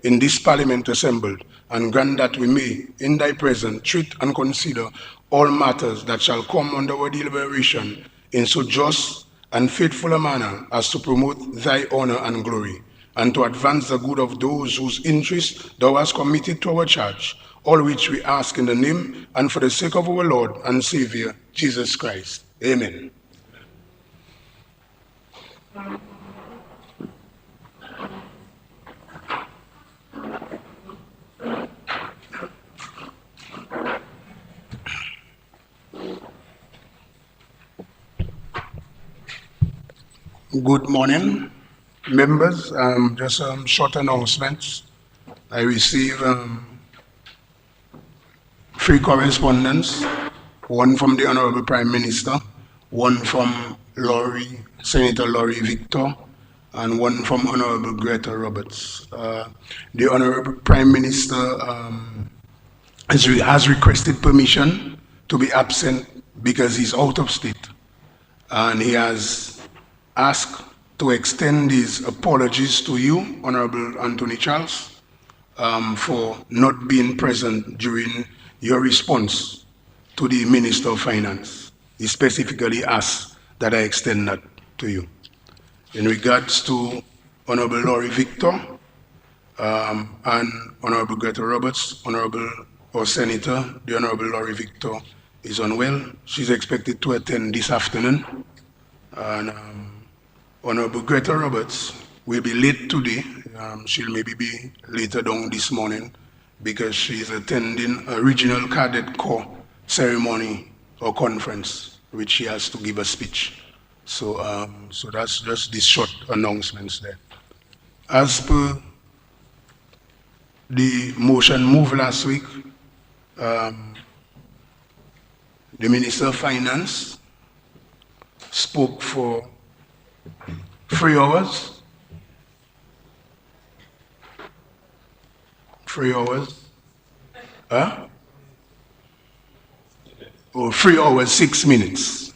in this Parliament assembled, and grant that we may, in thy presence, treat and consider all matters that shall come under our deliberation in so just and faithful a manner as to promote thy honor and glory, and to advance the good of those whose interest thou hast committed to our charge, all which we ask in the name and for the sake of our Lord and Savior, Jesus Christ. Amen. Good morning, members. Just short announcements. I received 3 correspondence, one from the Honorable Prime Minister, one from Senator Laurie Victor, and one from Honorable Greta Roberts. The Honorable Prime Minister has requested permission to be absent because he's out of state, and he has asked to extend his apologies to you, Honorable Anthony Charles, for not being present during your response to the Minister of Finance. He specifically asked that I extend that to you. In regards to Honorable Laurie Victor and Honorable Greta Roberts, Senator, the Honorable Laurie Victor is unwell. She's expected to attend this afternoon. And Honorable Greta Roberts will be late today. She'll maybe be later down this morning because she's attending a Regional Cadet Corps ceremony or conference, which she has to give a speech. So, so that's just these short announcements there. As per the motion moved last week, the Minister of Finance spoke for 3 hours. 3 hours. Huh? Oh, 3 hours, 6 minutes.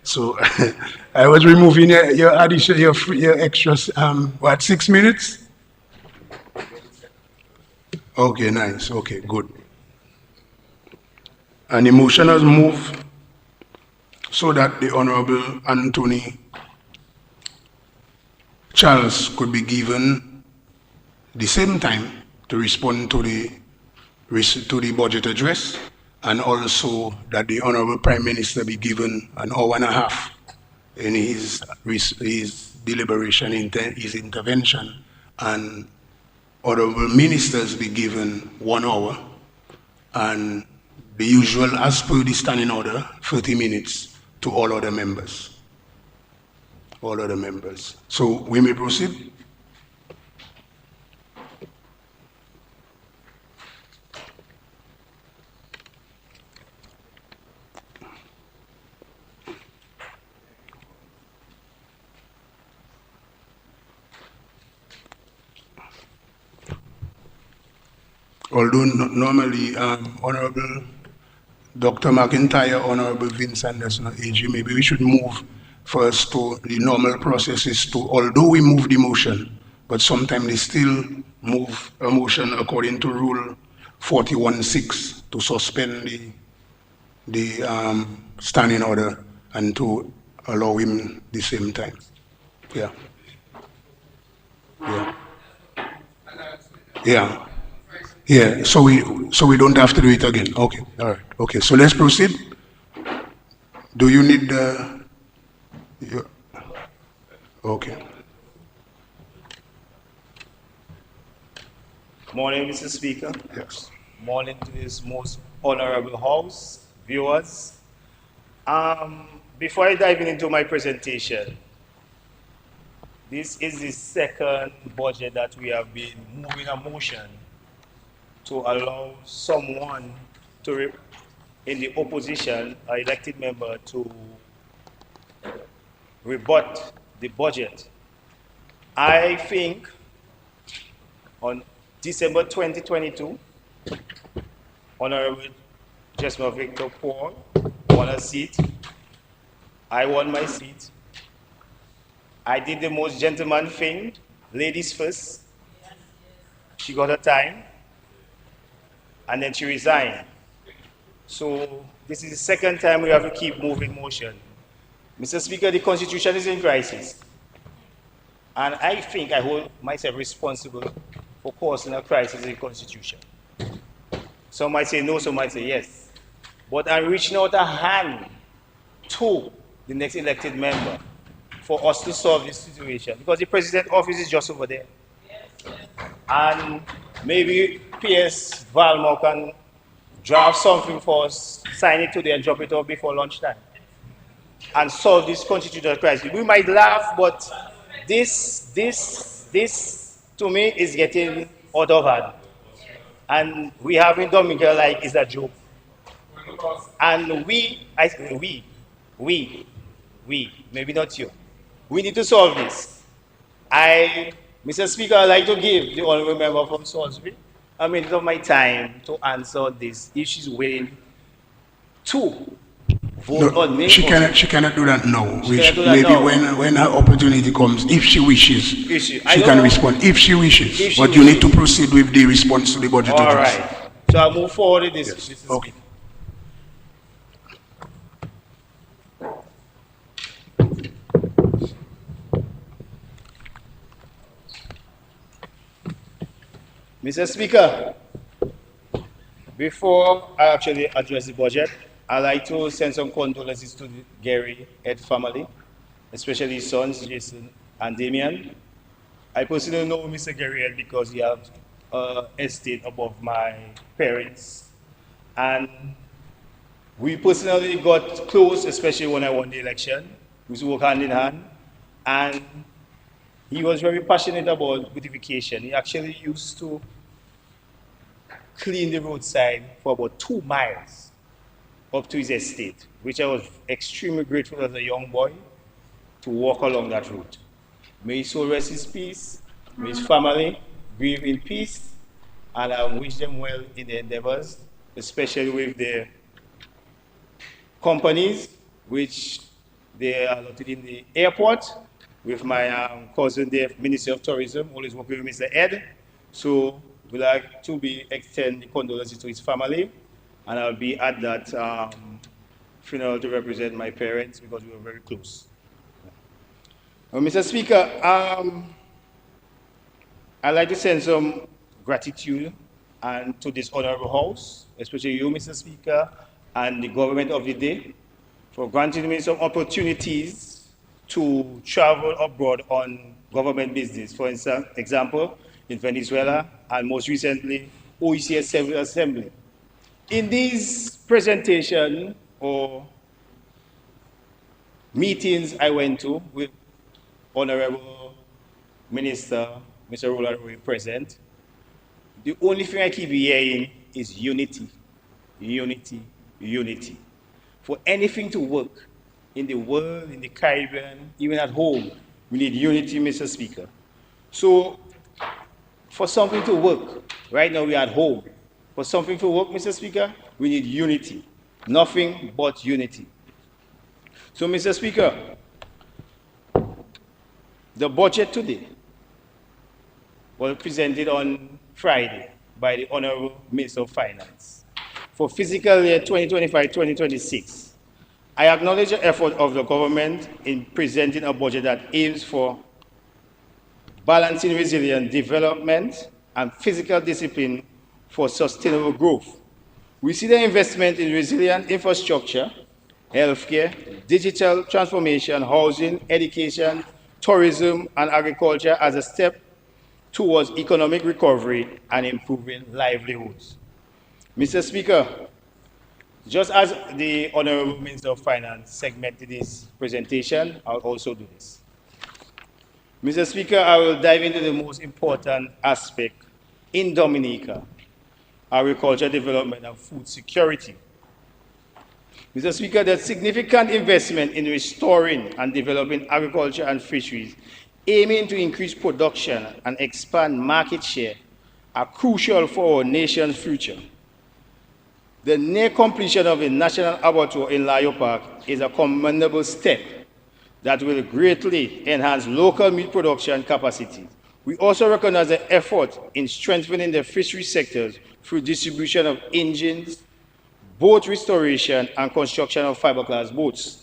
So I was removing your addition, your extras. What, 6 minutes? Okay, nice. Okay, good. And the motion has moved so that the Honorable Anthony Charles could be given the same time to respond to the budget address, and also that the Honorable Prime Minister be given an hour and a half in his deliberation, his intervention, and Honorable Ministers be given 1 hour, and the usual, as per the standing order, 30 minutes to all other members. All other members. So we may proceed. Although normally, Honorable Dr. McIntyre, Honorable Vince Anderson, AG, maybe we should move first to the normal processes although we move the motion, but sometimes they still move a motion according to Rule 41.6 to suspend the standing order and to allow him the same time. Yeah. Yeah. Yeah. Yeah, so we don't have to do it again. Okay, all right. Okay, so let's proceed. Do you need okay. Morning, Mr. Speaker. Yes. Morning to this most honorable house, viewers. Before I dive into my presentation, this is the second budget that we have been moving a motion to allow someone to, in the opposition, an elected member, to rebut the budget. I think on December 2022, Honorable Jesma Victor Paul won a seat. I won my seat. I did the most gentleman thing, ladies first. she got her time, and then she resigned. So this is the second time we have to keep moving motion. Mr. Speaker, the Constitution is in crisis. And I think I hold myself responsible for causing a crisis in the Constitution. Some might say no, some might say yes. But I'm reaching out a hand to the next elected member for us to solve this situation. Because the president's office is just over there. And maybe PS Valmore can draft something for us, sign it today and drop it off before lunchtime. And solve this constitutional crisis. We might laugh, but this to me is getting out of hand. And we have in Dominica like it's a joke. And we, maybe not you, we need to solve this. Mr. Speaker, I'd like to give the honorable member from Salisbury a minute of my time to answer this, if she's willing to vote on me. She cannot do that now. Maybe now. When her opportunity comes, if she wishes, she can respond. If she wishes. But you need to proceed with the response to the budget. All right. So I'll move forward with this. Yes. Mr. Okay. Speaker. Mr. Speaker, before I actually address the budget, I'd like to send some condolences to the Gary Ed family, especially his sons, Jason and Damien. I personally know Mr. Gary Ed because he has an estate above my parents. And we personally got close, especially when I won the election. We used to work hand in hand. And he was very passionate about beautification. He actually used to clean the roadside for about 2 miles up to his estate, which I was extremely grateful as a young boy to walk along that route. May his soul rest in peace, may his family breathe in peace, and I wish them well in their endeavors, especially with their companies, which they are located in the airport, with my cousin, the Minister of Tourism, always working with Mr. Ed. So we'd like to extend the condolences to his family, and I'll be at that funeral to represent my parents because we were very close. Mr. Speaker, I'd like to send some gratitude to this honorable house, especially you, Mr. Speaker, and the government of the day for granting me some opportunities to travel abroad on government business. For example, in Venezuela, and most recently, OECS Civil Assembly. In these presentations or meetings I went to with Honorable Minister, Mr. Roland Roy present, the only thing I keep hearing is unity, unity, unity. For anything to work in the world, in the Caribbean, even at home, we need unity, Mr. Speaker. So, for something to work, right now we're at home. For something to work, Mr. Speaker, we need unity. Nothing but unity. So, Mr. Speaker, the budget today was presented on Friday by the Honorable Minister of Finance for fiscal year 2025-2026. I acknowledge the effort of the government in presenting a budget that aims for balancing resilient development and physical discipline for sustainable growth. We see the investment in resilient infrastructure, healthcare, digital transformation, housing, education, tourism, and agriculture as a step towards economic recovery and improving livelihoods. Mr. Speaker, just as the Honorable Minister of Finance segmented his presentation, I'll also do this. Mr. Speaker, I will dive into the most important aspect in Dominica, agriculture development and food security. Mr. Speaker, the significant investment in restoring and developing agriculture and fisheries, aiming to increase production and expand market share, are crucial for our nation's future. The near completion of the National Abattoir in Layo Park is a commendable step that will greatly enhance local meat production capacity We also recognize the effort in strengthening the fishery sectors through distribution of engines, boat restoration, and construction of fiberglass boats.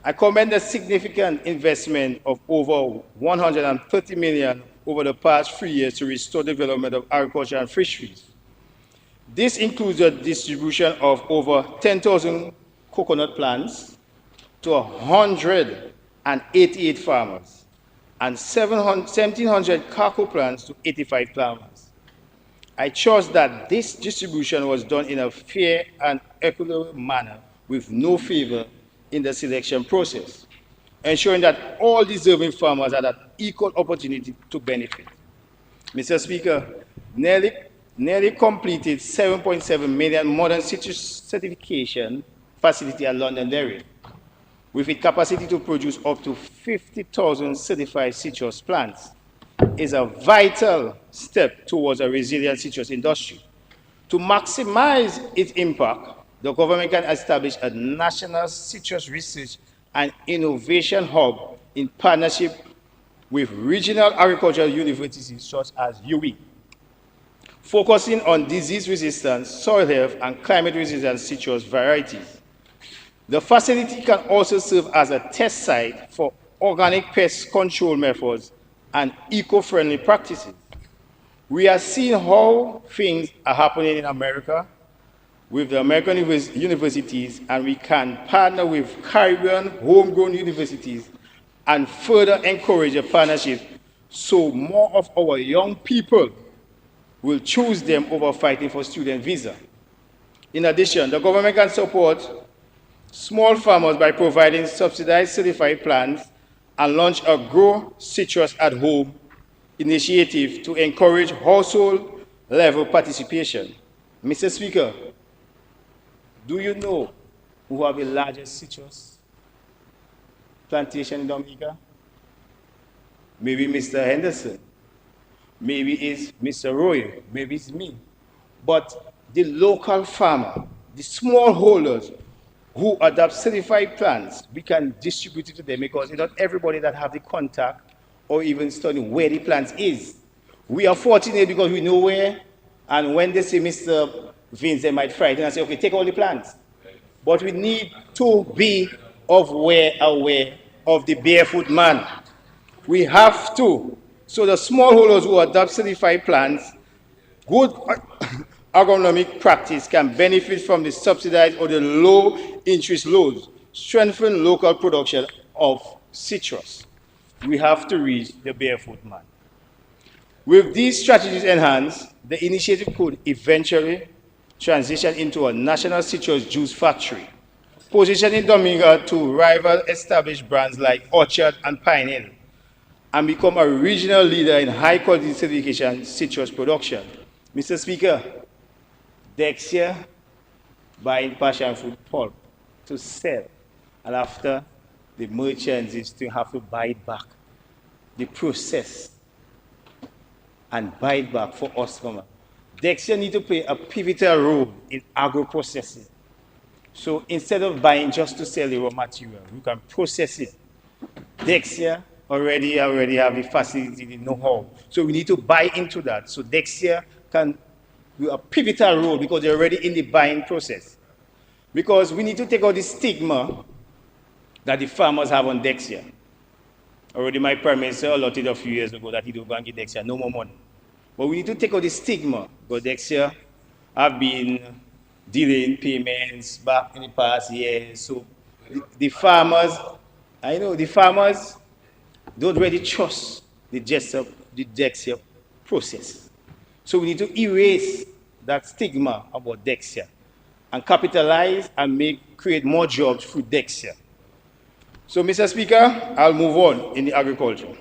I commend the significant investment of over 130 million over the past 3 years to restore development of agriculture and fisheries. This includes the distribution of over 10,000 coconut plants to 188 farmers and 1,700 cocoa plants to 85 farmers. I trust that this distribution was done in a fair and equitable manner with no favor in the selection process, ensuring that all deserving farmers had an equal opportunity to benefit. Mr. Speaker, nearly completed 7.7 million modern citrus certification facility at Londonderry, with its capacity to produce up to 50,000 certified citrus plants, is a vital step towards a resilient citrus industry. To maximize its impact, the government can establish a national citrus research and innovation hub in partnership with regional agricultural universities such as UWI, focusing on disease resistance, soil health, and climate resistant citrus varieties. The facility can also serve as a test site for organic pest control methods and eco-friendly practices. We are seeing how things are happening in America with the American universities, and we can partner with Caribbean homegrown universities and further encourage a partnership so more of our young people will choose them over fighting for student visa. In addition, the government can support small farmers by providing subsidized certified plants and launch a Grow Citrus at Home initiative to encourage household level participation. Mr. Speaker, do you know who have the largest citrus plantation in Dominica? Maybe Mr. Henderson, maybe it's Mr. Roy, maybe it's me. But the local farmer, the smallholders who adopt certified plants, we can distribute it to them because it's not everybody that have the contact or even study where the plant is. We are fortunate because we know where, and when they say Mr. Vince, they might frighten and say, okay, take all the plants. But we need to be aware of the barefoot man. We have to. So the smallholders who adopt certified plants, good agronomic practice can benefit from the subsidized or the low interest loans, strengthen local production of citrus. We have to reach the barefoot man. With these strategies enhanced, the initiative could eventually transition into a national citrus juice factory, positioning Dominica to rival established brands like Orchard and Pinehill, and become a regional leader in high-quality certification citrus production. Mr. Speaker, Dexia buying passion fruit pulp to sell, and after the merchants is to have to buy it back, the process, and buy it back for us. Dexia need to play a pivotal role in agro-processing. So instead of buying just to sell the raw material, you can process it. Dexia already have the facility, the know-how. So we need to buy into that. So Dexia can do a pivotal role because they're already in the buying process. Because we need to take out the stigma that the farmers have on Dexia. Already my Prime Minister allotted a few years ago that he don't go and get Dexia, no more money. But we need to take out the stigma, because Dexia have been delaying payments back in the past years. So the farmers, I know the farmers don't really trust the Dexia process. So we need to erase that stigma about Dexia and capitalize and create more jobs through Dexia. So, Mr. Speaker, I'll move on in the agriculture.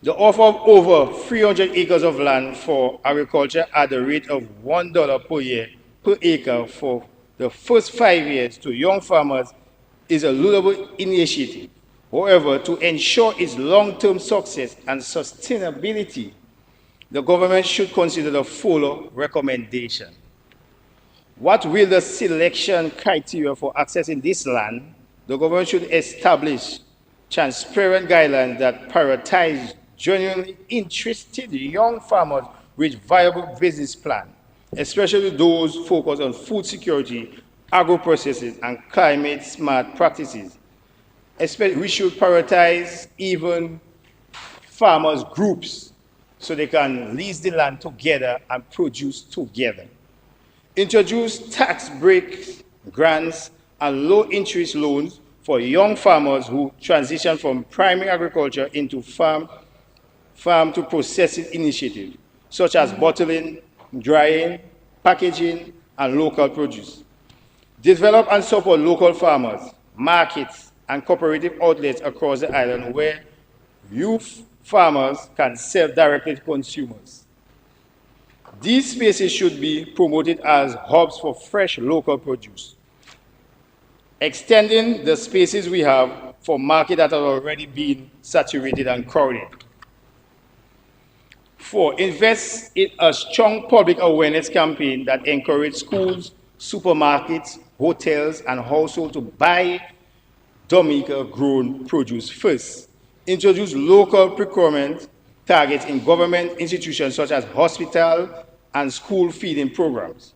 The offer of over 300 acres of land for agriculture at the rate of $1 per year per acre for the first 5 years to young farmers is a laudable initiative. However, to ensure its long-term success and sustainability, the government should consider the following recommendation. What will the selection criteria for accessing this land? The government should establish transparent guidelines that prioritize genuinely interested young farmers with viable business plan, especially those focused on food security, agro-processes, and climate-smart practices. Especially, we should prioritize even farmers groups so they can lease the land together and produce together. Introduce tax breaks, grants, and low interest loans for young farmers who transition from primary agriculture into farm to processing initiatives, such as bottling, drying, packaging, and local produce. Develop and support local farmers, markets, and cooperative outlets across the island where youth farmers can sell directly to consumers. These spaces should be promoted as hubs for fresh local produce, extending the spaces we have for markets that have already been saturated and crowded. 4, invest in a strong public awareness campaign that encourages schools, supermarkets, hotels, and households to buy Dominica-grown produce first. Introduce local procurement targets in government institutions such as hospital and school feeding programs.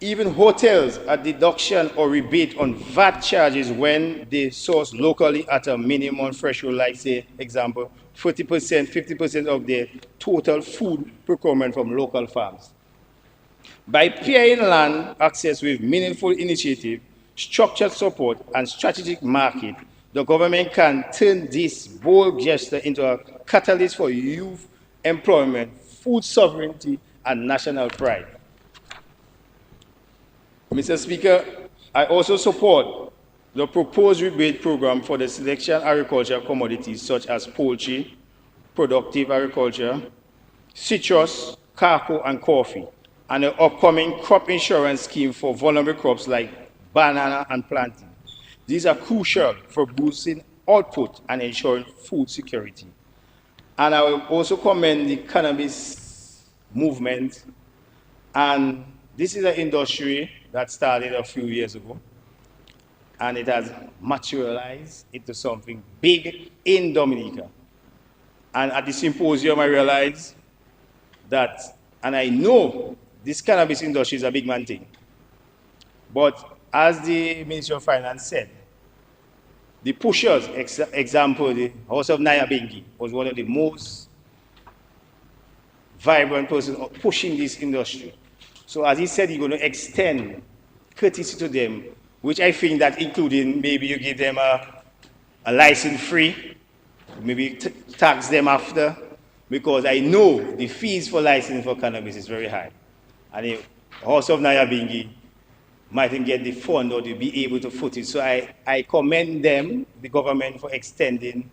Even hotels a deduction or rebate on VAT charges when they source locally at a minimum threshold, like say, example, 40%, 50% of their total food procurement from local farms. By pairing land access with meaningful initiative, structured support, and strategic market, the government can turn this bold gesture into a catalyst for youth employment, food sovereignty, and national pride. Mr. Speaker, I also support the proposed rebate program for the selection agricultural commodities such as poultry, productive agriculture, citrus, cocoa, and coffee, and the upcoming crop insurance scheme for vulnerable crops like banana and plantain. These are crucial for boosting output and ensuring food security. And I will also commend the cannabis movement. And this is an industry that started a few years ago, and it has materialized into something big in Dominica. And at the symposium, I realized that, and I know this cannabis industry is a big man thing, but as the Ministry of Finance said, the pushers, example, the House of Nyabingi was one of the most vibrant persons pushing this industry. So as he said, he's going to extend courtesy to them, which I think that including maybe you give them a license free, maybe tax them after, because I know the fees for license for cannabis is very high. And the House of Nyabingi mightn't get the fund or to be able to foot it. So I commend them, the government, for extending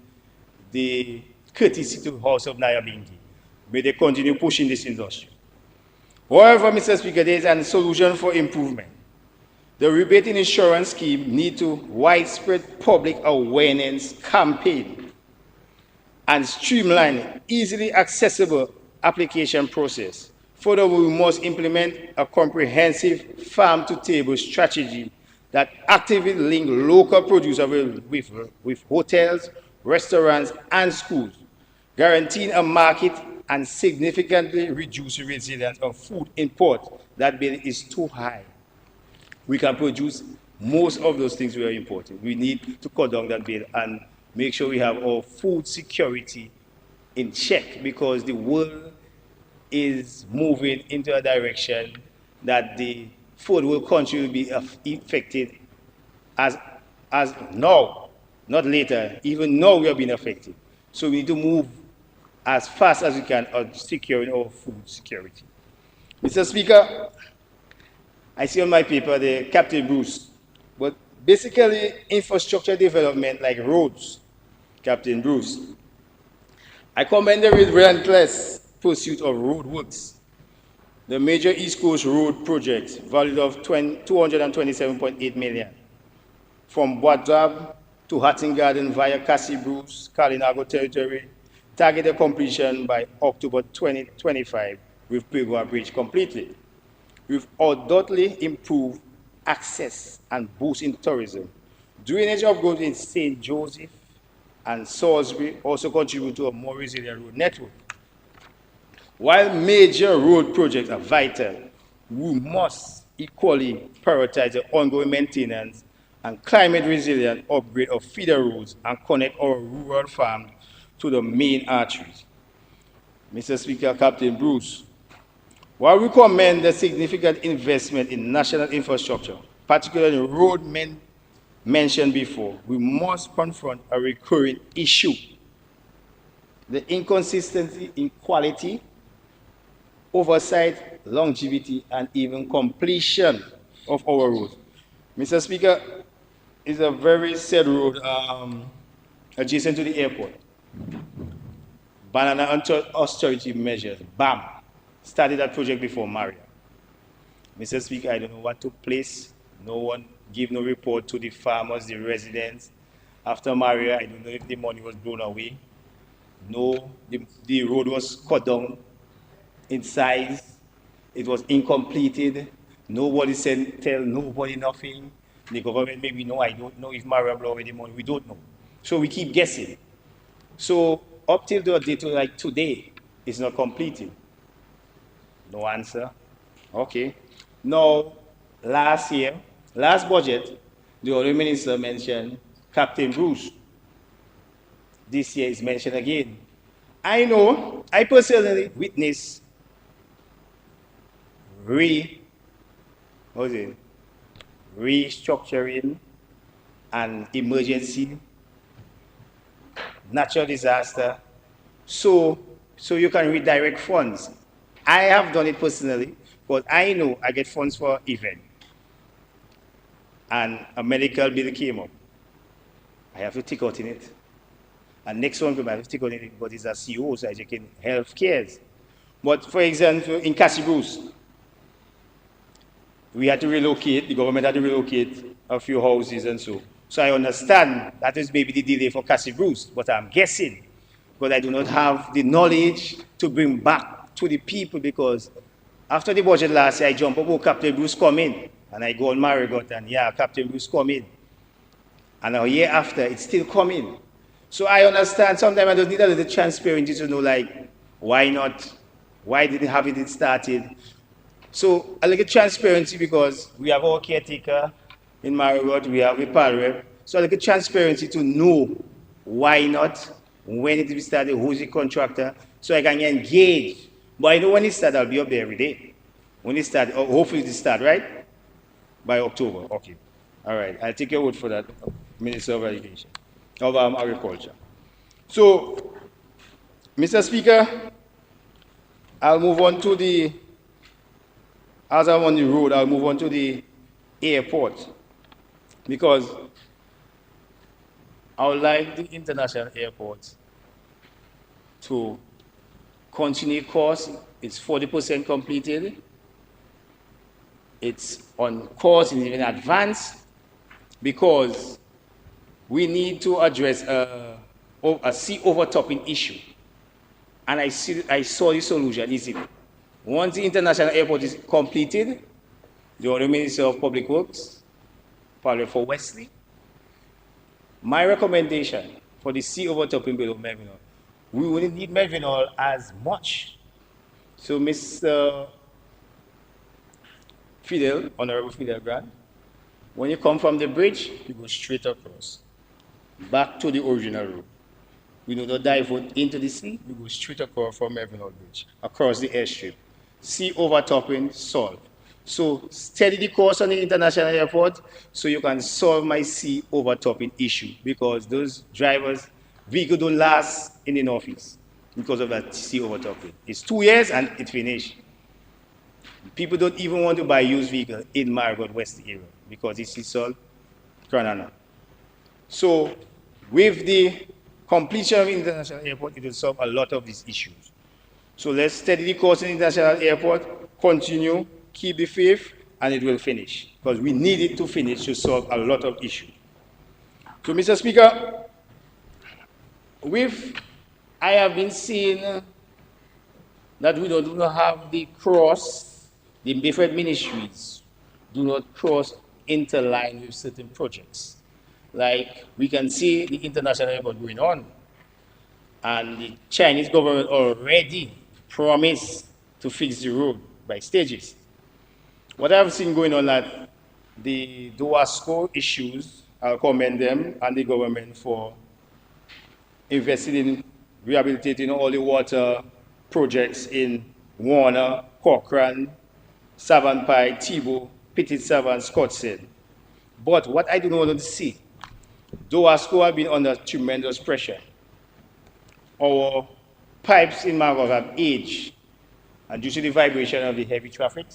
the courtesy to House of Nyabingi. May they continue pushing this industry. However, Mr. Speaker, there is a solution for improvement. The rebating insurance scheme needs to widespread public awareness campaign and streamline easily accessible application process. Furthermore, we must implement a comprehensive farm-to-table strategy that actively links local produce with hotels, restaurants, and schools, guaranteeing a market and significantly reduce the resilience of food import that bill is too high. We can produce most of those things we are importing. We need to cut down that bill and make sure we have our food security in check, because the world is moving into a direction that the third world country will be affected as now, not later. Even now we are being affected. So we need to move as fast as we can on securing our food security. Mr. Speaker, I see on my paper the Captain Bruce, but basically infrastructure development like roads, Captain Bruce. I commend the relentless pursuit of road works. The major East Coast road projects, valued of 227.8 million, from Wadab to Hatton Garden via Cassie Bruce, Kalinago territory, targeted completion by October 2025 with Pigwa Bridge completed. We've undoubtedly improved access and boosting tourism. Drainage upgrades in St. Joseph and Salisbury also contribute to a more resilient road network. While major road projects are vital, we must equally prioritize the ongoing maintenance and climate resilient upgrade of feeder roads and connect our rural farms to the main arteries. Mr. Speaker, Captain Bruce, while we commend the significant investment in national infrastructure, particularly road mentioned before, we must confront a recurring issue: the inconsistency in quality, oversight, longevity, and even completion of our roads. Mr. Speaker, is a very sad road adjacent to the airport. Banana austerity measures, BAM, started that project before Maria. Mr. Speaker, I don't know what took place. No one gave no report to the farmers, the residents. After Maria, I don't know if the money was blown away. No, the road was cut down in size. It was incompleted. Nobody said, tell nobody nothing. The government maybe know, I don't know if Maria blew away the money. We don't know. So we keep guessing. So up till the date like today, it's not completed. No answer. Okay. Now, last budget, the Honourable Minister mentioned Captain Bruce. This year is mentioned again. I know, I personally witnessed restructuring and emergency, natural disaster, so you can redirect funds. I have done it personally, but I know I get funds for event, and a medical bill came up. I have to take out in it. And next one, I have to take out in it, but it's a CO, so I take in health cares. But for example, in Cassie Bruce, we had to relocate, the government had to relocate a few houses and so. So I understand that is maybe the delay for Cassie Bruce, but I'm guessing, because I do not have the knowledge to bring back to the people, because after the budget last year, I jump up, oh, Captain Bruce come in, and I go on Marigot, and yeah, Captain Bruce come in. And a year after, it's still coming. So I understand, sometimes I just need a little transparency to know, like, why not? Why didn't have it started? So a little transparency, because we have our caretaker in Marigot, we have a PAL. So a little transparency to know why not, when it will start, who's the contractor, so I can engage. But I know when it starts, I'll be up there every day. When it starts, hopefully it start, right? By October, okay. All right, I'll take your word for that, Minister of Education, of Agriculture. So, Mr. Speaker, I'll move on to the, as I'm on the road, I'll move on to the airport, because I would like the international airport to continue course. It's 40% completed. It's on course and even advanced, because we need to address a sea overtopping issue. And I saw the solution easily. Once the international airport is completed, the Honourable Minister of Public Works, probably for Wesley, my recommendation for the sea overtopping below Melvinol, we wouldn't need Melvinol as much. So Mr. Fidel, Honorable Fidel Grant, when you come from the bridge, you go straight across, back to the original road. We do not divert into the sea, we go straight across from Melvinol Bridge, across the airstrip. Sea overtopping solved. So steady the course on the international airport so you can solve my sea overtopping issue, because those drivers, vehicles don't last in the Northeast because of that sea overtopping. It's 2 years and it finished. People don't even want to buy used vehicles in Marigot West area because it's all Granana. So with the completion of the international airport, it will solve a lot of these issues. So let's steady the course in the international airport, continue, keep the faith, and it will finish, because we need it to finish to solve a lot of issues. So, Mr. Speaker, I have been seeing that we do not have the different ministries do not cross interline with certain projects. Like we can see the international airport going on, and the Chinese government already promised to fix the road by stages. What I've seen going on at the Duasco issues, I'll commend them and the government for investing in rehabilitating all the water projects in Warner, Cochrane, Savannah, Thibault, Petit Savannah, Scottsdale. But what I do not want to see, Duasco have been under tremendous pressure. Our pipes in Marigot have aged, and due to the vibration of the heavy traffic,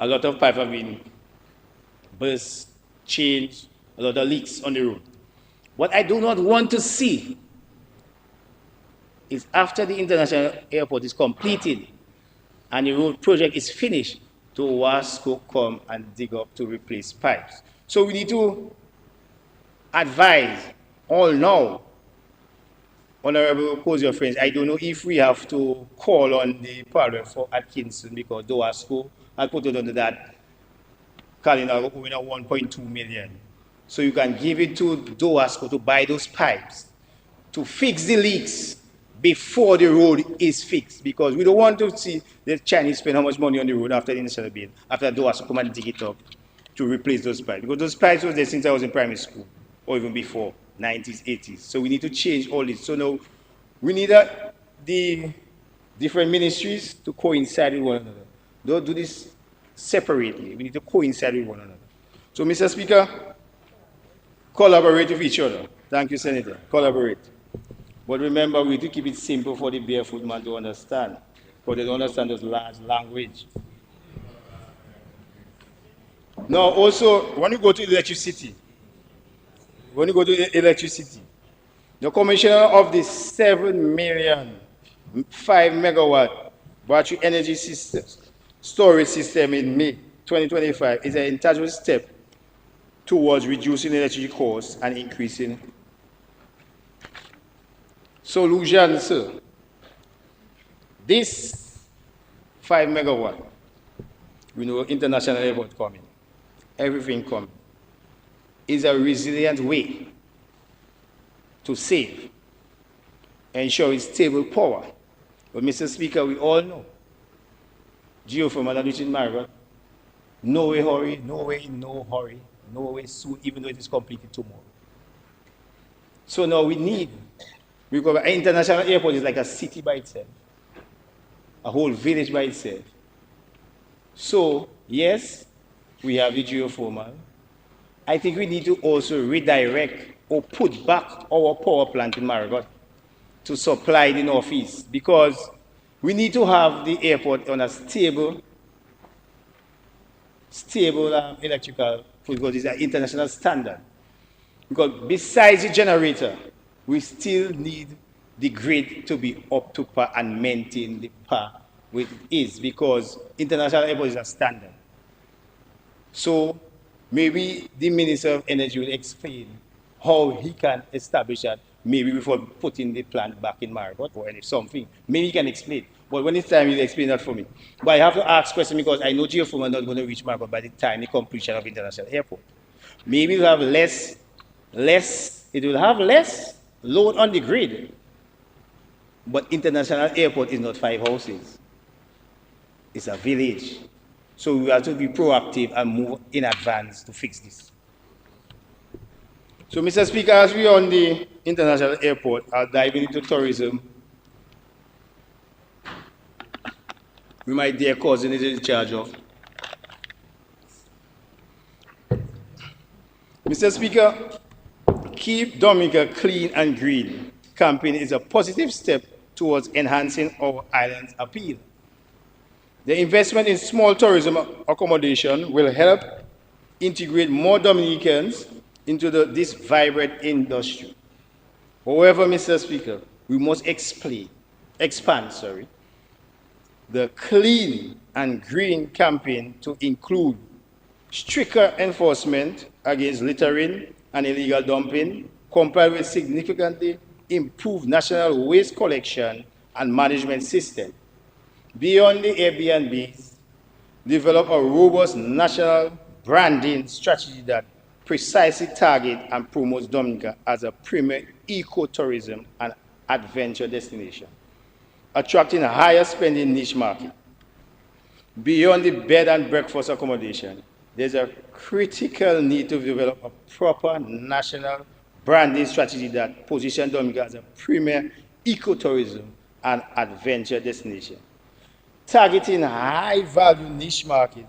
a lot of pipes have been burst, changed, a lot of leaks on the road. What I do not want to see is after the international airport is completed and the road project is finished, to Wasco come and dig up to replace pipes. So we need to advise all now, honorable Cozy friends, I don't know if we have to call on the Parliament for Atkinson because Wasco had put it under that calendar owing a 1.2 million. So you can give it to Wasco to buy those pipes to fix the leaks before the road is fixed, because we don't want to see the Chinese spend how much money on the road after the initial bid, after Wasco come and dig it up to replace those pipes. Because those pipes were there since I was in primary school, or even before, 90s, 80s. So we need to change all this. So now we need the different ministries to coincide with one another. Don't do this separately. We need to coincide with one another. So, Mr. Speaker, collaborate with each other. Thank you, Senator. Collaborate. But remember, we need to keep it simple for the barefoot man to understand, because they don't understand this large language. Now, also, when you go to electricity, the commissioner of the 7 million 5 megawatt battery energy system, storage system in May 2025 is an integral step towards reducing electricity costs and increasing solutions. Sir. This 5 megawatt, we know international airport coming, everything coming, is a resilient way to save, ensure stable power. But Mr. Speaker, we all know, geothermal and in Marigot, no way hurry, no way soon, even though it is completed tomorrow. So now we need, because an international airport is like a city by itself, a whole village by itself. So, yes, we have the geothermal. I think we need to also redirect or put back our power plant in Marigot to supply the Northeast, because we need to have the airport on a stable electrical, because it's an international standard. Because besides the generator, we still need the grid to be up to par and maintain the par with it is, because international airport is a standard. So maybe the Minister of Energy will explain how he can establish that, maybe before putting the plant back in Marigot or something. Maybe he can explain. But when it's time, he'll explain that for me. But I have to ask questions because I know geothermal is not going to reach Marigot by the time the completion of international airport. Maybe it'll have less load on the grid. But international airport is not 5 houses. It's a village. So we have to be proactive and move in advance to fix this. So, Mr. Speaker, as we are on the international airport, I'll dive into tourism. My dear cousin is in charge of. Mr. Speaker, Keep Dominica Clean and Green campaign is a positive step towards enhancing our island's appeal. The investment in small tourism accommodation will help integrate more Dominicans into this vibrant industry. However, Mr. Speaker, we must expand the Clean and Green campaign to include stricter enforcement against littering and illegal dumping, compared with significantly improved national waste collection and management system. Beyond the Airbnbs, develop a robust national branding strategy that precisely target and promotes Dominica as a premier ecotourism and adventure destination, attracting a higher spending niche market. Beyond the bed and breakfast accommodation, there's a critical need to develop a proper national branding strategy that positions Dominica as a premier ecotourism and adventure destination, targeting high-value niche market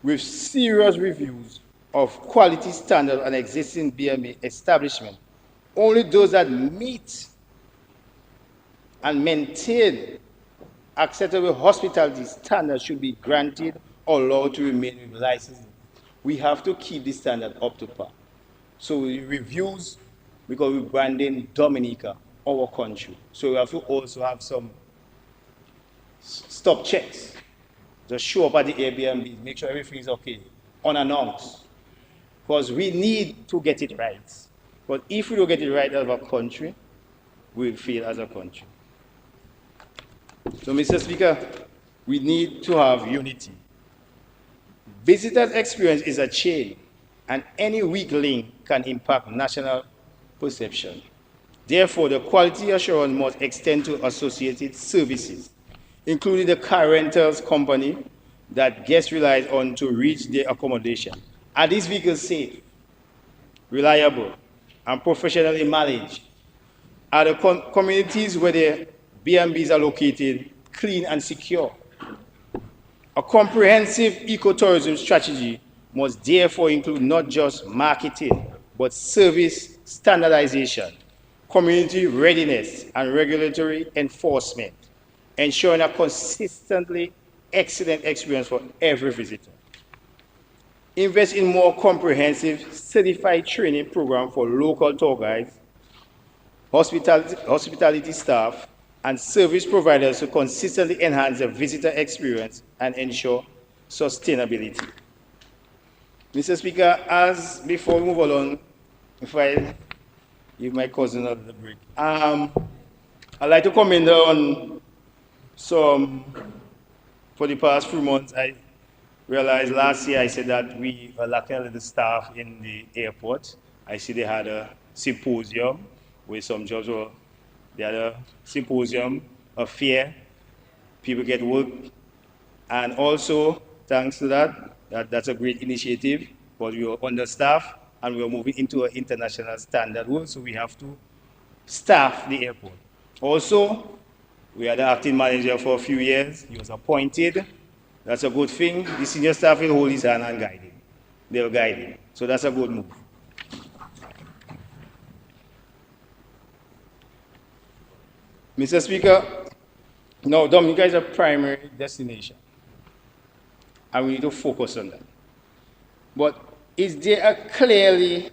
with serious reviews of quality standard and existing BMA establishment. Only those that meet and maintain acceptable hospitality standards should be granted or allowed to remain with licensing. We have to keep the standard up to par. So the reviews, because we're branding Dominica, our country. So we have to also have some stop checks. Just show up at the Airbnb, make sure everything is okay, unannounced. Because we need to get it right. But if we don't get it right as a country, we'll fail as a country. So, Mr. Speaker, we need to have unity. Visitors' experience is a chain, and any weak link can impact national perception. Therefore, the quality assurance must extend to associated services, including the car rentals company that guests rely on to reach their accommodation. Are these vehicles safe, reliable, and professionally managed? Are the communities where the B&Bs are located clean and secure? A comprehensive ecotourism strategy must therefore include not just marketing, but service standardization, community readiness, and regulatory enforcement, ensuring a consistently excellent experience for every visitor. Invest in more comprehensive certified training program for local tour guides, hospitality staff, and service providers to consistently enhance the visitor experience and ensure sustainability. Mr. Speaker, as before we move along, if I give my cousin a little break, I'd like to comment on some, for the past few months, I realized last year I said that we were lacking a little staff in the airport. I see they had a symposium with some jobs, or they had a symposium, a fair, people get work, and also, thanks to that's a great initiative, but we were understaffed, and we are moving into an international standard world, so we have to staff the airport. Also, we had the acting manager for a few years. He was appointed. That's a good thing. The senior staff will hold his hand and guide him. They'll guide him. So that's a good move. Mr. Speaker, now Dominica is a primary destination, and we need to focus on that. But is there a clearly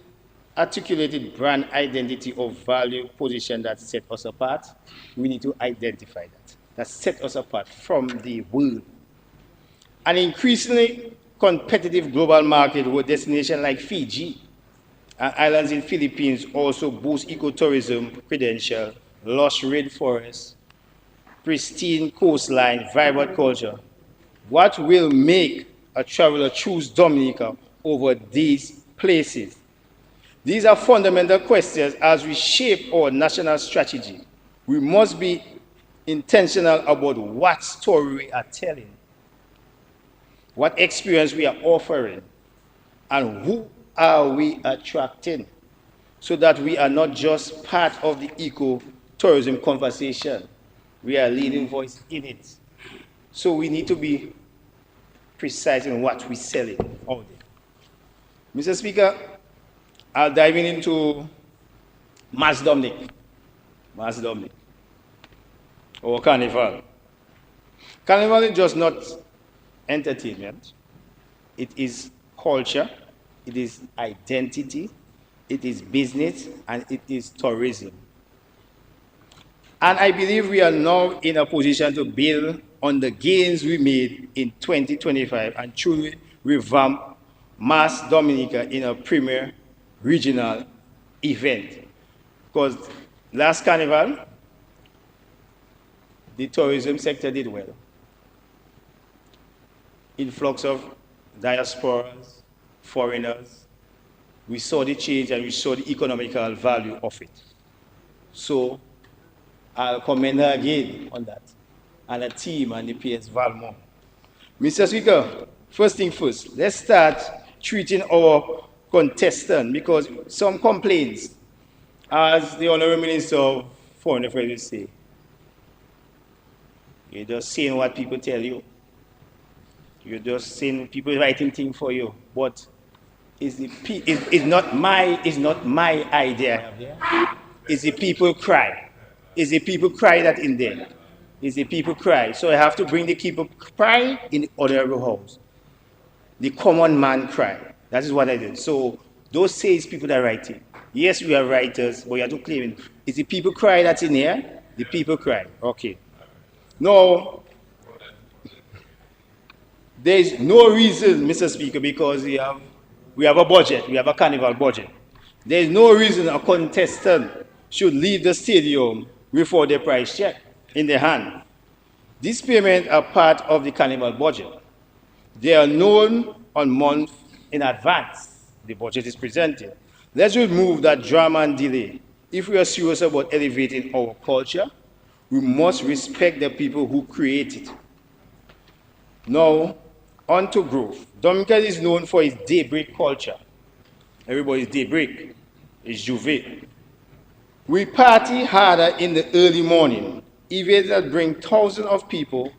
articulated brand identity or value position that sets us apart? We need to identify that sets us apart from the world. An increasingly competitive global market with destinations like Fiji and islands in Philippines also boost ecotourism credentials, lush rainforests, pristine coastline, vibrant culture. What will make a traveler choose Dominica over these places? These are fundamental questions as we shape our national strategy. We must be intentional about what story we are telling, what experience we are offering, and who are we attracting, so that we are not just part of the eco-tourism conversation, we are a leading voice in it. So we need to be precise in what we're selling out there. Mr. Speaker, I'll dive into Mass Dominic, or Carnival. Carnival is just not entertainment. It is culture, it is identity, it is business, and it is tourism. And I believe we are now in a position to build on the gains we made in 2025 and truly revamp Mass Dominica in a premier regional event. Because last Carnival, the tourism sector did well. Influx of diasporas, foreigners, We saw the change and we saw the economical value of it. So I'll commend her again on that, and the team and the PS Valmont. Mr. Speaker, first thing first, let's start treating our contestant, because some complaints, as the Honorable Minister of Foreign Affairs will say, you're just saying what people tell you. You're just saying people writing things for you. But it's not my idea. It's the people cry. It's the people cry that in there. It's the people cry. So I have to bring the people cry in the honorable house. The common man cry. That is what I did. So those says people that are writing. Yes, we are writers, but you have to claim it. Is the people cry that's in here? The people cry. Okay. No. There is no reason, Mr. Speaker, because we have a budget. We have a carnival budget. There is no reason a contestant should leave the stadium before their price check in their hand. These payments are part of the carnival budget. They are known a month in advance. The budget is presented. Let's remove that drama and delay. If we are serious about elevating our culture, we must respect the people who create it. Now, on to growth. Dominica is known for its daybreak culture. Everybody's daybreak. It's Juve. We party harder in the early morning, events that bring thousands of people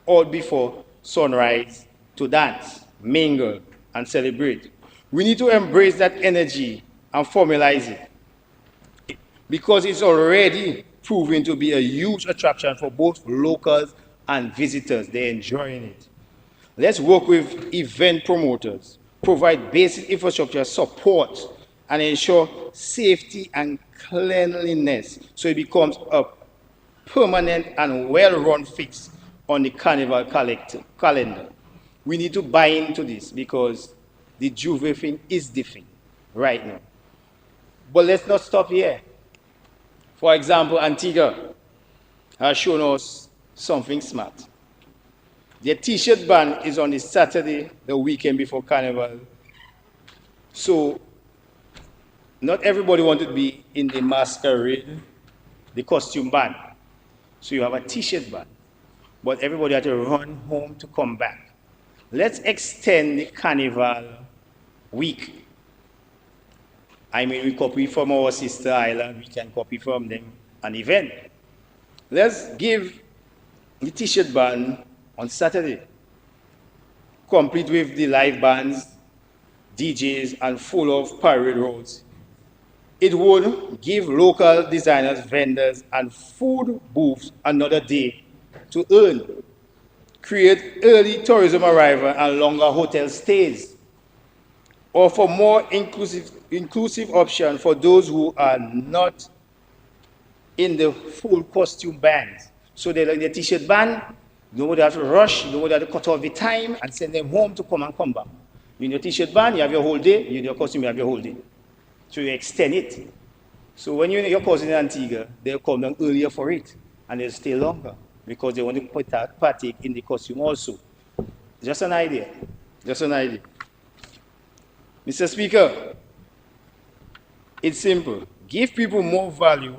out before sunrise to dance, mingle, and celebrate. We need to embrace that energy and formalize it, because it's already proven to be a huge attraction for both locals and visitors. They're enjoying it. Let's work with event promoters, provide basic infrastructure support, and ensure safety and cleanliness so it becomes a permanent and well-run fix on the carnival calendar. We need to buy into this, because the Juve thing is the thing right now. But let's not stop here. For example, Antigua has shown us something smart. Their t-shirt ban is on the Saturday, the weekend before Carnival. So not everybody wanted to be in the masquerade, the costume ban. So you have a t-shirt ban. But everybody had to run home to come back. Let's extend the Carnival week. I mean, we copy from our sister island, we can copy from them an event. Let's give the t-shirt ban on Saturday, complete with the live bands, DJs, and full of parade roads. It would give local designers, vendors, and food booths another day to earn, create early tourism arrival and longer hotel stays, offer more inclusive option for those who are not in the full costume bands. So they like the t-shirt band, nobody have to rush, nobody have to cut off the time and send them home to come back. You in your t-shirt band, you have your whole day, you in your costume, you have your whole day. So you extend it. So when you're in your cousin in Antigua, they'll come down earlier for it, and they'll stay longer, because they want to partake in the costume also. Just an idea. Just an idea. Mr. Speaker, it's simple. Give people more value,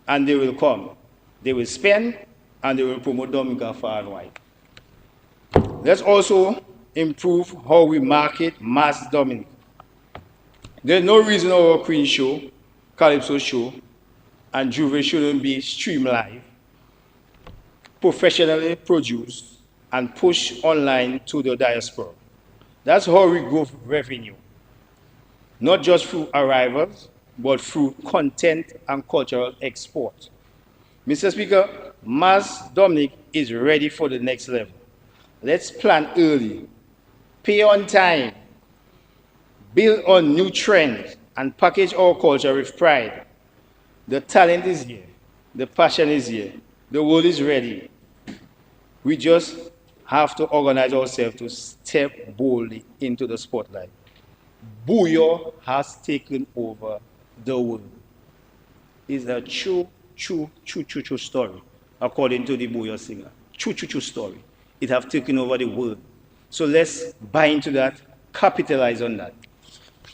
and they will come. They will spend, and they will promote Dominica far and wide. Let's also improve how we market mass Dominica. There's no reason our Queen show, Calypso show, and Juve shouldn't be streamed live, professionally produced, and pushed online to the diaspora. That's how we grow revenue, not just through arrivals, but through content and cultural export. Mr. Speaker, Mass Dominic is ready for the next level. Let's plan early, pay on time, build on new trends, and package our culture with pride. The talent is here, the passion is here, the world is ready. We just have to organize ourselves to step boldly into the spotlight. Bouillon has taken over the world. It's a true story, according to the Bouillon singer. True story. It has taken over the world. So let's buy into that, capitalize on that.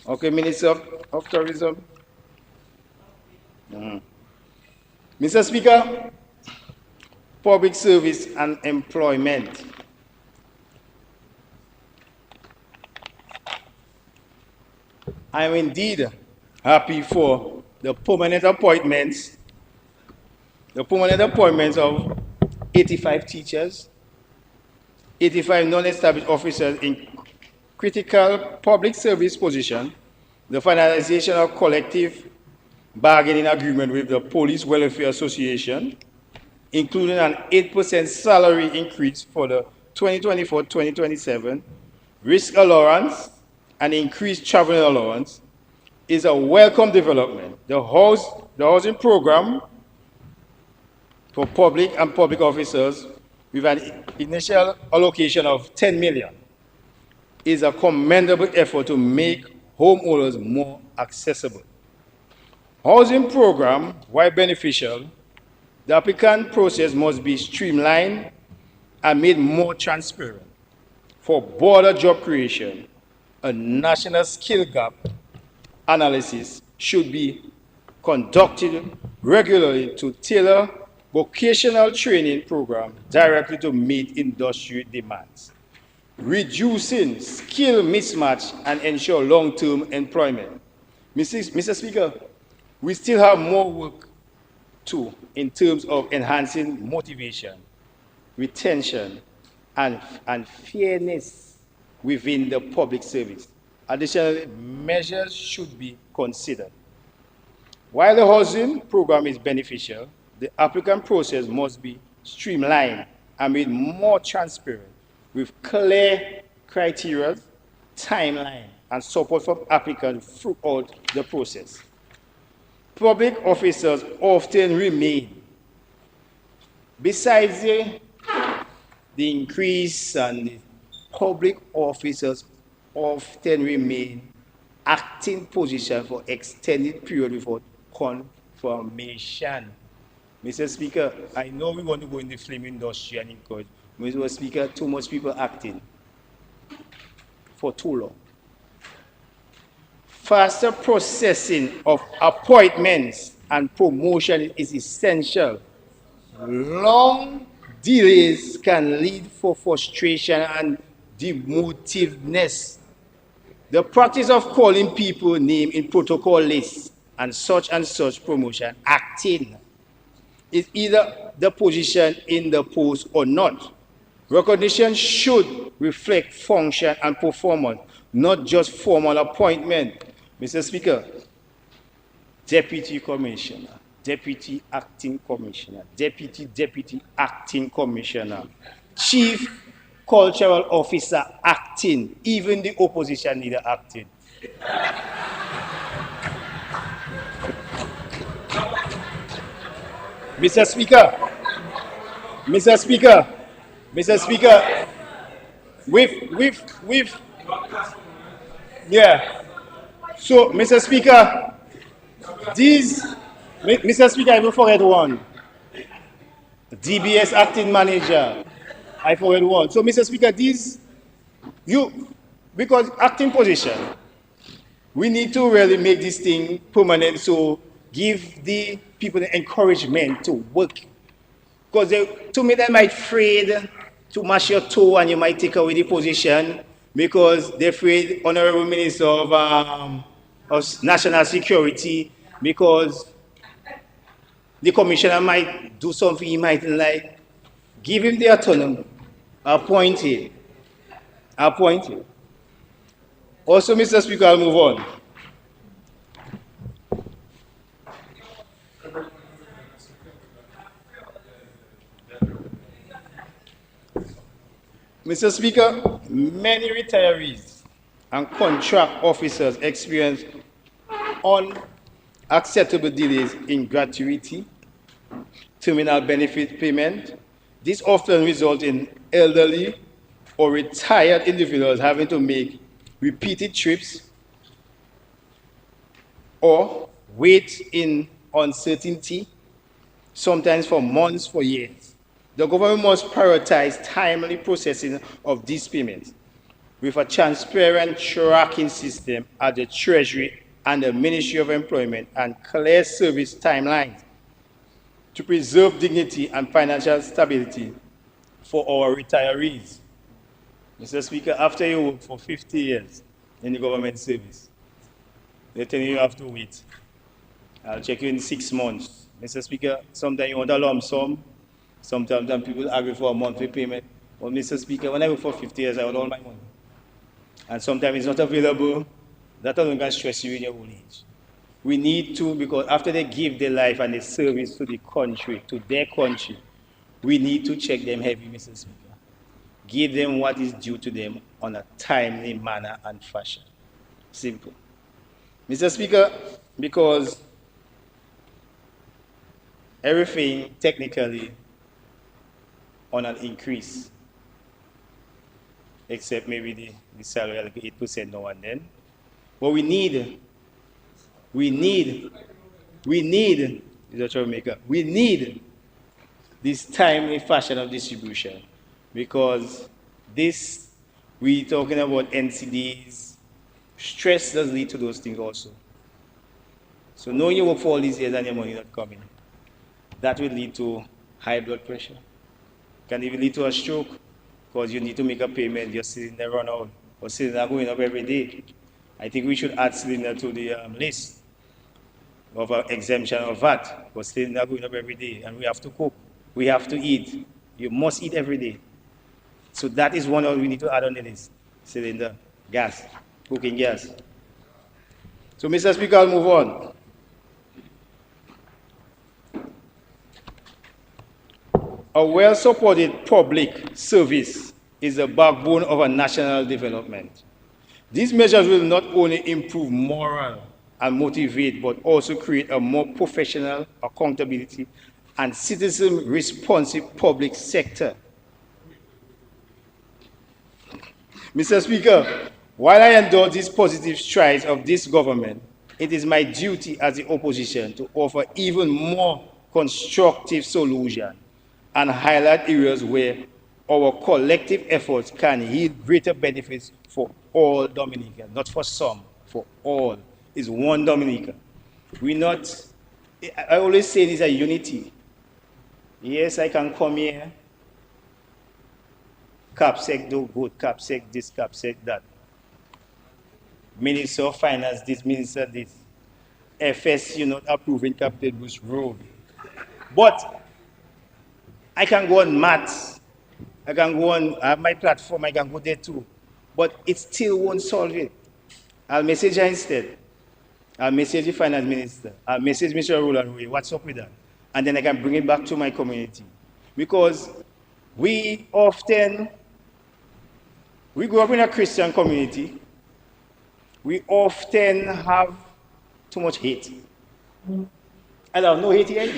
Okay, Minister of Tourism. Mr. Speaker, public service and employment. I am indeed happy for the permanent appointments of 85 teachers, 85 non-established officers in critical public service positions, the finalization of collective bargaining agreement with the Police Welfare Association, including an 8% salary increase for the 2024-2027, risk allowance, and increased traveling allowance, is a welcome development. The housing program for public and public officers with an initial allocation of 10 million is a commendable effort to make homeowners more accessible. Housing program, while beneficial, the applicant process must be streamlined and made more transparent. For broader job creation, a national skill gap analysis should be conducted regularly to tailor vocational training programs directly to meet industry demands, reducing skill mismatch and ensure long-term employment. Mr. Speaker, we still have more work to in terms of enhancing motivation, retention, and fairness within the public service. Additionally, measures should be considered. While the housing program is beneficial, the applicant process must be streamlined and made more transparent with clear criteria, timeline, and support from applicants throughout the process. Public officers often remain, besides the increase, and the public officers often remain acting position for extended period without confirmation. Mr. Speaker, I know we want to go in the film industry and encourage. Mr. Speaker, too much people acting for too long. Faster processing of appointments and promotion is essential. Long delays can lead for frustration and demotiveness. The practice of calling people name in protocol lists and such promotion acting is either the position in the post or not. Recognition should reflect function and performance, not just formal appointment. Mr. Speaker, Deputy Commissioner, Deputy Acting Commissioner, Deputy Acting Commissioner, Chief Cultural Officer acting, even the opposition leader acting. Mr. Speaker, yeah. So, Mr. Speaker, Mr. Speaker, I will forget one. DBS acting manager, I forget one. So, Mr. Speaker, because acting position, we need to really make this thing permanent, so give the people the encouragement to work. Because to me, they might afraid to mash your toe and you might take away the position because they're afraid, Honorable Minister of National Security, because the commissioner might do something he might like. Give him the autonomy. Appoint him. Also, Mr. Speaker, I'll move on. Mr. Speaker, many retirees and contract officers experience unacceptable delays in gratuity, terminal benefit payment. This often results in elderly or retired individuals having to make repeated trips or wait in uncertainty, sometimes for months, for years. The government must prioritize timely processing of these payments. with a transparent tracking system at the Treasury and the Ministry of Employment and clear service timelines to preserve dignity and financial stability for our retirees. Mr. Speaker, after you work for 50 years in the government service, they tell you have to wait. I'll check you in 6 months. Mr. Speaker, sometimes you want a lump sum, sometimes people argue for a monthly payment. But Mr. Speaker, when I work for 50 years, I want all my money. And sometimes it's not available. That alone can stress you in your old age. We need to, because after they give their life and their service to the country, to their country, we need to check them heavy, Mr. Speaker. Give them what is due to them on a timely manner and fashion. Simple. Mr. Speaker, because everything technically on an increase, except maybe the salary like 8% now and then. But we need this timely fashion of distribution, because this, we talking about NCDs, stress does lead to those things also. So knowing you work for all these years and your money not coming, that will lead to high blood pressure. Can even lead to a stroke, because you need to make a payment, your cylinder run out, or cylinder going up every day. I think we should add cylinder to the list of exemption of VAT, because cylinder going up every day, and we have to cook, we have to eat. You must eat every day. So that is one of we need to add on the list. Cylinder, gas, cooking gas. So Mr. Speaker, I'll move on. A well-supported public service is the backbone of a national development. These measures will not only improve morale and motivate, but also create a more professional, accountability, and citizen-responsive public sector. Mr. Speaker, while I endorse these positive strides of this government, it is my duty as the opposition to offer even more constructive solutions and highlight areas where our collective efforts can yield greater benefits for all Dominicans, not for some, for all. It's one Dominican. I always say this is a unity. Yes, I can come here, CAPSEC do good, CAPSEC this, CAPSEC that. Minister of Finance this, Minister this. FS, not approving Capital Bush Road. But I can go on maths, I can go on my platform, I can go there too. But it still won't solve it. I'll message her instead. I'll message the Finance Minister. I'll message Mr. Roland Ray. What's up with that? And then I can bring it back to my community. Because we grew up in a Christian community. We often have too much hate. I don't have no hate here.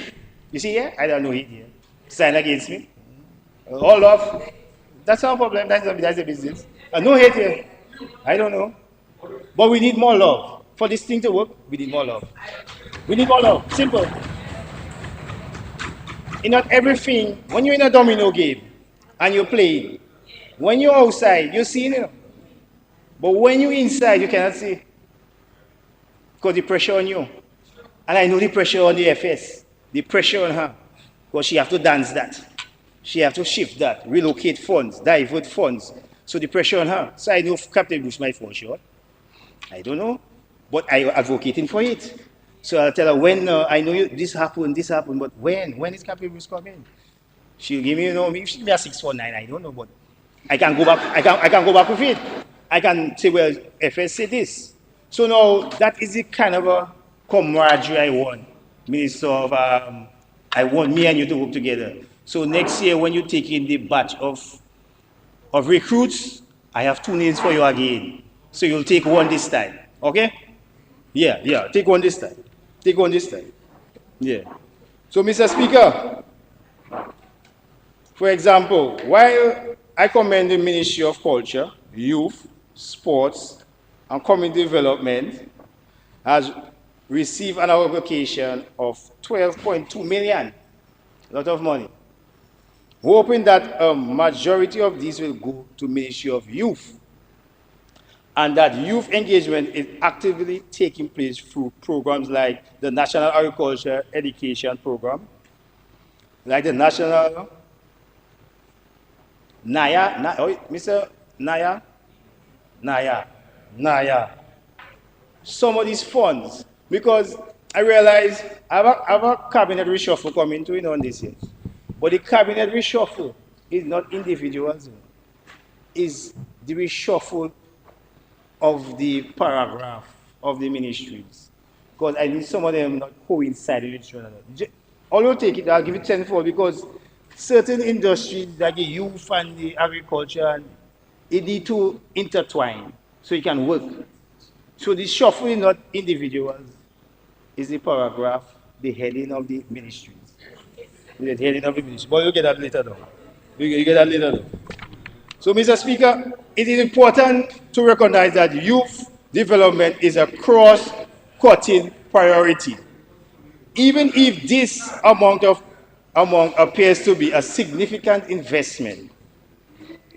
You see here? I don't have no hate here. Stand against me. All love. That's our problem. That's the business. No hate here. I don't know. But we need more love. For this thing to work, we need more love. We need more love. Simple. In not everything, when you're in a domino game and you're playing, when you're outside, you see it. But when you're inside, you cannot see. Because the pressure on you. And I know the pressure on the FS. The pressure on her. Because she have to dance that. She have to shift that, relocate funds, divert funds. So the pressure on her. So I know Captain Bush might fall short. I don't know. But I'm advocating for it. So I'll tell her, when I know this happened, but when? When is Captain Bush coming? She'll give me, maybe she'll give me a 649, I don't know, but I can go back, I can go back with it. I can say, well, FS said this. So now that is the kind of a camaraderie I want. Minister of, I want me and you to work together. So next year when you take in the batch of recruits, I have 2 names for you again. So you'll take one this time, okay? Yeah, take one this time. Take one this time. Yeah. So Mr. Speaker, for example, while I commend the Ministry of Culture, Youth, Sports, and Community Development has received an allocation of 12.2 million, a lot of money. We're hoping that a majority of these will go to Ministry of Youth and that youth engagement is actively taking place through programs like the National Agriculture Education Program, like the National Mr. Naya. Some of these funds, because I realize I have a cabinet reshuffle coming to on this year. But the cabinet reshuffle is not individuals, it's the reshuffle of the paragraph of the ministries. Because I need some of them not coincide with each other. Although take it, I'll give it tenfold because certain industries like the youth and the agriculture, and it need to intertwine so it can work. So the shuffle is not individuals, is the paragraph, the heading of the ministries. The heading of the ministry. But you'll get that later though. You get that later though. So, Mr. Speaker, it is important to recognize that youth development is a cross-cutting priority. Even if this amount appears to be a significant investment,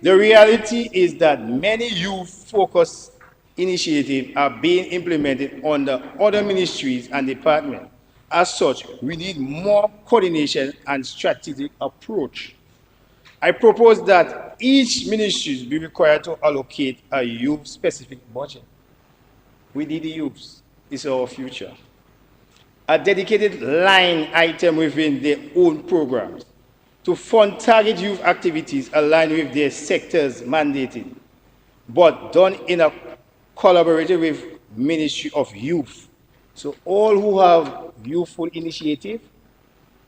the reality is that many youth-focused initiatives are being implemented under other ministries and departments. As such, we need more coordination and strategic approach. I propose that each ministry be required to allocate a youth-specific budget. We need the youths. It's our future. A dedicated line item within their own programs to fund target youth activities aligned with their sectors mandated, but done in a collaborative with Ministry of Youth. So all who have youthful initiative,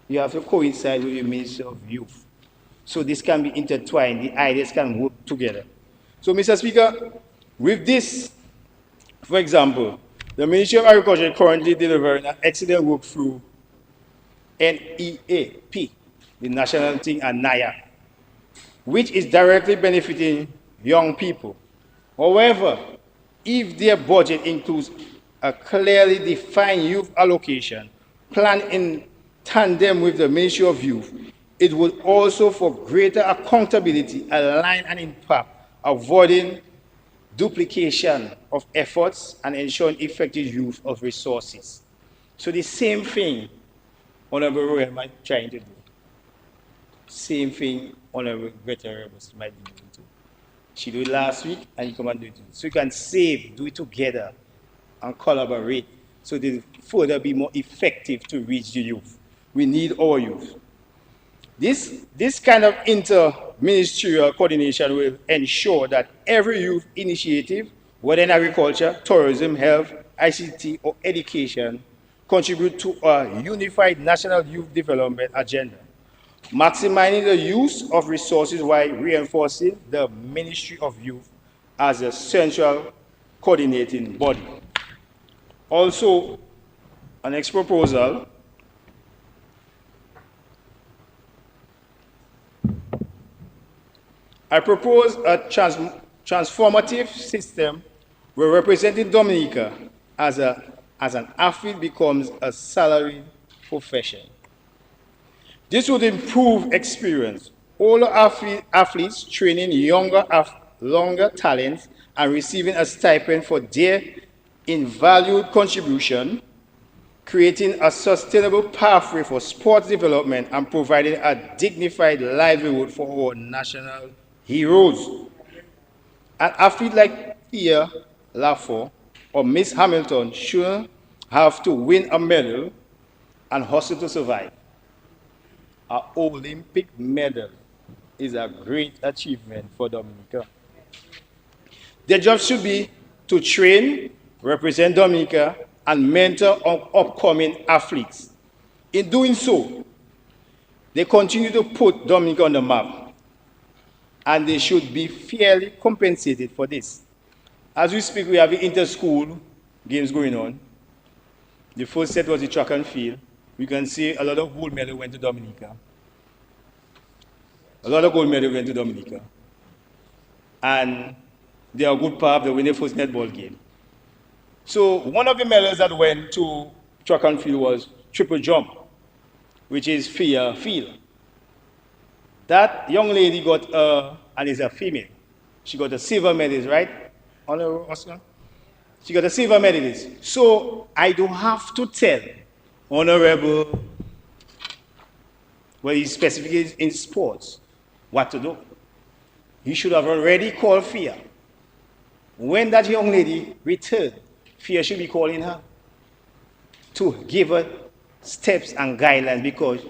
you have to coincide with the Ministry of Youth. So this can be intertwined, the ideas can work together. So, Mr. Speaker, with this, for example, the Ministry of Agriculture is currently delivering an excellent work through NEAP, the national thing, and NAYA, which is directly benefiting young people. However, if their budget includes a clearly defined youth allocation planned in tandem with the Ministry of Youth, it would also, for greater accountability, align and impact, avoiding duplication of efforts and ensuring effective use of resources. So the same thing Honorable Royal might trying to do. Same thing Honorable Greta Rebus might be doing too. She did it last week and you come and do it too. So you can save, do it together and collaborate so they further be more effective to reach the youth. We need our youth. This kind of inter-ministerial coordination will ensure that every youth initiative, whether in agriculture, tourism, health, ICT, or education, contribute to a unified national youth development agenda, maximizing the use of resources while reinforcing the Ministry of Youth as a central coordinating body. Also, a next proposal, I propose a transformative system where representing Dominica as an athlete becomes a salaried profession. This would improve experience. Older athletes training longer talents and receiving a stipend for their invaluable contribution, creating a sustainable pathway for sports development and providing a dignified livelihood for our national heroes. An athlete like Pia Lafont or Miss Hamilton should have to win a medal and hustle to survive. An Olympic medal is a great achievement for Dominica. Their job should be to train, represent Dominica, and mentor upcoming athletes. In doing so, they continue to put Dominica on the map, and they should be fairly compensated for this. As we speak, we have the inter-school games going on. The first set was the track and field. We can see a lot of gold medals went to Dominica. A lot of gold medals went to Dominica. And they are good part, they win the first netball game. So one of the medals that went to track and field was triple jump, which is fair field. That young lady got, and is a female, she got a silver medal, right? Honorable Oscar. She got a silver medalist. So I don't have to tell Honorable, well, he's specifically in sports, what to do. He should have already called Fia. When that young lady returned, Fia should be calling her to give her steps and guidelines because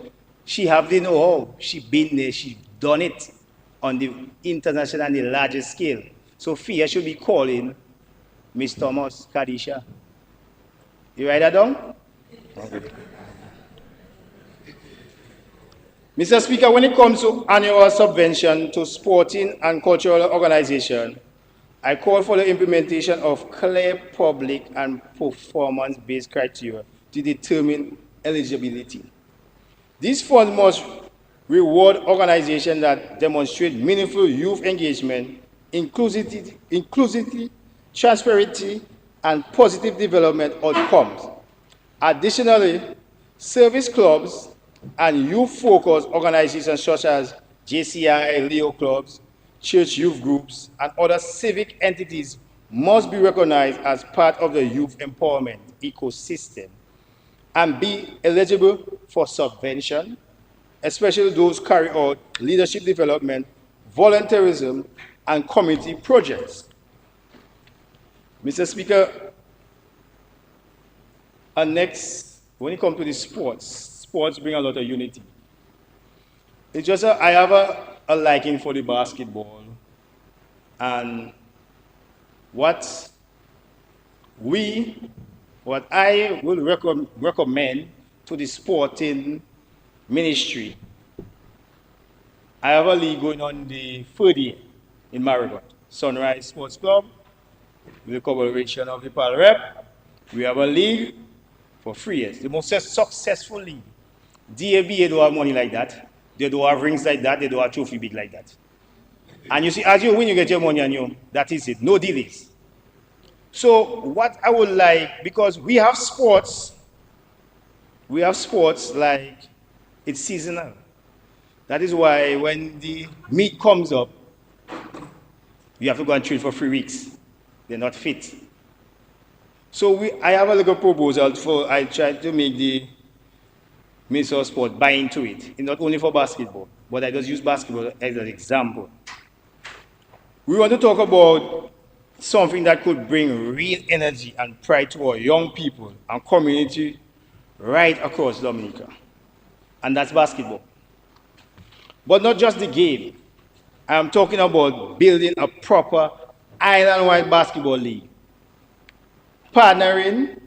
she have the know-how. She been there, she done it on the international and the largest scale. So Fia should be calling Miss Thomas Kadisha. You write that down? Okay. Mr. Speaker, when it comes to annual subvention to sporting and cultural organizations, I call for the implementation of clear public and performance-based criteria to determine eligibility. These funds must reward organizations that demonstrate meaningful youth engagement, inclusivity, transparency, and positive development outcomes. Additionally, service clubs and youth-focused organizations such as JCI, Leo clubs, church youth groups, and other civic entities must be recognized as part of the youth empowerment ecosystem and be eligible for subvention, especially those carry out leadership development, volunteerism, and community projects. Mr. Speaker, and next, when it comes to the sports bring a lot of unity. It's just I have a liking for the basketball, and what I will recommend to the sporting ministry, I have a league going on the third year in Marigot, Sunrise Sports Club, with the collaboration of the PAL Rep. We have a league for 3 years, the most successful league. DABA don't have money like that. They don't have rings like that. They don't have trophy big like that. And you see, as you win, you get your money and that is it. No delays. So what I would like, because we have sports like it's seasonal. That is why when the meet comes up, you have to go and train for 3 weeks. They're not fit. So I have a little proposal I tried to make the Minister of Sport buy into it. It's not only for basketball, but I just use basketball as an example. We want to talk about something that could bring real energy and pride to our young people and community right across Dominica. And that's basketball. But not just the game. I'm talking about building a proper island-wide basketball league. Partnering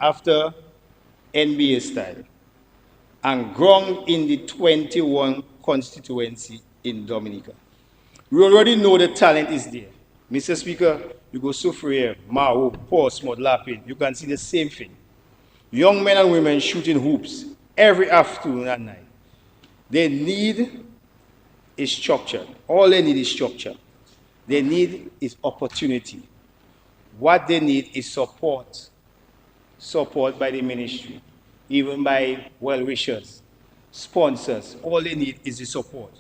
after NBA style and ground in the 21 constituency in Dominica. We already know the talent is there. Mr. Speaker, you go Soufriere, Mao, Portsmouth, Lapin, you can see the same thing. Young men and women shooting hoops every afternoon and night. They need a structure. All they need is structure. They need is opportunity. What they need is support. Support by the ministry, even by well-wishers, sponsors. All they need is the support.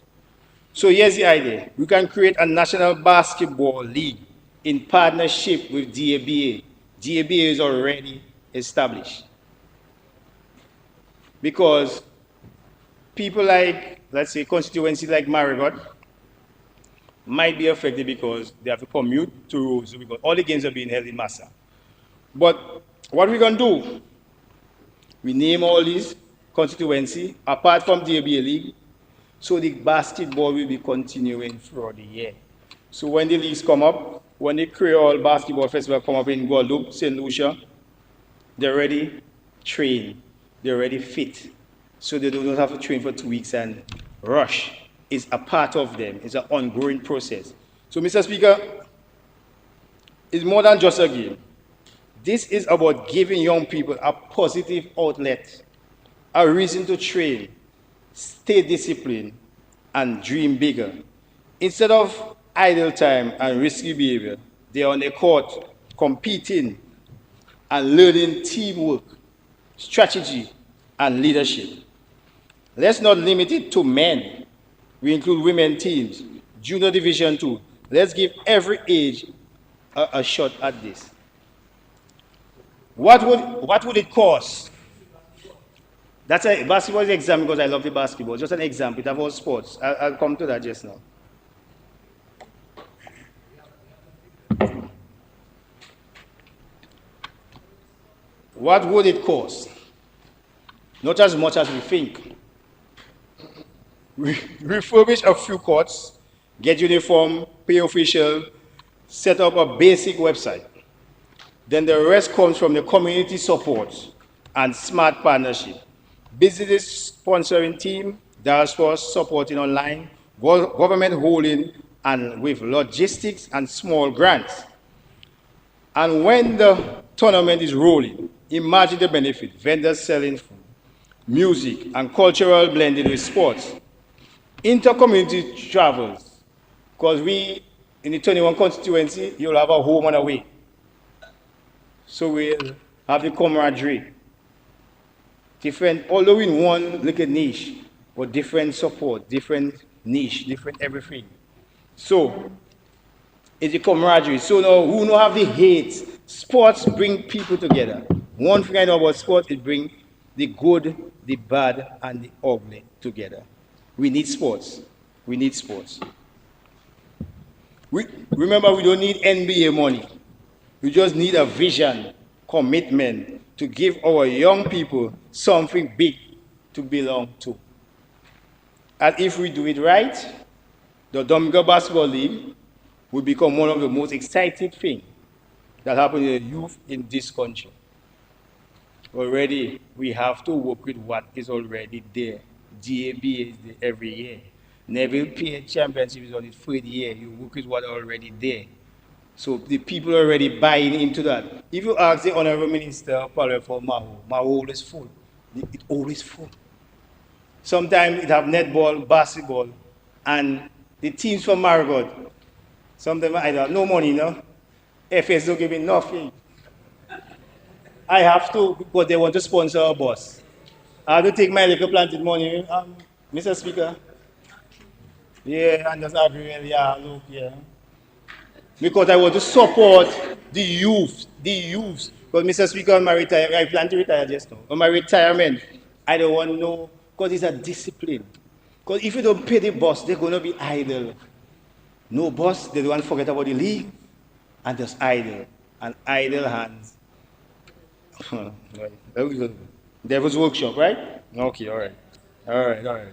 So here's the idea. We can create a national basketball league in partnership with DABA. DABA is already established. Because people like, let's say, constituencies like Marigot might be affected because they have to commute to Rose because all the games are being held in Massa. But what we're going to do, we name all these constituencies apart from the DABA League, so the basketball will be continuing throughout the year. So when the leagues come up, when the Creole Basketball Festival come up in Guadeloupe, St. Lucia, they're already trained, they're already fit. So they don't have to train for 2 weeks and rush. It's a part of them, it's an ongoing process. So Mr. Speaker, it's more than just a game. This is about giving young people a positive outlet, a reason to train, stay disciplined, and dream bigger. Instead of idle time and risky behavior, they are on the court competing and learning teamwork, strategy, and leadership. Let's not limit it to men. We include women teams, junior division 2. Let's give every age a shot at this. What would it cost? That's a basketball example because I love the basketball. Just an example. It involves sports. I'll come to that just now. What would it cost? Not as much as we think. Refurbish a few courts, get uniform, pay official, set up a basic website. Then the rest comes from the community support and smart partnership. Business sponsoring team, diaspora supporting online, government holding, and with logistics and small grants. And when the tournament is rolling, imagine the benefit: vendors selling food, music, and cultural blended with sports. Inter-community travels, because we, in the 21 constituency, you'll have a home and away. So we'll have the camaraderie. Different, although in one little niche, but different support, different niche, different everything. So, it's the camaraderie. So now, who don't have the hate? Sports bring people together. One thing I know about sports, it brings the good, the bad, and the ugly together. We need sports. We need sports. Remember, we don't need NBA money. We just need a vision, commitment to give our young people something big to belong to. And if we do it right, the Domingo Basketball League will become one of the most exciting things that happen to the youth in this country. Already, we have to work with what is already there. GAB is there every year. Neville PA Championship is on its third year. You work with what are already there. So the people are already buying into that. If you ask the Honorable Minister, probably for Maho always full. It's always full. Sometimes it have netball, basketball, and the teams from Marigot, sometimes I don't have no money, no? FS don't give me nothing. I have to, because they want to sponsor a bus. I have to take my little planted money, Mr. Speaker. Yeah, and just agree, yeah, look, yeah. Because I want to support the youth, Because Mr. Speaker, on my retirement, I plan to retire just now. On my retirement, I don't want to know, because it's a discipline. Because if you don't pay the bus, they're going to be idle. No bus, they don't want to forget about the league, and just idle. And idle hands. Devil's workshop, right? Okay, all right.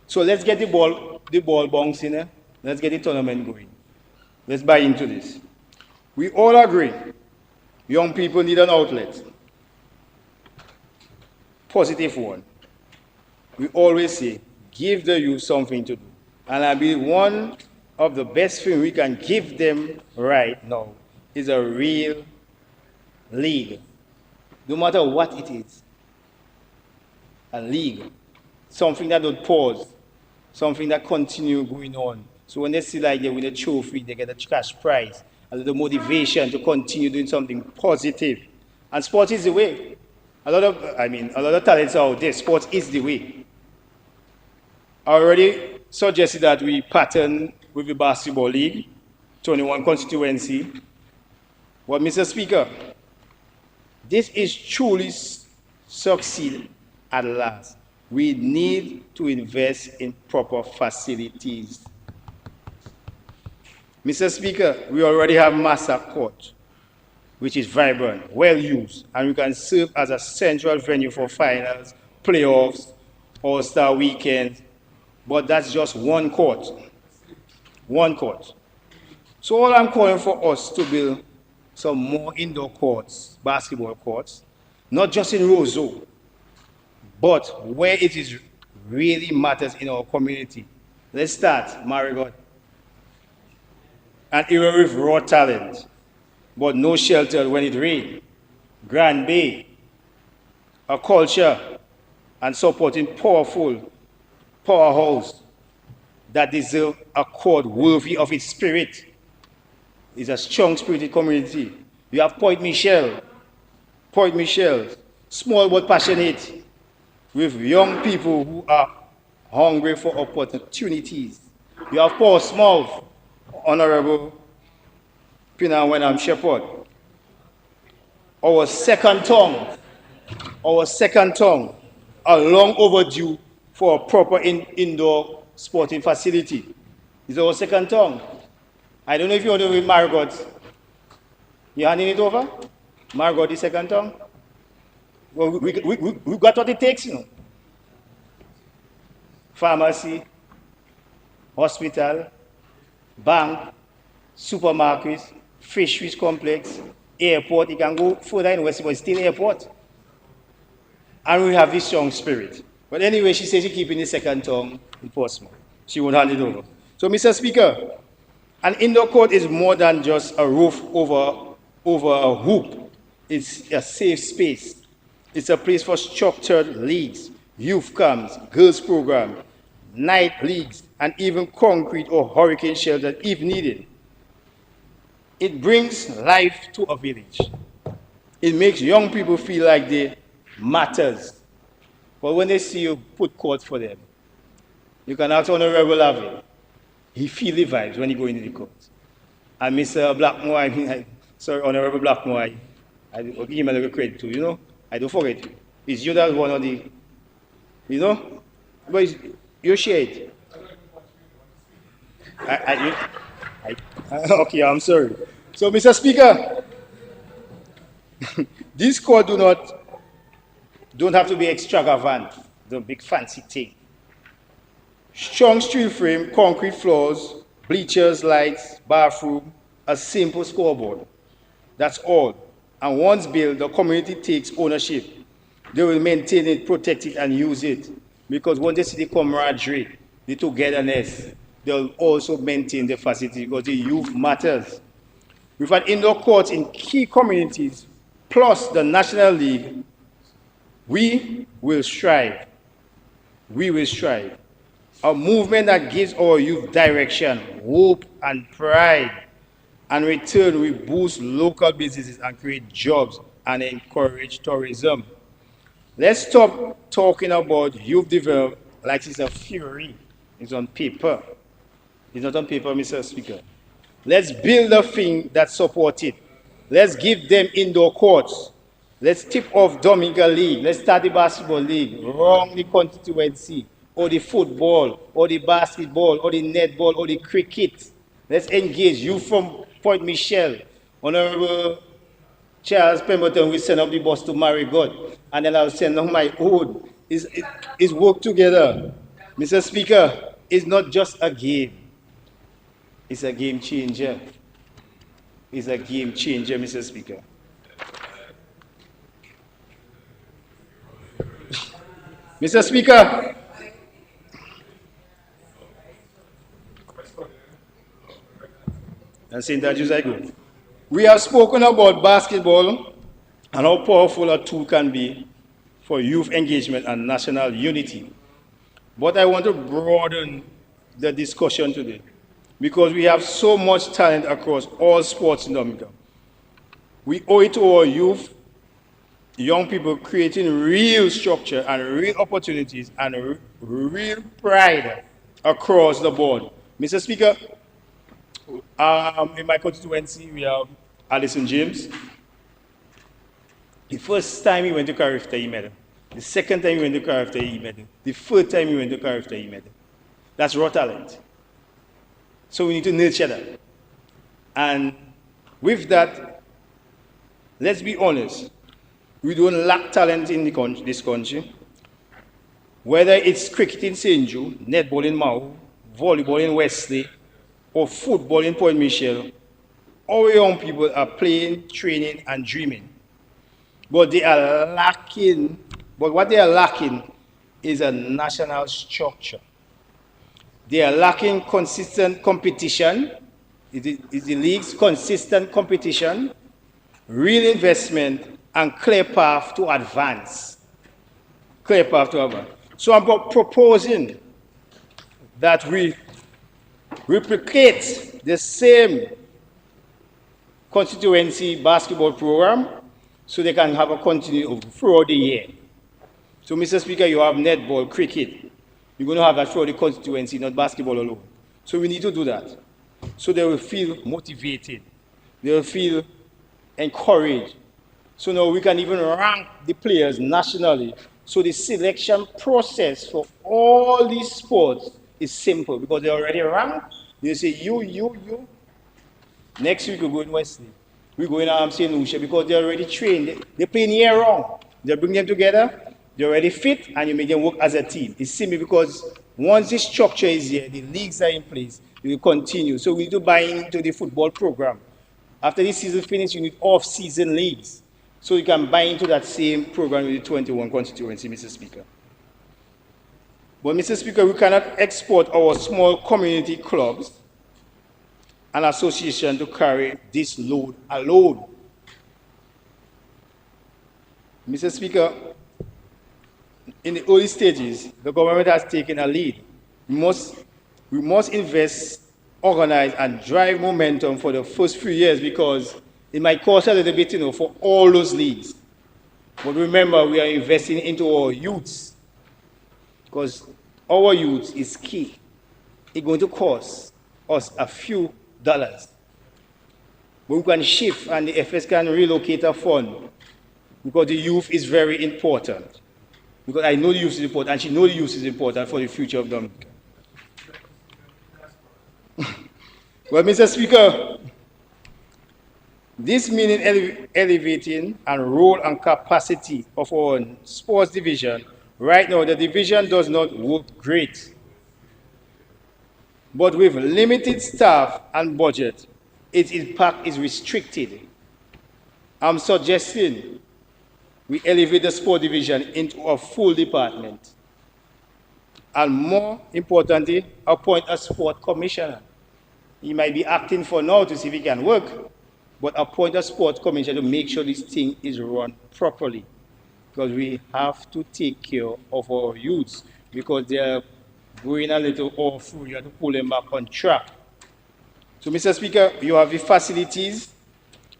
So let's get the ball bouncing. Let's get the tournament going. Let's buy into this. We all agree, young people need an outlet. Positive one. We always say, give the youth something to do. And I believe one of the best things we can give them right now is a real league. No matter what it is. A league. Something that don't pause. Something that continue going on. So when they see like they win a trophy, they get a cash prize. And the motivation to continue doing something positive. And sport is the way. A lot of talents are out there. Sport is the way. I already suggested that we pattern with the basketball league, 21 constituency. But Mr. Speaker, this is truly succeed at last. We need to invest in proper facilities. Mr. Speaker, we already have Massa Court, which is vibrant, well used, and we can serve as a central venue for finals, playoffs, All-Star weekends, but that's just one court. One court. So all I'm calling for us to build some more indoor courts, basketball courts, not just in Roseau, but where it is really matters in our community. Let's start, Marigot. An area with raw talent, but no shelter when it rains. Grand Bay, a culture and supporting powerful powerhouse that deserve a court worthy of its spirit. It's a strong spirited community. You have Point Michel, small but passionate, with young people who are hungry for opportunities. You have Portsmouth, Honorable Pina when I'm shepherd. Our second tongue, are long overdue for a proper indoor sporting facility. It's our second tongue. I don't know if you want to read Marigot. You handing it over? Marigot, the second tongue? Well, we got what it takes, you know. Pharmacy, hospital, bank, supermarkets, fisheries complex, airport. You can go further in West, but it's still airport. And we have this strong spirit. But anyway, she says she's keeping the second tongue in Portsmouth. She won't hand it over. So, Mr. Speaker, an indoor court is more than just a roof over a hoop. It's a safe space. It's a place for structured leagues, youth camps, girls program, night leagues, and even concrete or hurricane shelter if needed. It brings life to a village. It makes young people feel like they matters. But when they see you put court for them, you can ask Honorable Avi. He feels the vibes when you go into the court. And Mr. Blackmore, sorry, Honorable Blackmore, I give him a little credit too, you know? I don't forget you. It's you that's one of the, you know? But you share it. Okay, I'm sorry. So, Mr. Speaker, this court don't have to be extravagant, the big fancy thing. Strong steel frame, concrete floors, bleachers, lights, bathroom, a simple scoreboard. That's all. And once built, the community takes ownership. They will maintain it, protect it, and use it. Because when they see the camaraderie, the togetherness, they'll also maintain the facility because the youth matters. With an indoor court in key communities, plus the National League, we will strive. We will strive. A movement that gives our youth direction, hope, and pride. And in return, we boost local businesses and create jobs and encourage tourism. Let's stop talking about youth development like it's a theory. It's on paper. It's not on paper, Mr. Speaker. Let's build a thing that supports it. Let's give them indoor courts. Let's tip off Dominica League. Let's start the basketball league. Wrong the constituency, or the football, or the basketball, or the netball, or the cricket. Let's engage you from Point Michel. Honorable Charles Pemberton will send up the bus to Marigot, and then I'll send up my own. It's work together. Mr. Speaker, it's not just a game. It's a game changer. It's a game changer, Mr. Speaker. Mr. Speaker, and St. Andrews, I go. We have spoken about basketball and how powerful a tool can be for youth engagement and national unity. But I want to broaden the discussion today because we have so much talent across all sports in Dominica. We owe it to our youth, young people, creating real structure and real opportunities and real pride across the board. Mr. Speaker, in my constituency, we have Alison James. The first time he went to Carifta, he medal. The second time he went to Carifta, he medal. The third time he went to Carifta, he medal. That's raw talent. So we need to nurture that. And with that, let's be honest, we don't lack talent in this country. Whether it's cricket in St. Jude, netball in Mau, volleyball in Wesley, or football in Point Michel, our young people are playing, training, and dreaming. But they are lacking, but what they are lacking is a national structure. They are lacking consistent competition. Is the league's consistent competition, real investment, and clear path to advance. Clear path to advance. So I'm proposing that we replicate the same constituency basketball program so they can have a continue throughout the year. So, Mr. Speaker, you have netball, cricket. You're going to have that throughout the constituency, not basketball alone. So we need to do that. So they will feel motivated. They'll feel encouraged. So now we can even rank the players nationally. So the selection process for all these sports is simple because they're already ranked. They say you. Next week we go in Wesley. We go in St. Lucia because they're already trained. They're playing year round. They bring them together. They're already fit, and you make them work as a team. It's simple because once the structure is here, the leagues are in place. They will continue. So we need to buy into the football program. After this season finishes, you need off-season leagues. So you can buy into that same program with the 21 constituency, Mr. Speaker. But, Mr. Speaker, we cannot export our small community clubs and association to carry this load alone. Mr. Speaker, in the early stages, the government has taken a lead. We must invest, organize, and drive momentum for the first few years because it might cost a little bit, for all those leagues. But remember, we are investing into our youths because our youth is key. It's going to cost us a few dollars. But we can shift and the FS can relocate a fund because the youth is very important. Because I know the youth is important and she knows the youth is important for the future of Dominica. Well, Mr. Speaker, this meaning elevating and role and capacity of our sports division. Right now, the division does not work great. But with limited staff and budget, its impact is restricted. I'm suggesting we elevate the sport division into a full department. And more importantly, appoint a sport commissioner. He might be acting for now to see if he can work, but appoint a sport commissioner to make sure this thing is run properly. Because we have to take care of our youths because they are going a little off, you have to pull them back on track. So, Mr. Speaker, you have the facilities,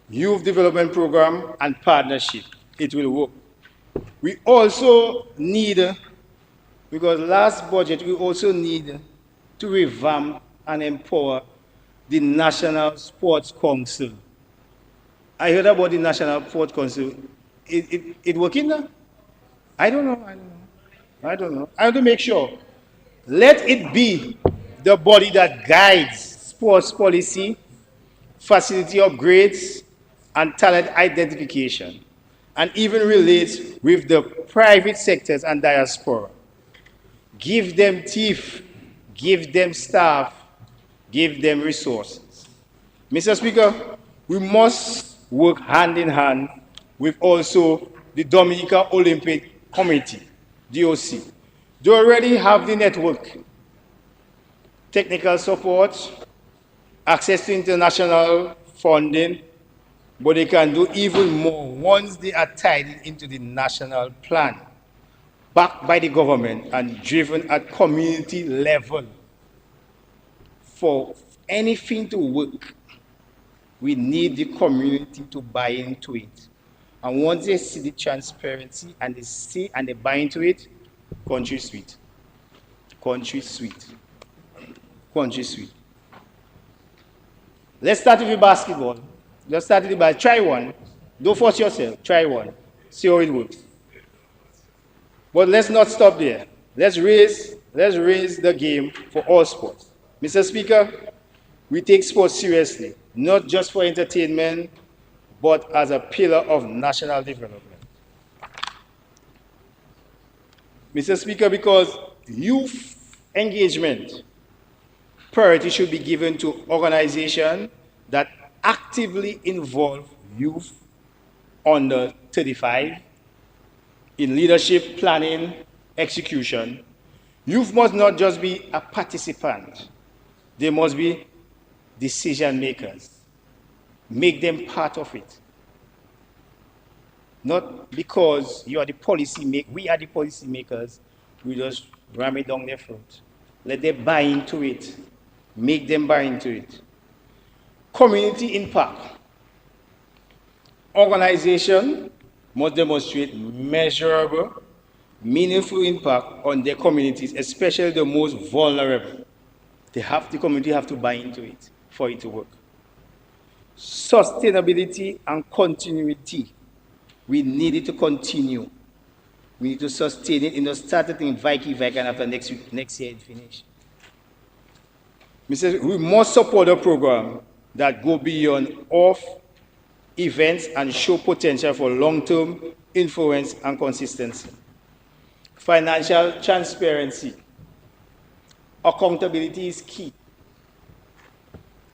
youth development program, and partnership. It will work. We also need, because last budget, we also need to revamp and empower the National Sports Council. I heard about the National Sports Council. It working now? I don't know. I have to make sure. Let it be the body that guides sports policy, facility upgrades, and talent identification, and even relates with the private sectors and diaspora. Give them teeth, give them staff, give them resources. Mr. Speaker, we must work hand in hand with also the Dominica Olympic Committee, DOC. They already have the network, technical support, access to international funding, but they can do even more once they are tied into the national plan, backed by the government and driven at community level. For anything to work, we need the community to buy into it. And once they see the transparency and they see and they buy into it, country sweet. Country sweet. Country sweet. Let's start with basketball. Let's start with the ball. Try one. Don't force yourself. Try one. See how it works. But let's not stop there. Let's raise the game for all sports. Mr. Speaker, we take sports seriously, not just for entertainment, but as a pillar of national development. Mr. Speaker, because youth engagement priority should be given to organizations that actively involve youth under 35 in leadership, planning, execution. Youth must not just be a participant, they must be decision makers. Make them part of it. Not because you are the policy maker, we are the policy makers, we just ram it down their throat. Let them buy into it. Make them buy into it. Community impact. Organization must demonstrate measurable, meaningful impact on their communities, especially the most vulnerable. The community have to buy into it for it to work. sustainability and continuity. We need it to continue. We need to sustain it. Start it in Viking, and after next year it finish. We must support a program that go beyond off events and show potential for long-term influence and consistency. Financial transparency. Accountability is key.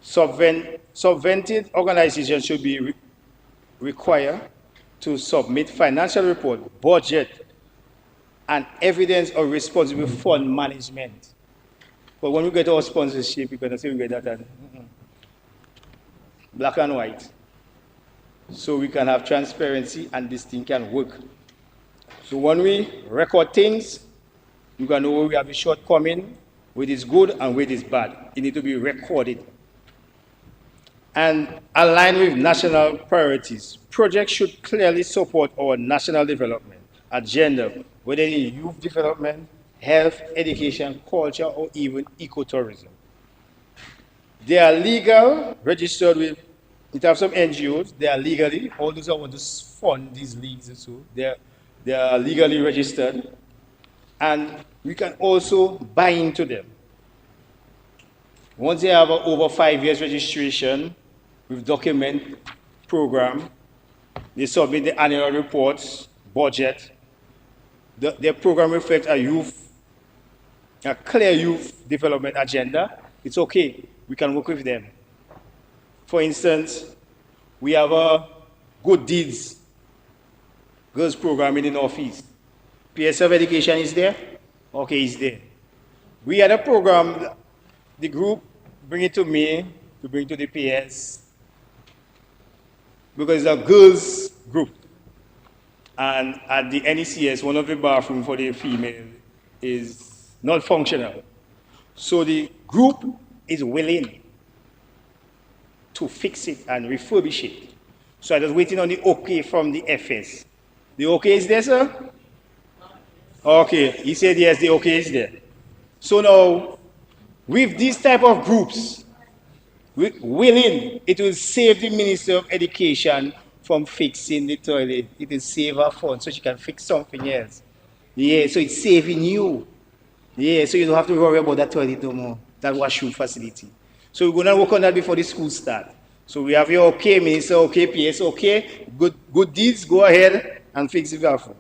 Subvented organizations should be required to submit financial report, budget, and evidence of responsible fund management. But when we get our sponsorship, we're going to say we get that black and white. So we can have transparency and this thing can work. So when we record things, you can know where we have a shortcoming, where it is good and where it is bad. It needs to be recorded. And align with national priorities. Projects should clearly support our national development agenda, whether in youth development, health, education, culture, or even ecotourism. They are legal, registered with, in terms of NGOs, they are legally, all those who want to fund these leagues and so, they are legally registered, and we can also buy into them. Once they have over 5 years registration with document program, they submit the annual reports, budget. Their program reflects a clear youth development agenda. It's okay, we can work with them. For instance, we have a Good Deeds girls program in the Northeast. PSF education is there? Okay, it's there. We had a program, the group bring it to me, to bring to the PS, because it's a girls group. And at the NECS, one of the bathrooms for the female is not functional. So the group is willing to fix it and refurbish it. So I was waiting on the okay from the FS. The okay is there, sir? Okay, he said yes, the okay is there. So now, with these type of groups, willing, it will save the Minister of Education from fixing the toilet. It will save her funds so she can fix something else. Yeah, so it's saving you. Yeah, so you don't have to worry about that toilet no more, that washroom facility. So we're going to work on that before the school start. So we have your okay, Minister, okay, PS, okay, good deeds, go ahead and fix the bathroom.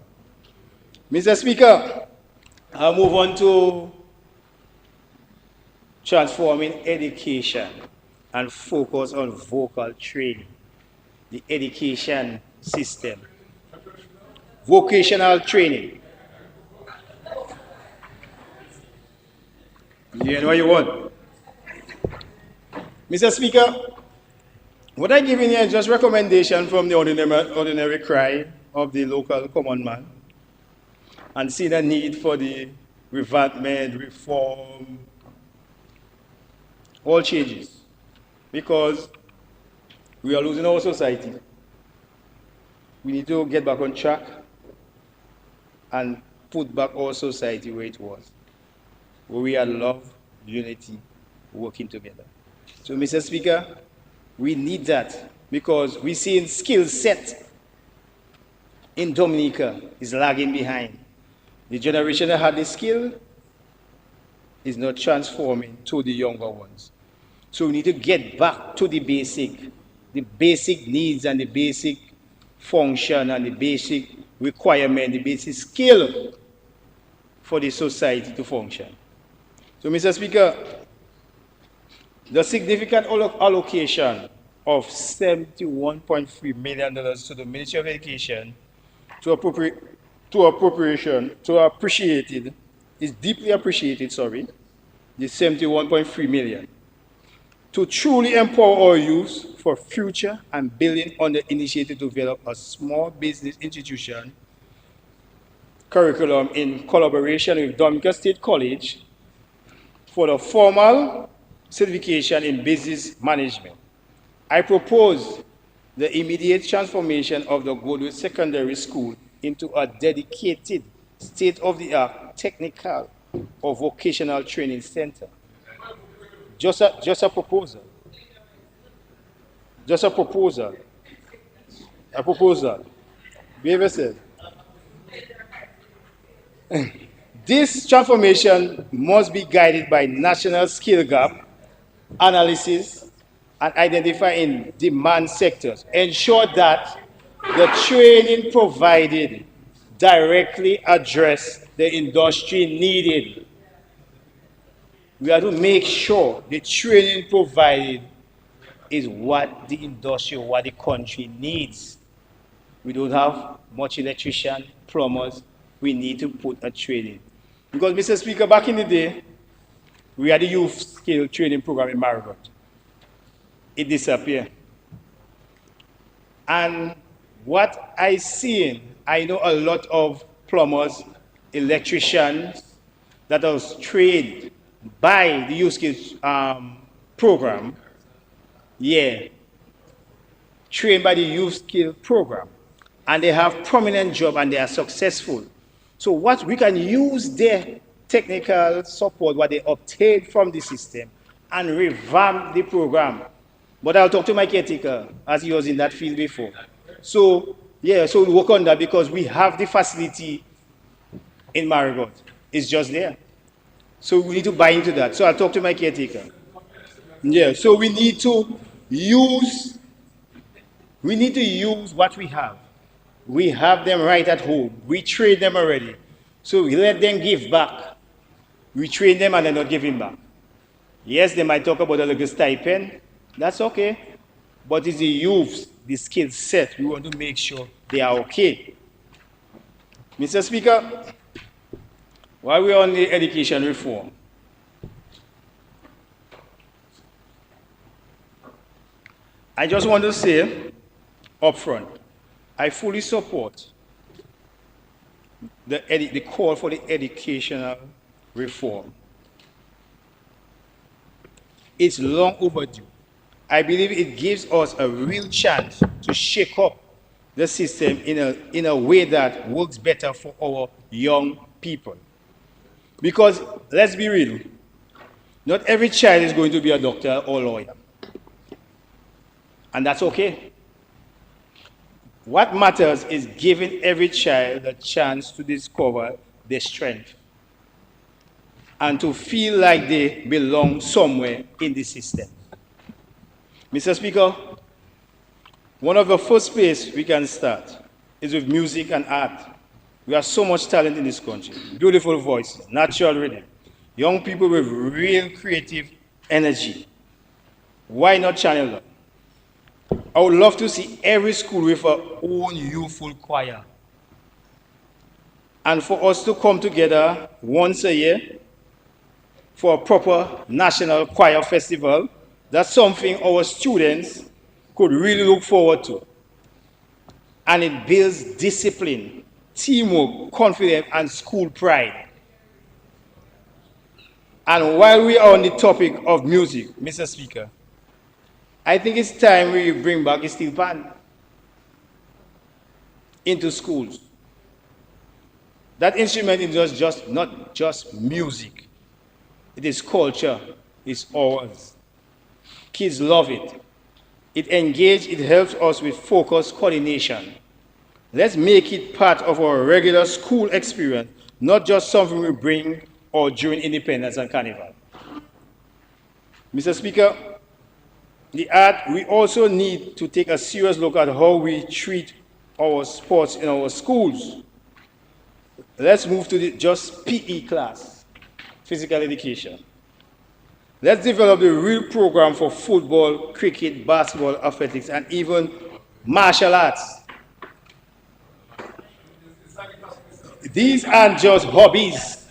Mr. Speaker, I'll move on to transforming education and focus on vocal training, the education system. Vocational training. You know what you want. Mr. Speaker, what I give in here is just recommendation from the ordinary cry of the local common man and see the need for the revampment, reform, all changes, because we are losing our society. We need to get back on track and put back our society where it was, where we had love, unity, working together. So, Mr. Speaker, we need that because we see in skill set in Dominica is lagging behind. The generation that had the skill is not transforming to the younger ones. So we need to get back to the basic needs and the basic function and the basic requirement, the basic skill for the society to function. So, Mr. Speaker, the significant allocation of $71.3 million to the Ministry of Education is deeply appreciated, the $71.3 million, to truly empower our youth for future and building on the initiative to develop a small business institution curriculum in collaboration with Dominica State College for the formal certification in business management. I propose the immediate transformation of the Goodwood Secondary School into a dedicated state-of-the-art technical or vocational training center. Just a proposal. Just a proposal. A proposal. Behave yourself. This transformation must be guided by national skill gap analysis and identifying demand sectors. Ensure that the training provided directly address the industry needed. We have to make sure the training provided is what the industry, what the country needs. We don't have much electrician, plumbers. We need to put a training. Because, Mr. Speaker, back in the day, we had a youth skill training program in Marigot. It disappeared. And what I seen, I know a lot of plumbers, electricians that was trained by the youth skills program. Yeah, trained by the youth skill program, and they have prominent job and they are successful. So what we can use their technical support, what they obtained from the system, and revamp the program. But I'll talk to my caretaker as he was in that field before. So yeah, so we work on that because we have the facility in Marigot. It's just there. So we need to buy into that. So I'll talk to my caretaker. Yeah, so we need to use what we have. We have them right at home. We train them already. So we let them give back. We train them and they're not giving back. Yes, they might talk about a little stipend. That's okay. But it's the youth, the skill set. We want to make sure they are okay. Mr. Speaker, while we're on the education reform, I just want to say up front, I fully support the call for the educational reform. It's long overdue. I believe it gives us a real chance to shake up the system in a way that works better for our young people. Because let's be real, not every child is going to be a doctor or lawyer. And that's okay. What matters is giving every child a chance to discover their strength and to feel like they belong somewhere in the system. Mr. Speaker, one of the first places we can start is with music and art. We have so much talent in this country. Beautiful voices, natural rhythm, young people with real creative energy. Why not channel that? I would love to see every school with our own youthful choir. And for us to come together once a year for a proper national choir festival, that's something our students could really look forward to. And it builds discipline, teamwork, confidence, and school pride. And while we are on the topic of music, Mr. Speaker, I think it's time we bring back a steel band into schools. That instrument is not just music. It is culture. It's ours. Kids love it. It engages, it helps us with focused coordination. Let's make it part of our regular school experience, not just something we bring or during Independence and Carnival. Mr. Speaker, we also need to take a serious look at how we treat our sports in our schools. Let's move to just PE class, physical education. Let's develop the real program for football, cricket, basketball, athletics, and even martial arts. These aren't just hobbies.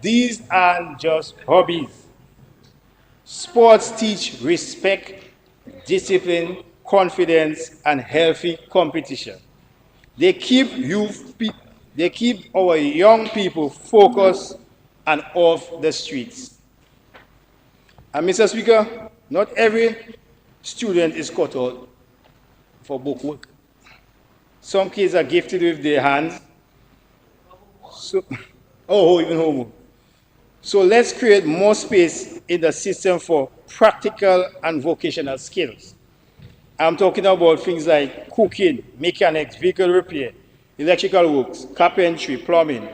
These aren't just hobbies. Sports teach respect, discipline, confidence, and healthy competition. They keep our young people focused and off the streets. And Mr. Speaker, not every student is cut out for book work. Some kids are gifted with their hands. Even homework. So let's create more space in the system for practical and vocational skills. I'm talking about things like cooking, mechanics, vehicle repair, electrical works, carpentry, plumbing,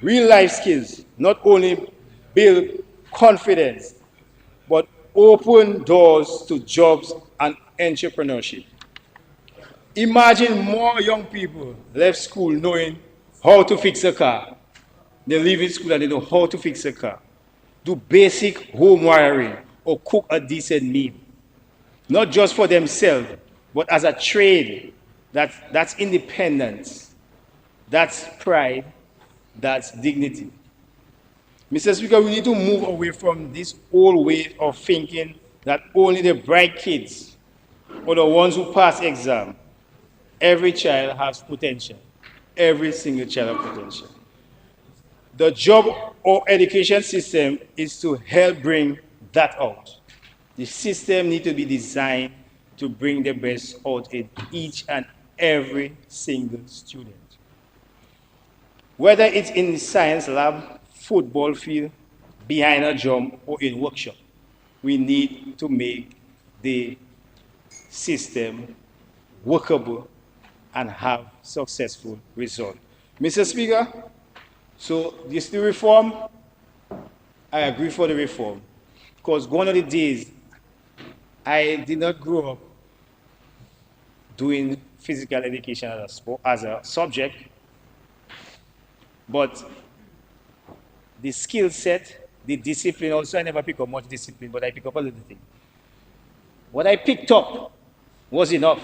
real life skills, not only build confidence, but open doors to jobs and entrepreneurship. Imagine more young people left school knowing how to fix a car. They leave in school and they know how to fix a car, do basic home wiring, or cook a decent meal. Not just for themselves, but as a trade. That's independence, that's pride, that's dignity. Mr. Speaker, we need to move away from this old way of thinking that only the bright kids or the ones who pass exam. Every child has potential. Every single child has potential. The job or education system is to help bring that out. The system needs to be designed to bring the best out in each and every single student. Whether it's in the science lab, football field, behind a drum, or in workshop, we need to make the system workable and have successful results. Mr. Speaker, so this the reform, I agree for the reform. Because gone are the days, I did not grow up doing physical education as a subject, but the skill set, the discipline, also I never pick up much discipline, but I pick up a little thing. What I picked up was enough.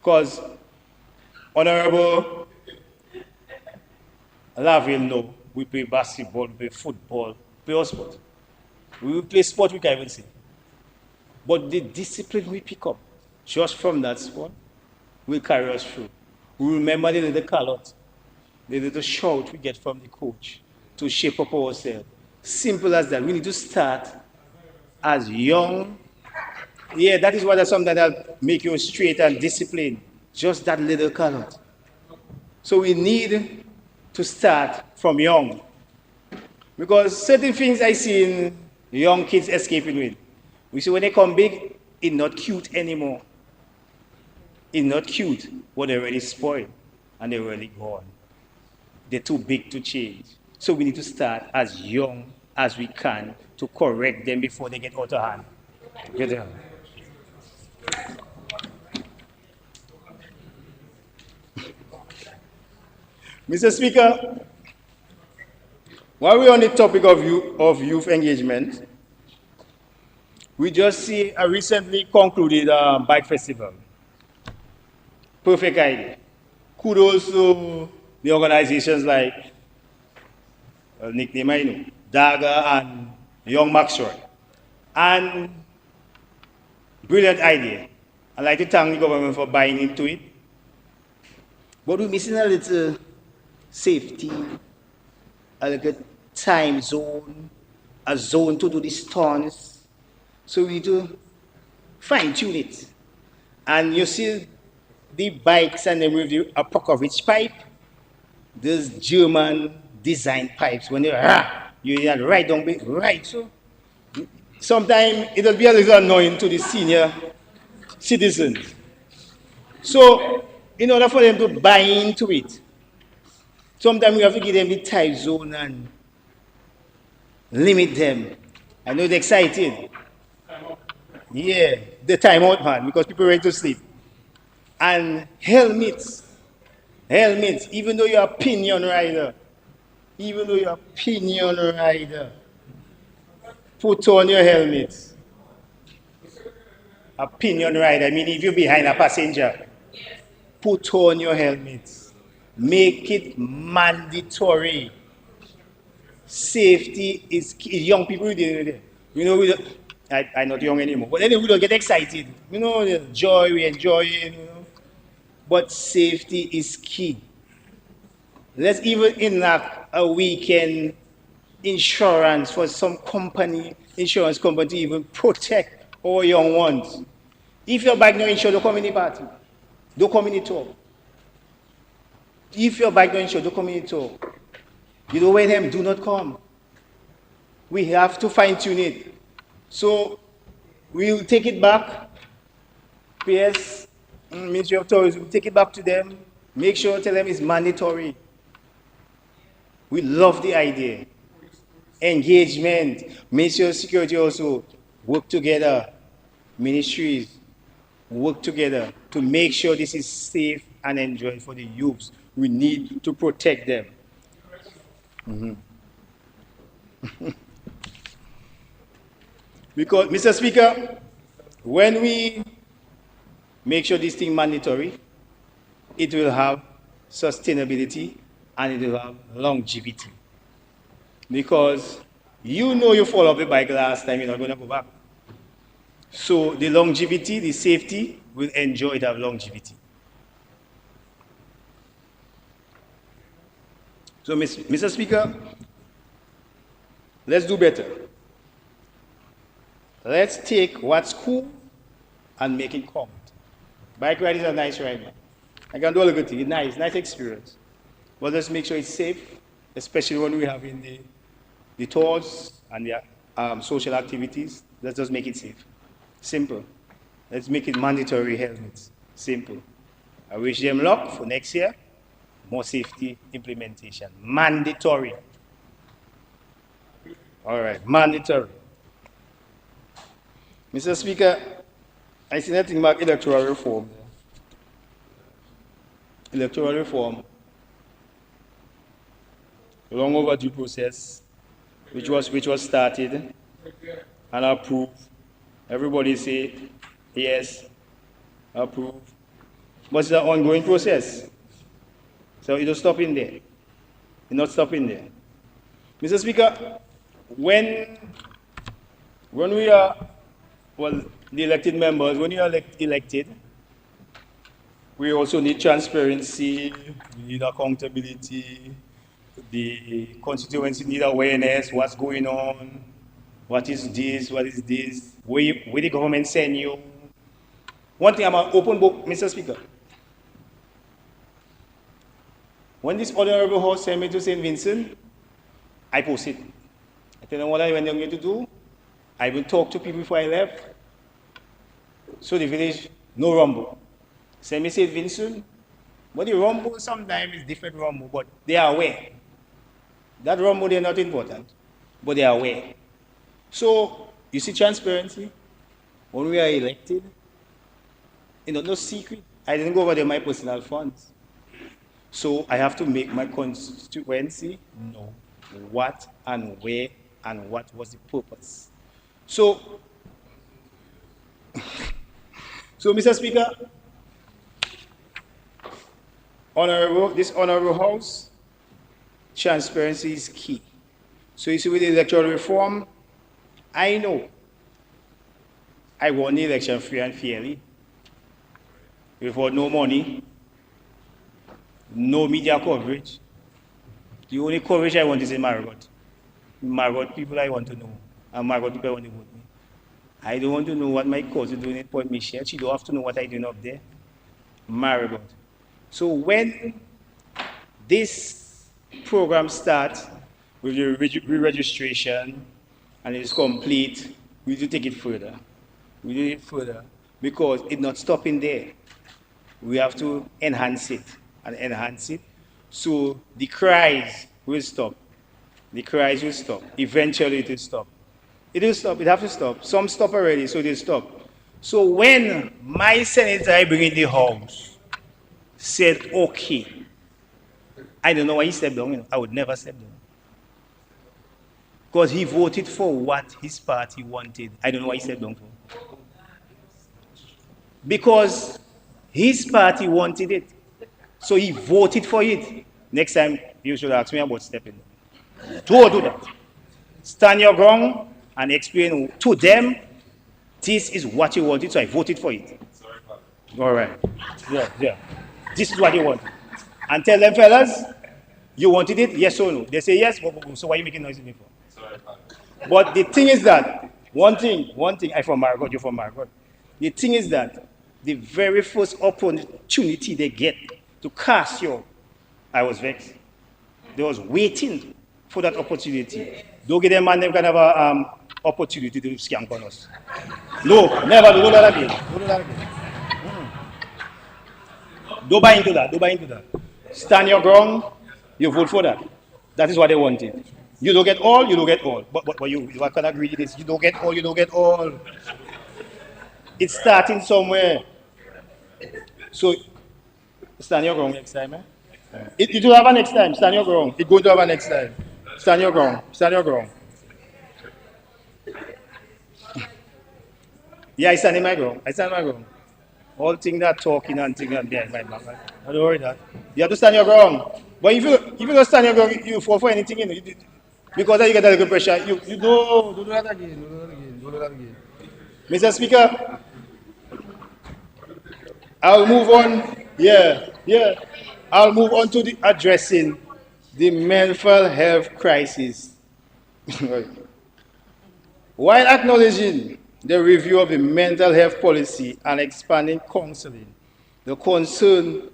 Because Honorable Laville know we play basketball, we play football, play all sport. We will play sport we can even see. But the discipline we pick up just from that sport will carry us through. We remember the little call-out, the little shout we get from the coach to shape up ourselves. Simple as that. We need to start as young. Yeah, that is what something that make you straight and disciplined. Just that little call-out. So we need to start from young. Because certain things I see in young kids escaping with, we see when they come big, it's not cute anymore. It's not cute, but they're already spoiled and they're already gone. They're too big to change. So we need to start as young as we can to correct them before they get out of hand. Get down. Mr. Speaker, while we're on the topic of youth engagement, we just see a recently concluded bike festival. Perfect idea. Kudos to the organizations like, nickname I know, Daga and Young Maxwell. And brilliant idea. I'd like to thank the government for buying into it. But we're missing a little safety, a little time zone, a zone to do the stunts. So we need to fine-tune it. And you see the bikes and them with the Apokovich pipe, those German design pipes, when you right down, right. So sometimes it'll be a little annoying to the senior citizens. So in order for them to buy into it, sometimes we have to give them the time zone and limit them. I know they're excited. Yeah, the time out, man, because people are ready to sleep. And helmets, even though you're a pinion rider, put on your helmet. A pinion rider, I mean, if you're behind a passenger, put on your helmet. Make it mandatory. Safety is key. Young people, you know, I'm not young anymore, but anyway, we don't get excited. You know, the joy, we enjoy it, you know. But safety is key. Let's even enact a weekend insurance for some insurance company to even protect our young ones. If your bike not insured, don't come in the party. Don't come in the talk. If your bike not insured, don't come in the talk. You know where them do not come. We have to fine tune it. So we'll take it back PS, Ministry of Tourism, take it back to them. Make sure, tell them it's mandatory. We love the idea. Engagement, Ministry of Security also work together. Ministries work together to make sure this is safe and enjoyable for the youths. We need to protect them. Because, Mr. Speaker, when we make sure this thing mandatory, it will have sustainability and it will have longevity. Because you know you fall off the bike last time, you're not going to go back. So the longevity, the safety, will enjoy it have longevity. So, Mr. Speaker, let's do better. Let's take what's cool and make it common. Bike ride is a nice ride, man. I can do all the good things. It's nice experience. But let's make sure it's safe, especially when we have in the tours and the social activities. Let's just make it safe. Simple. Let's make it mandatory helmets. Simple. I wish them luck for next year. More safety implementation. Mandatory. All right, mandatory. Mr. Speaker, I see nothing about electoral reform. Electoral reform, long overdue process, which was started and approved. Everybody say yes, approved. But it's an ongoing process. So it don't stop in there. It's not stopping there. Mr. Speaker, when we are, well, the elected members, when you are elected, we also need transparency, we need accountability, the constituency need awareness, what's going on, what is this, where the government send you. One thing, I'm an open book, Mr. Speaker. When this Honorable House sent me to St. Vincent, I post it. I tell them what I went there to do. I will talk to people before I left. So the village, no rumble. Send me St. Vincent, but the rumble sometimes is different rumble, but they are aware. That rumble, they're not important, but they are aware. So, you see transparency, when we are elected, no secret. I didn't go over there my personal funds. So I have to make my constituency know what and where and what was the purpose. So Mr. Speaker, this honorable house, transparency is key. So you see with the electoral reform, I know I won the election free and fairly, without no money, no media coverage. The only coverage I want is in Marigot. Marigot people I want to know, and Marigot people I want to vote me. I don't want to know what my cousin doing in Point Michel. She don't have to know what I doing up there. Marigot. So when this program starts with the re-registration and it's complete, we need to take it further. We need it further because it's not stopping there. We have to enhance it and enhance it so the cries will stop. The cries will stop. Eventually it will stop. It will stop. It has to stop. Some stop already, so they stop. So when my senator I bring in the house said, okay, I don't know why he stepped down. You know, I would never step down. Because he voted for what his party wanted. I don't know why he stepped down for. Because his party wanted it. So he voted for it. Next time, you should ask me about stepping down. Don't do that. Stand your ground and explain to them, this is what you wanted, so I voted for it. All right. Yeah. This is what you want. And tell them, fellas, you wanted it, yes or no? They say yes, so why are you making noise in me for? But the thing is that, one thing, I'm from Marigot, you're from Marigot. The thing is that, the very first opportunity they get to cast you, I was vexed. They was waiting for that opportunity. Don't give them man, they can have an opportunity to scam on us. No, never do that again. Don't buy into that. Don't buy into that. Stand your ground. You vote for that. That is what they wanted. You don't get all, you don't get all. But you are kind of greedy this. You don't get all, you don't get all. It's starting somewhere. So stand your ground next time, eh? It will have a next time. Stand your ground. It's going to have a next time. Stand your ground. Stand your ground. Yeah, I stand in my ground. I stand in my ground. All things that talking and things that behind my back. I don't worry that. You have to stand your ground. But if you don't stand your ground, you fall for anything, you know. Because then you get a little pressure. You don't do that again. Don't do that again. Mr. Speaker, I'll move on. Yeah. I'll move on to the addressing the mental health crisis. While acknowledging the review of the mental health policy and expanding counseling, the concerned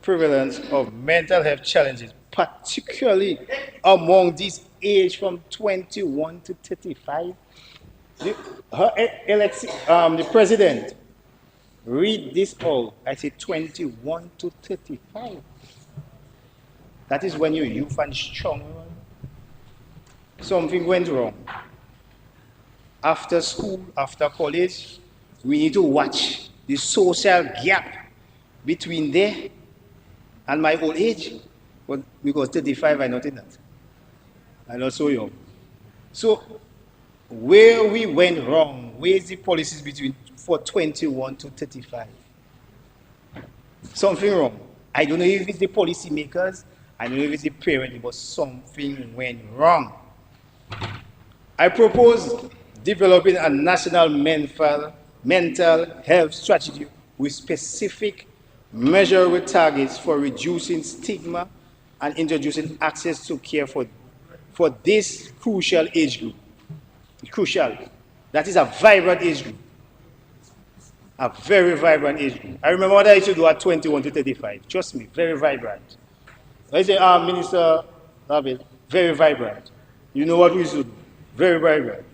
prevalence of mental health challenges, particularly among these aged from 21 to 35, the president, read this all. I say 21 to 35. That is when you're youth and strong. Something went wrong. After school, after college, we need to watch the social gap between there and my old age. But because 35, I'm not in that. I'm not so young. So, where we went wrong, where's the policies between for 21 to 35? Something wrong. I don't know if it's the policy makers, I don't know if it's the parents, but something went wrong. I propose developing a national mental health strategy with specific measurable targets for reducing stigma and introducing access to care for this crucial age group. Crucial. That is a vibrant age group. A very vibrant age group. I remember what I used to do at 21 to 35. Trust me, very vibrant. I say, Minister David, very vibrant. You know what we used to do? Very vibrant.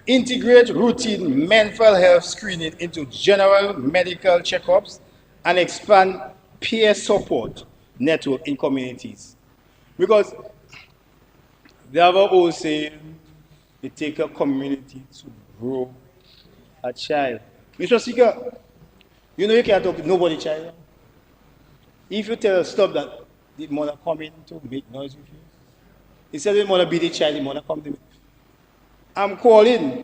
Integrate routine mental health screening into general medical checkups and expand peer support network in communities. Because they have a whole saying, it takes a community to grow a child. Mr. Speaker, you know you can't talk to nobody child. If you tell her stop that, the mother come in to make noise with you. Instead of the mother be the child, the mother come to me. I'm calling.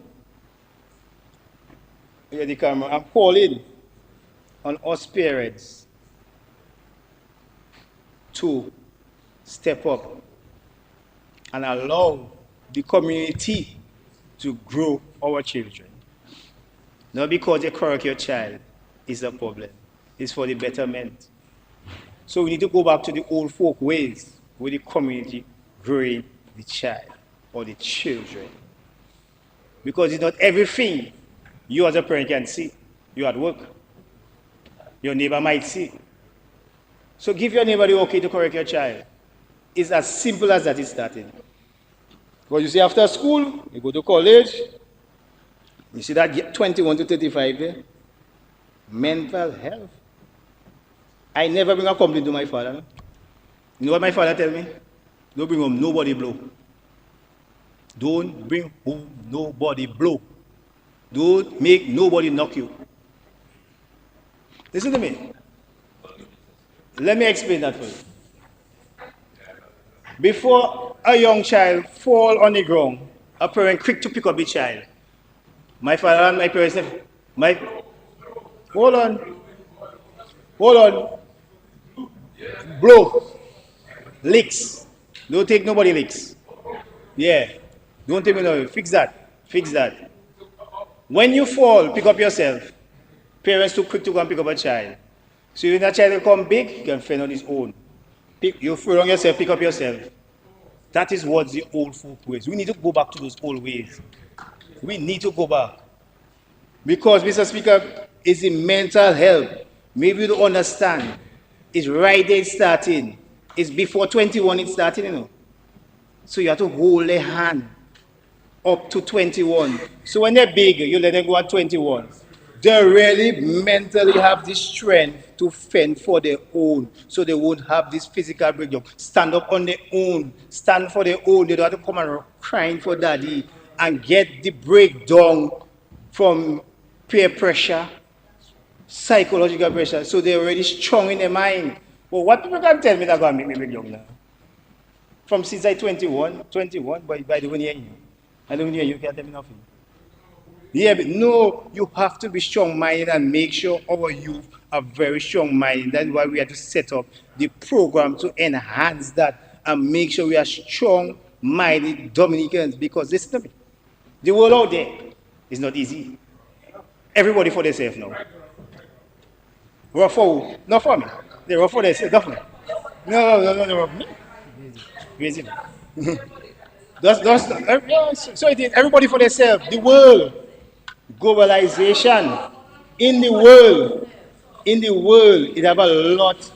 Yeah, the camera. I'm calling on us parents to step up and allow the community to grow our children. Not because you correct your child is a problem. It's for the betterment. So we need to go back to the old folk ways with the community growing the child or the children. Because it's not everything you as a parent can see. You're at work. Your neighbor might see. So give your neighbor the okay to correct your child. It's as simple as that is starting. Because you see, after school, you go to college, you see that 21 to 35 there. Mental health. I never bring a complaint to my father. No? You know what my father tell me? Don't bring home nobody blow. Don't bring home nobody blow. Don't make nobody knock you. Listen to me. Let me explain that for you. Before a young child fall on the ground, a parent quick to pick up the child. My father and my parents said, hold on. Blow. Licks. Don't take nobody licks. Yeah. Don't take me no. Fix that. When you fall, pick up yourself. Parents too quick to go and pick up a child. So when that child will come big, he can fend on his own. You fall on yourself, pick up yourself. That is what the old folk ways. We need to go back to those old ways. We need to go back. Because, Mr. Speaker, it's the mental health. Maybe you don't understand. It's right there starting. It's before 21 it's starting, you know. So you have to hold their hand up to 21. So when they're big, you let them go at 21. they really mentally have the strength to fend for their own, so they won't have this physical breakdown. Stand up on their own, stand for their own. They don't have to come and crying for daddy and get the breakdown from peer pressure, psychological pressure. So they're already strong in their mind. Well, what people can tell me that going to make me break down now? From since I 21, but by the way, I don't hear you, can't tell me nothing. Yeah, but no, you have to be strong-minded and make sure our youth are very strong-minded. That's why we have to set up the program to enhance that and make sure we are strong-minded Dominicans. Because listen to me, the world out there is not easy. Everybody for themselves now. Rough for not for me. They rough for themselves, definitely. No. Crazy. So it is everybody for themselves. The world. Globalization in the world, it have a lot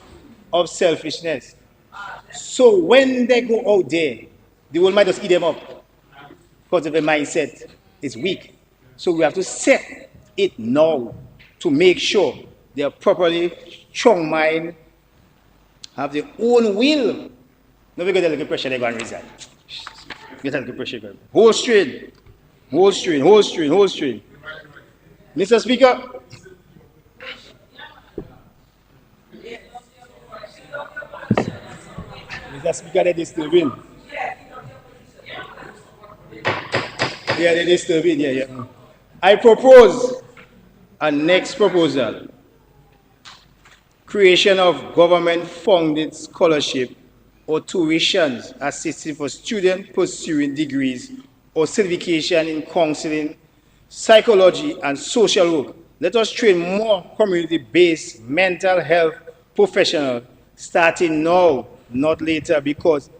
of selfishness. So when they go out there, the world might just eat them up because of the mindset is weak. So we have to set it now to make sure they are properly strong mind, have their own will. No, because they're looking pressure, they're going to resign. Get a little pressure. Whole strain. Mr. Speaker, they're disturbing. Yeah, they're disturbing. Yeah. I propose a next proposal: creation of government-funded scholarship or tuitions assisting for students pursuing degrees or certification in counseling, psychology, and social work. Let us train more community-based mental health professionals starting now, not later, because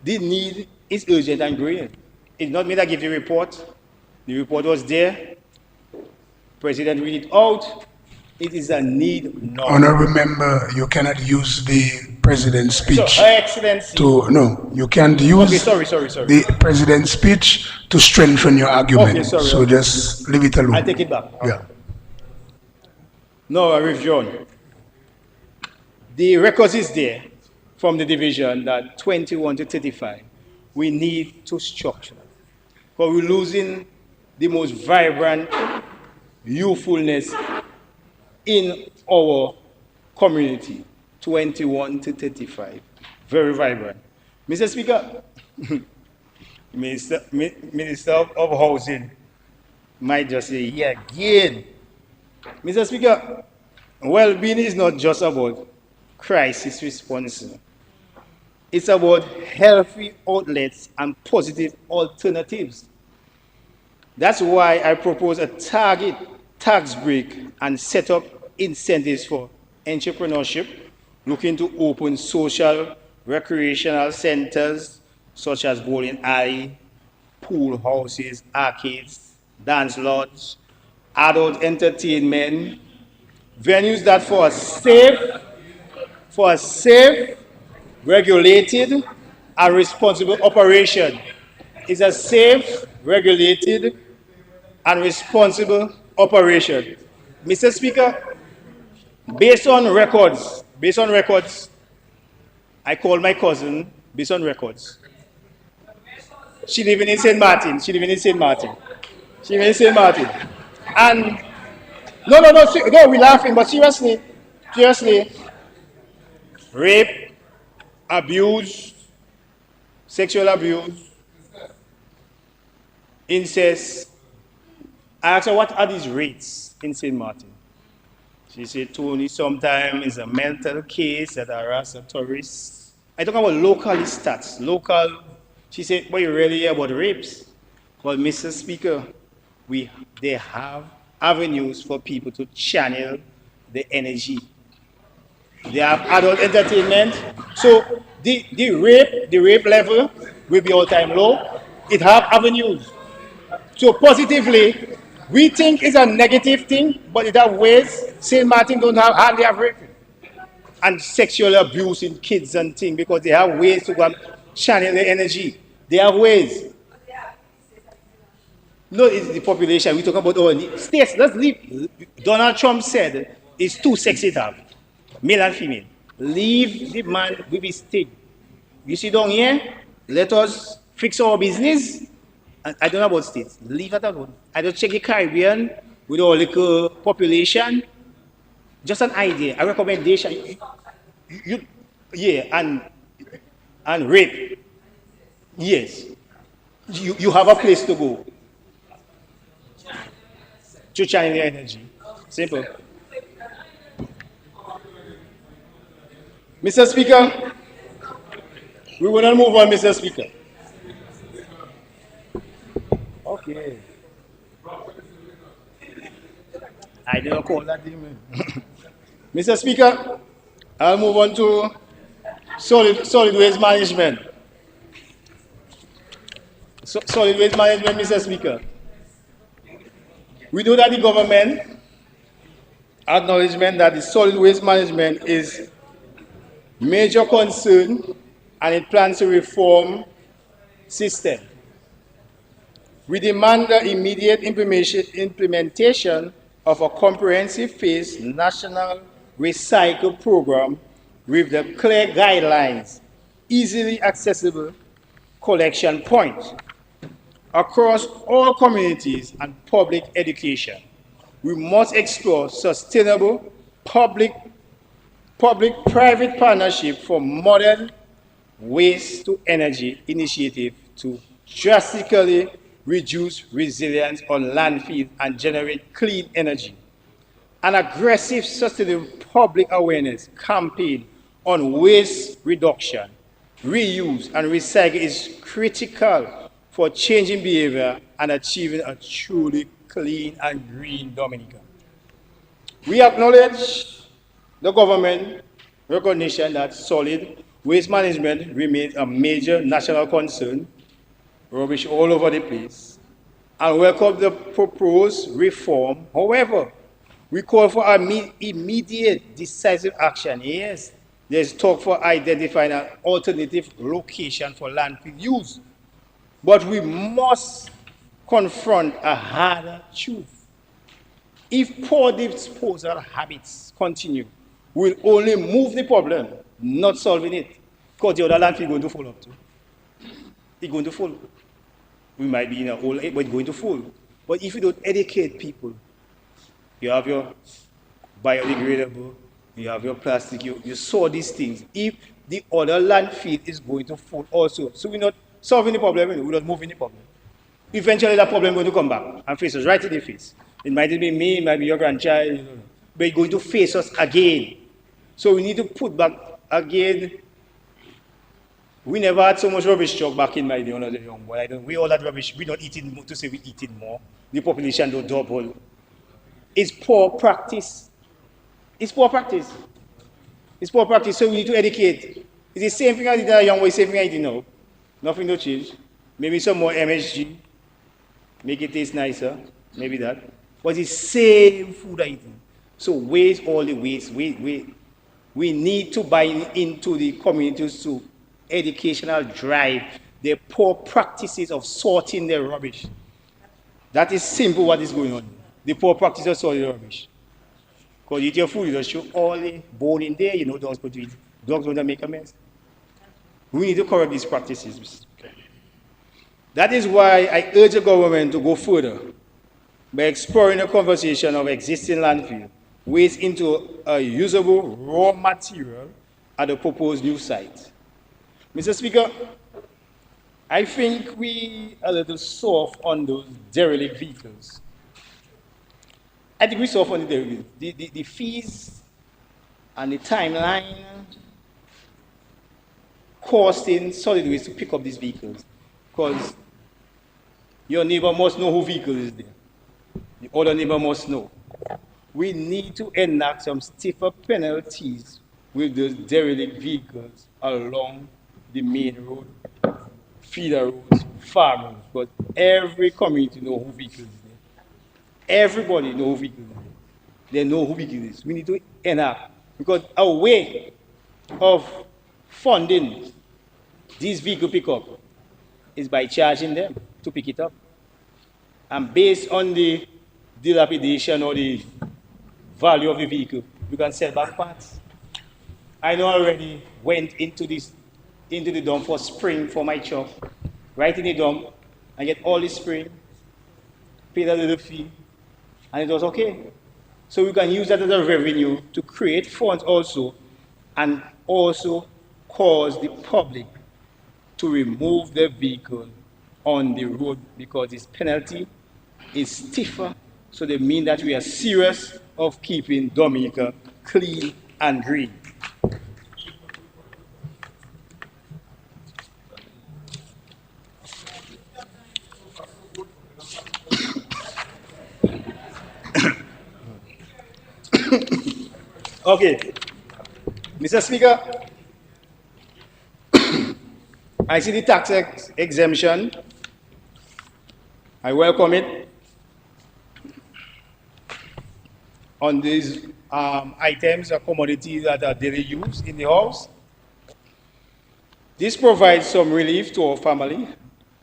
the need is urgent and growing. It's not me that give the report. The report was there. President read it out. It is a need now. Honorable member, you cannot use the president's speech So, Her Excellency. you can't use Okay, sorry. the president's speech to strengthen your argument. Okay, sorry. So just leave it alone. I take it back. Yeah. No, I withdraw. The records is there from the division that 21 to 35. We need to structure. Because we're losing the most vibrant youthfulness in our community, 21 to 35. Very vibrant. Mr. Speaker, Minister of Housing might just say, yeah, again. Mr. Speaker, well-being is not just about crisis response. It's about healthy outlets and positive alternatives. That's why I propose a target tax break and set up incentives for entrepreneurship, looking to open social recreational centers such as bowling alley, pool houses, arcades, dance lodge, adult entertainment, venues that for a safe, regulated, and responsible operation. It's a safe, regulated, and responsible operation. Mr. Speaker, based on records, I called my cousin, based on records. She lives in St. Martin. And no, we're laughing, but seriously, rape, abuse, sexual abuse, incest. I asked her, what are these rates in St. Martin? She said, Tony, sometimes it's a mental case that harass a tourist. I talk about local stats, She said, but you really hear about rapes? Well, Mr. Speaker, they have avenues for people to channel the energy. They have adult entertainment. So the rape level will be all-time low. It have avenues. So positively, we think it's a negative thing, but it have ways. St. Martin hardly have rape and sexual abuse in kids and things, because they have ways to go and channel the energy. They have ways. No, it's the population. We talk about our states. Let's leave. Donald Trump said it's too sexy to have male and female. Leave the man with his thing. You see down here, let us fix our business. I don't know about states. Leave that alone. I don't check the Caribbean with our little population. Just an idea, a recommendation. Yeah, and rape. Yes. You have a place to go to channel your energy. Simple. Mr. Speaker, we will not move on, Mr. Speaker. Okay. I didn't call that name. Mr. Speaker, I'll move on to solid waste management. Solid waste management, Mr. Speaker. We know that the government acknowledgement that the solid waste management is major concern and it plans to reform system. We demand the immediate implementation of a comprehensive phased national recycle program with the clear guidelines, easily accessible collection points across all communities and public education. We must explore sustainable public-private partnership for modern waste to energy initiative to drastically reduce reliance on landfill and generate clean energy. An aggressive sustainable public awareness campaign on waste reduction, reuse, and recycle is critical for changing behavior and achieving a truly clean and green Dominica. We acknowledge the government recognition that solid waste management remains a major national concern, rubbish all over the place, and welcome the proposed reform. However, we call for immediate decisive action. Yes, there's talk for identifying an alternative location for landfill use. But we must confront a harder truth. If poor disposal habits continue, we'll only move the problem, not solving it. Because the other landfill is going to fall up too. It's going to fall. We might be in a old age, but it's going to fall. But if you don't educate people, you have your biodegradable, you have your plastic, you saw these things. If the other landfill is going to fall also, so we're not solving the problem, we're not moving the problem. Eventually that problem is going to come back and face us right in the face. It might be me, it might be your grandchild, but it's going to face us again. So we need to put back again. We never had so much rubbish truck back in my day when I was a young boy. We all had rubbish. We're not eating more to say we're eating more. The population don't double. It's poor practice. It's poor practice. It's poor practice, so we need to educate. It's the same thing I did as a young boy, same thing I did now. Nothing to change. Maybe some more MSG. Make it taste nicer. Maybe that. But it's the same food I eating. So waste all the waste. We need to buy into the communities to educational drive their poor practices of sorting their rubbish. That is simple what is going on. The poor practice of sorting rubbish. Because you eat your food, you just show all the bone in there, dogs put to eat. Dogs don't make a mess. We need to correct these practices. That is why I urge the government to go further by exploring a conversation of existing landfill waste into a usable raw material at the proposed new site. Mr. Speaker, I think we are a little soft on those derelict vehicles. I think we're soft on the derelict. The fees and the timeline costing solid waste to pick up these vehicles. Because your neighbor must know who vehicle is there. The other neighbor must know. We need to enact some stiffer penalties with those derelict vehicles along the main road, feeder roads, farm roads. But every community knows who vehicle is there. Everybody knows who vehicle is there. They know who vehicle is. We need to enact. Because our way of funding these vehicle pickup is by charging them to pick it up. and based on the dilapidation or the value of the vehicle, you can sell back parts. I know I already went into the dump for spring for my truck, right in the dump, and get all the spring, paid a little fee, and it was okay. So we can use that as a revenue to create funds also, and also cause the public to remove the vehicle on the road because its penalty is stiffer. So they mean that we are serious of keeping Dominica clean and green. Okay, Mr. Speaker, I see the tax exemption. I welcome it on these items or commodities that are daily used in the house. This provides some relief to our family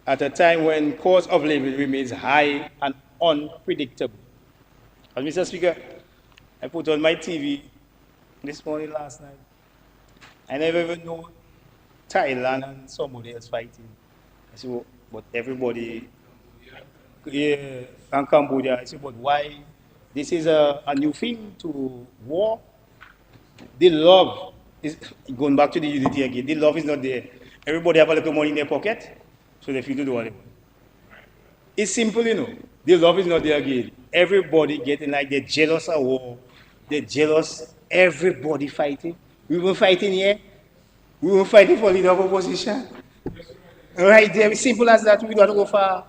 at a time when cost of living remains high and unpredictable. And Mr. Speaker, I put on my TV this morning, last night. I never even know Thailand and somebody else fighting. I said, well, but everybody, yeah, and Cambodia. I said, but why? This is a new thing to war. The love is going back to the unity again. The love is not there. Everybody have a little money in their pocket, so they feel to do what they want. It's simple, you know. The love is not there again. Everybody getting like they're jealous of war. They're jealous. Everybody fighting. We were fighting here. We were fighting for leader of opposition. Right there, simple as that. We don't go far.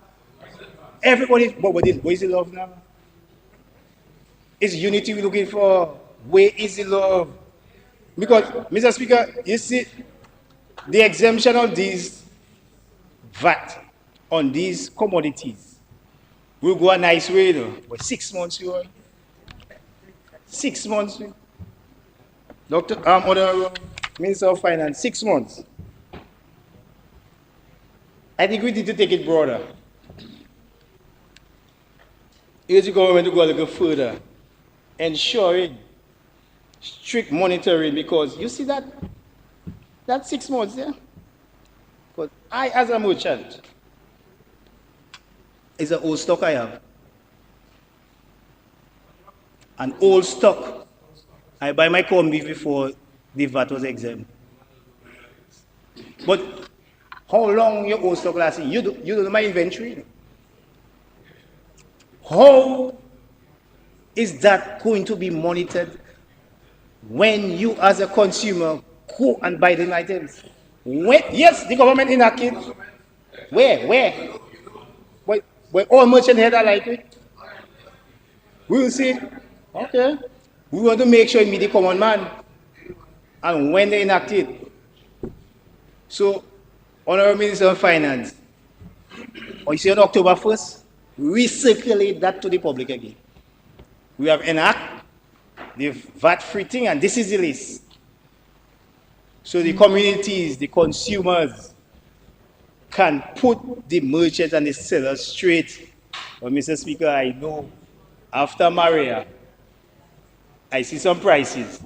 Everybody, but what is the love now? It's unity we're looking for. Where is the love? Because, Mr. Speaker, you see, the exemption of these VAT on these commodities will go a nice way, though. But 6 months, you are. 6 months. Dr. Honorable Minister of Finance, 6 months. I think we need to take it broader. Here's the government to go a little further, ensuring strict monitoring, because you see that 6 months there? Because I, as a merchant, it's an old stock I have. An old stock. I buy my corned beef before the VAT was exempt. But how long your old stock lasting? You don't know my inventory. How is that going to be monitored when you as a consumer go and buy the items? When, yes, the government enacted. Where? Where all merchants here are like it. We will see. Okay. We want to make sure it meet the common man. And when they enact it. So, Honorable Minister of Finance, or you say on October 1st, recirculate that to the public again. We have enacted the VAT-free thing, and this is the list. So the communities, the consumers, can put the merchants and the sellers straight. But Mr. Speaker, I know after Maria, I see some prices,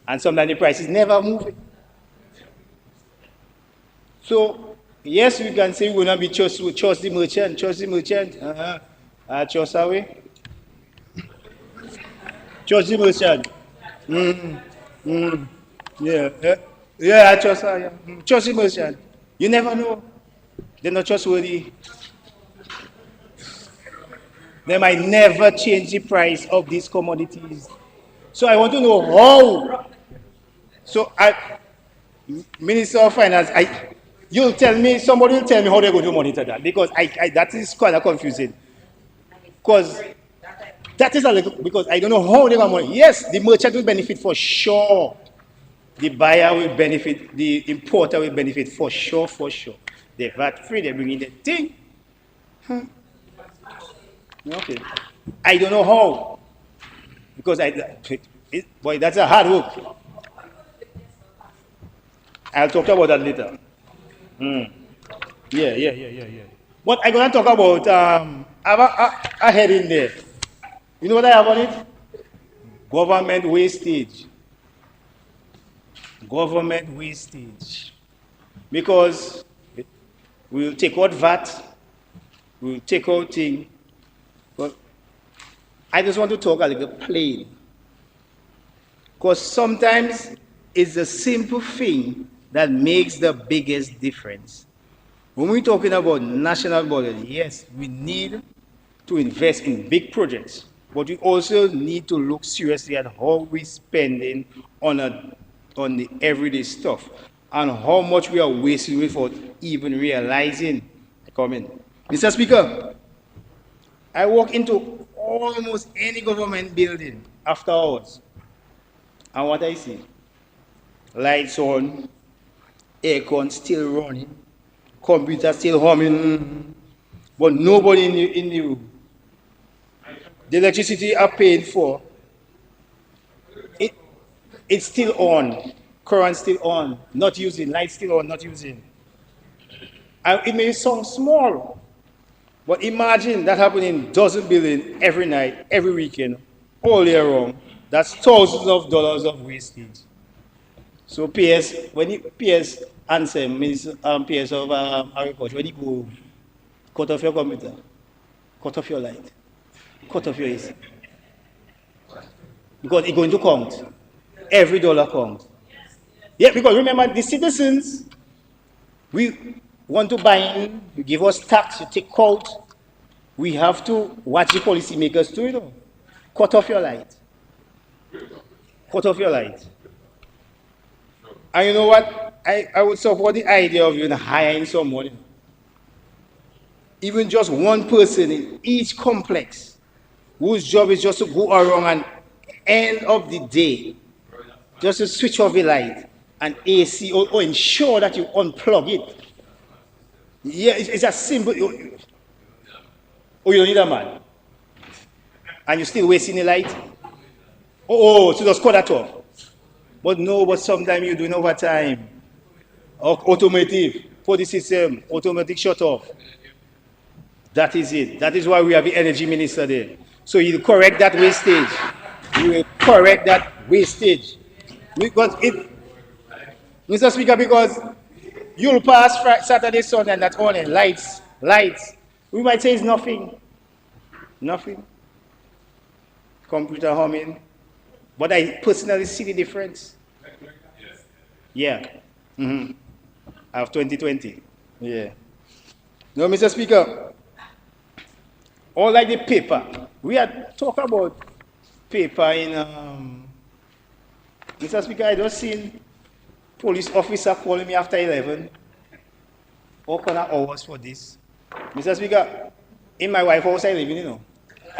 and sometimes the prices never move. So, yes, we can say we will not be trust the merchant, trust away. Trust the merchant. I trust her. Yeah. Trust the merchant. You never know. They're not trustworthy. They might never change the price of these commodities. So I want to know how. So Minister of Finance, you'll tell me, somebody will tell me how they're going to monitor that, because that is kind of confusing. Because that is a little, because I don't know how they're going to monitor. Yes, the merchant will benefit for sure. The buyer will benefit, the importer will benefit for sure. They're VAT free, they're bringing the thing. Okay. I don't know how. Because boy, that's a hard work. I'll talk about that later. Yeah. But I'm going to talk about I have a head in there. You know what I have on it? Government wastage. Government wastage. Because we'll take out VAT, we'll take out thing, but I just want to talk a little plain. Because sometimes it's a simple thing that makes the biggest difference. When we're talking about national budget, yes, we need to invest in big projects, but we also need to look seriously at how we're spending on the everyday stuff and how much we are wasting without even realizing. Come in. Mr. Speaker, I walk into almost any government building after hours, and what I see, lights on, aircon still running, computer still humming, but nobody in the room. The electricity are paid for. It's still on, current still on, not using, light still on, not using. And it may sound small, but imagine that happening dozen buildings every night, every weekend, all year round. That's thousands of dollars of wastage. So PS, when you PS answer, PS of agriculture, when you go cut off your computer, cut off your light, cut off your AC. Because it's going to count. Every dollar counts. Yeah, because remember, the citizens, we want to buy in, you give us tax, you take out. We have to watch the policymakers too, you know. Cut off your light. Cut off your light. And you know what? I would support the idea of even hiring someone. Even just one person in each complex whose job is just to go around and end of the day, just to switch off the light and AC or ensure that you unplug it. Yeah, it's a simple. Oh, you don't need a man. And you're still wasting the light? So just cut that off. But no, but sometimes you're doing overtime. Automotive, for the system, automatic shut off. That is it. That is why we have the energy minister there. So you correct that wastage. You will correct that wastage. Because it, Mr. Speaker, because you'll pass Saturday, Sunday, and that's on, and lights. We might say it's nothing. Nothing. Computer humming. But I personally see the difference. Yeah. I have 2020. Yeah. No, Mr. Speaker, all like the paper. We had talked about paper in Mr. Speaker, I just seen police officer calling me after 11. All kind of hours for this. Mr. Speaker, in my wife's house I live in, you know.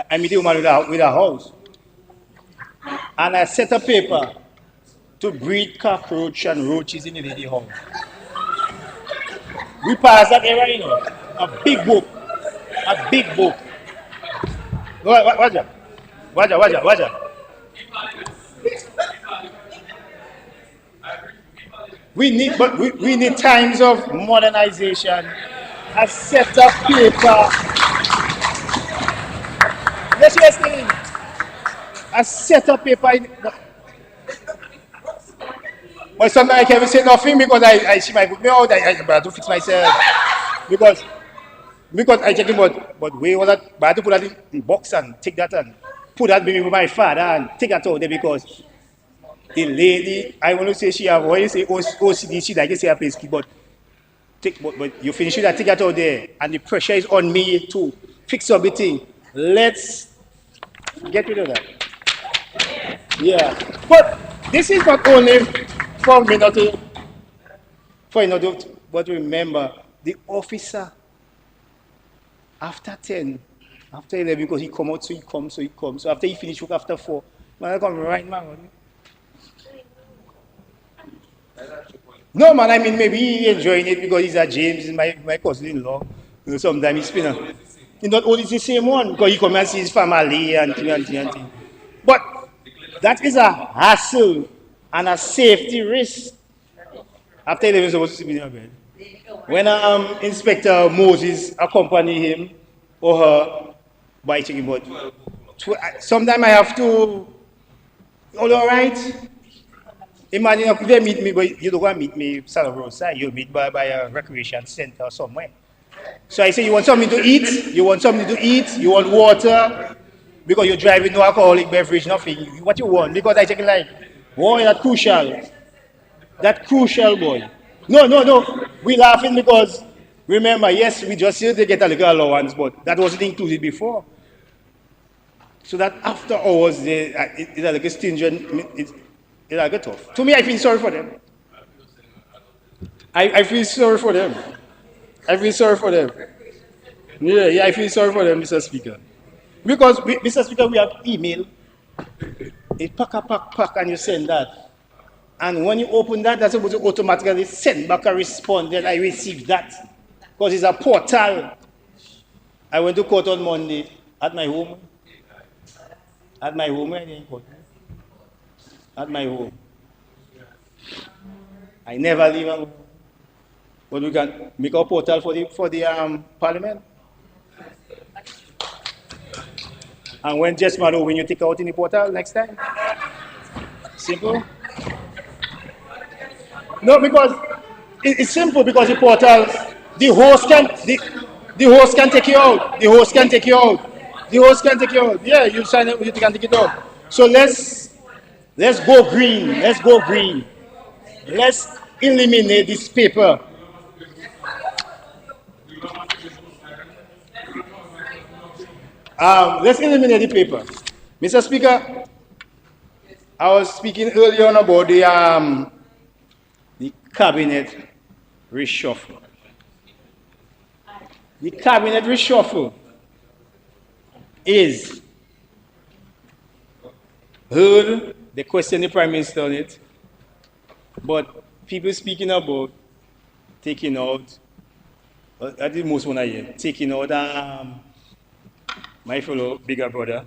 I meet a woman with a house. And I set a paper to breed cockroach and roaches in the lady house. We passed that area, you know. A big book. A big book. Watch that. We need times of modernization. A set of paper. Yes, a set of paper. But sometimes I can't even say nothing because I see my book me out. I have to fix myself. Because I check him, but we want that, but I have to put that in the box and take that and put that maybe with my father and take that out there because the lady, I want to say she have always say OCD, she like to say a place key, but you finish with that, take that out there, and the pressure is on me to fix everything. Let's get rid of that. Yeah, but this is not only for me not to, but remember the officer after 10, after 11, because he come out, so he comes. So after he finish work after 4, man, I come right now. No, man, I mean, maybe he enjoying it because he's a James, my cousin-in-law. You know, sometimes he's spinner. He's not always the same one because he come and see his family and thing. But that is a hassle and a safety risk. After 11, supposed to sleep in your bed. When Inspector Moses accompany him or her by checking, but sometimes I have to, all right. Imagine if they meet me, but you don't want to meet me South Roadside, you meet by a recreation center somewhere. So I say, you want something to eat? You want something to eat? You want water? Because you're driving no alcoholic beverage, nothing. What you want? Because I take it like, boy, that's crucial. That crucial, boy. No, no, no. We laughing because, remember, yes, we just here to get a little allowance, but that wasn't included before. So that after hours, it's like a stringent, it's like a tough. To me, I feel sorry for them. I feel sorry for them. I feel sorry for them. Yeah, I feel sorry for them, Mr. Speaker. Because, Mr. Speaker, we have email. It pack, and you send that. And when you open that, that's supposed to automatically send back a response that I received that. Because it's a portal. I went to court on Monday at my home. At my home, at my home. I never leave home. But we can make a portal for the parliament. And when just matter when you take out in the portal next time. Simple. No, because it's simple because the portal, the host can take you out. The host can take you out. The host can take you out. Yeah, you sign it, you can take it out. So let's go green. Let's go green. Let's eliminate this paper. Let's eliminate the paper. Mr. Speaker, I was speaking earlier on about the cabinet reshuffle. The cabinet reshuffle is heard, they question the Prime Minister on it, but people speaking about taking out, that's the most one I hear, taking out my fellow bigger brother,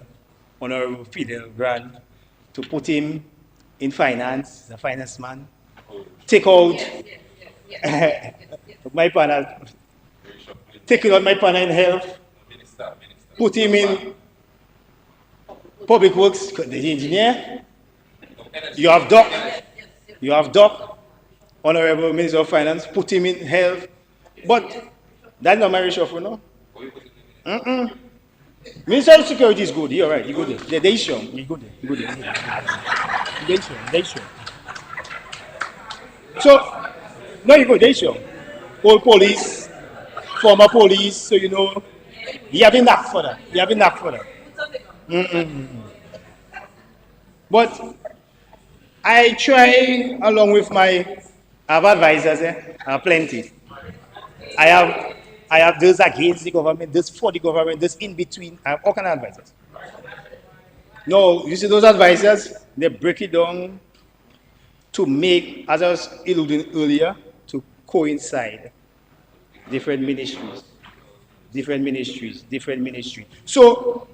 Honorable Fidel Grant, to put him in finance, the finance man. Take out my partner, taking out my partner in health, put him in public works, the engineer. You have Doc, Honorable Minister of Finance, put him in health. But that's not my reshuffle, no? Minister of Security is good. You're right. You're good there. They show. You're good there. You're good there. They show. So, no, you go. They show. Old police, former police. So you know, you have enough for that. You have enough for that. But I try, along with I have advisors. I have plenty. I have those against the government, those for the government, those in between. I have all kinds of advisors. No, you see those advisors, they break it down to make, as I was alluding earlier, to coincide different ministries. So,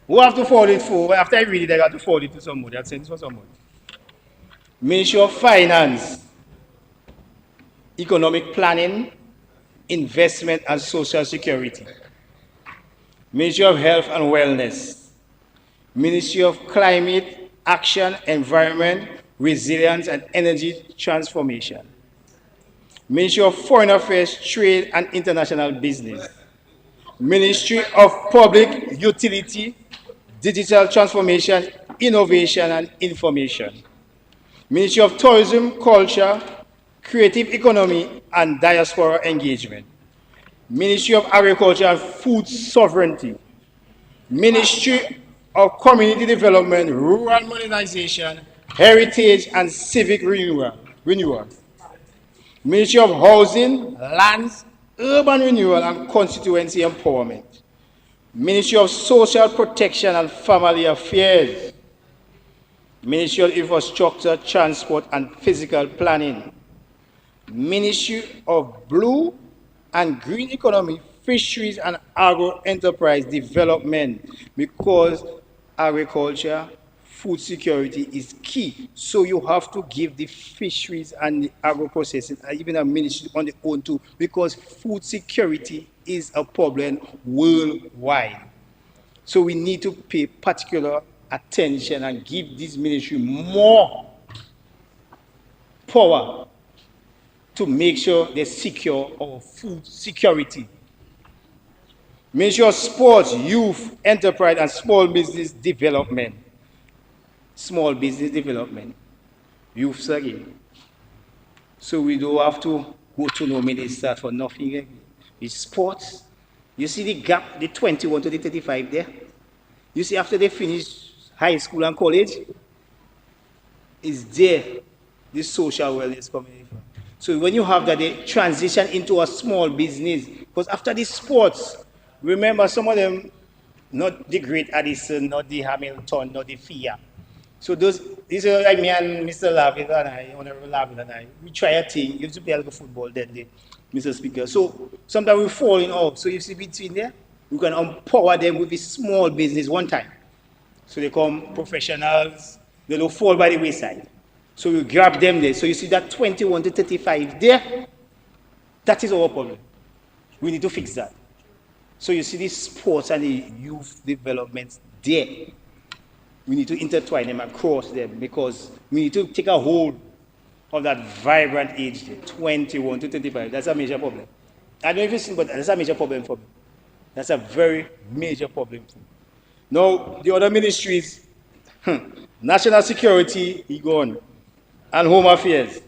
who have to forward it for? After I read it, I got to forward it to somebody. I'll send it for somebody. Ministry of Finance, Economic Planning, Investment and Social Security, Ministry of Health and Wellness, Ministry of Climate Action, Environment, Resilience and Energy Transformation, Ministry of Foreign Affairs, Trade and International Business, Ministry of Public Utility, Digital Transformation, Innovation and Information, Ministry of Tourism, Culture, Creative Economy and Diaspora Engagement, Ministry of Agriculture and Food Sovereignty, Ministry of Community Development, Rural Modernization, Heritage and Civic Renewal, Ministry of Housing, Lands, Urban Renewal and Constituency Empowerment, Ministry of Social Protection and Family Affairs, Ministry of Infrastructure, Transport and Physical Planning, Ministry of Blue and Green Economy, Fisheries and Agro-Enterprise Development, because agriculture, food security is key. So you have to give the fisheries and the agro-processing, even a ministry on their own too, because food security is a problem worldwide. So we need to pay particular attention and give this ministry more power to make sure they secure our food security. Ministry of Sports, Youth, Enterprise, and Small Business Development. Small business development. Youth again. So we don't have to go to no minister for nothing again. It's sports. You see the gap, the 21 to the 35 there? You see after they finish high school and college, is there the social wellness coming from. So when you have that, they transition into a small business. Because after the sports, remember some of them, not the great Addison, not the Hamilton, not the FIA. So these are like me and Mr. Lavin and I, Honorable Lavin and I, we try a thing, you have to play a little football that day, Mr. Speaker. So sometimes we fall in off. So you see between there, we can empower them with a small business one time. So they come professionals, they don't fall by the wayside. So we grab them there. So you see that 21 to 35 there, that is our problem. We need to fix that. So you see the sports and the youth developments there. We need to intertwine them across them because we need to take a hold of that vibrant age there, 21 to 35. That's a major problem. I don't know if you've seen, but that's a major problem for me. That's a very major problem for me. Now, the other ministries, national security, he gone, and home affairs.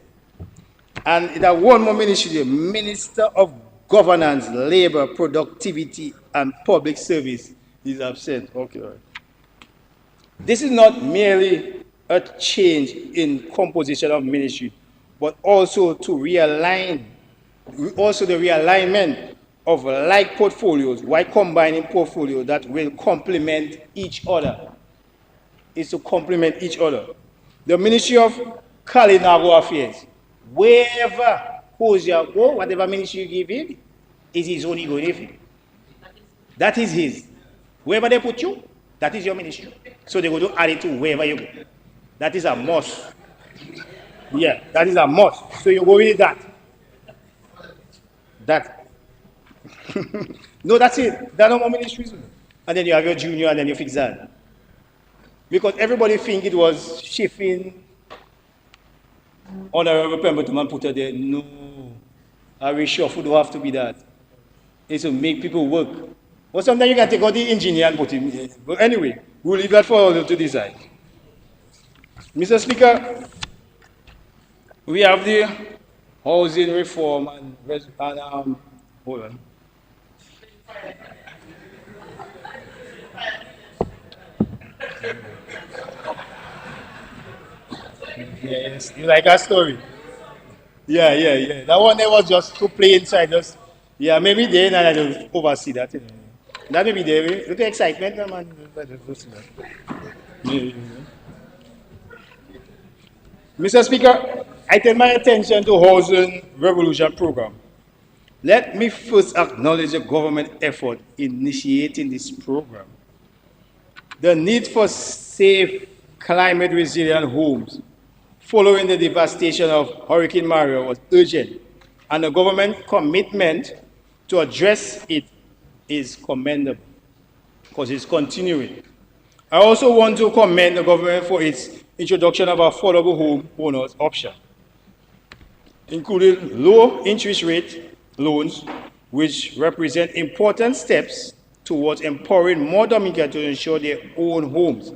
And that one more ministry, the Minister of Governance, Labor, Productivity, and Public Service is absent. Okay, all right. This is not merely a change in composition of ministry, but also to realign, also the realignment of like portfolios while combining portfolios that will complement each other. Is to complement each other. The Ministry of Carnival Affairs, wherever Hosea go, whatever ministry you give him, is his own ego. That is his. Wherever they put you, that is your ministry. So they go to add it to wherever you go. That is a must. Yeah, that is a must. So you go with that. That. No, that's it. There are no more ministries. And then you have your junior and then you fix that. Because everybody think it was shifting Honorable Pemberton and put her there. No. I wish sure food don't have to be that. It's to make people work. Well, sometimes you can take out the engineer and put him in. But anyway, we'll leave that for others to decide. Mr. Speaker, we have the housing reform and hold on. Yes, you like that story? Yeah. That one there was just to play inside us. Yeah, maybe there and I don't oversee that. You know. That may be there. Look at the excitement, man. Yeah. Mr. Speaker, I turn my attention to Housing Revolution Program. Let me first acknowledge the government effort in initiating this program. The need for safe, climate-resilient homes following the devastation of Hurricane Marigot was urgent, and the government commitment to address it is commendable because it's continuing. I also want to commend the government for its introduction of affordable home owners option, including low interest rate loans, which represent important steps towards empowering more Dominicans to ensure their own homes.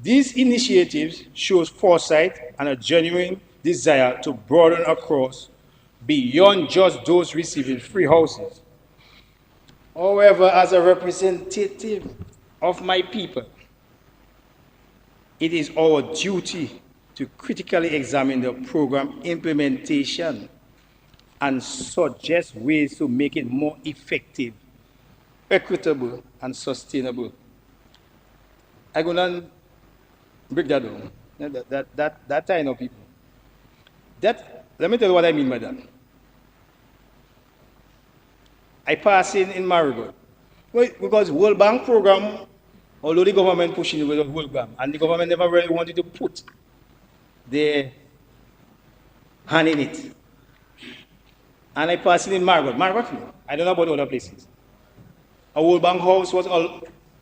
These initiatives show foresight and a genuine desire to broaden across beyond just those receiving free houses. However, as a representative of my people, it is our duty to critically examine the program implementation and suggest ways to make it more effective, equitable, and sustainable. I'm going to break that down. That kind of people. Let me tell you what I mean by that. I pass in Marigot. Because World Bank program, although the government pushing it with the World Bank, and the government never really wanted to put their hand in it. And I pass in Marigot. I don't know about other places. A World Bank house was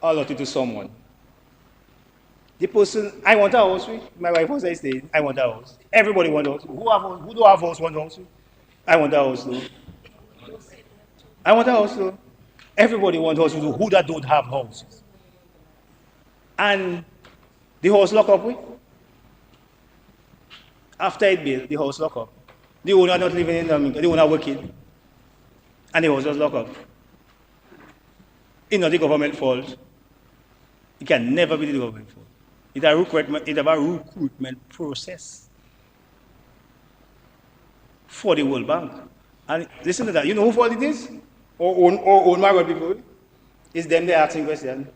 allotted to someone. The person, I want a house with. My wife was saying, I want a house. Everybody want a house. Who do have house want a house with? I want a house though. I want a house though. Everybody want a house with who that don't have houses. And the house lock up with. After it built, the house lock up. The owner not living in the owner working. And the house was locked up. It's not the government fault. It can never be the government fault. It's a recruitment process for the World Bank. And listen to that. You know who fault it is? Or Marigot people? It's them they're asking questions.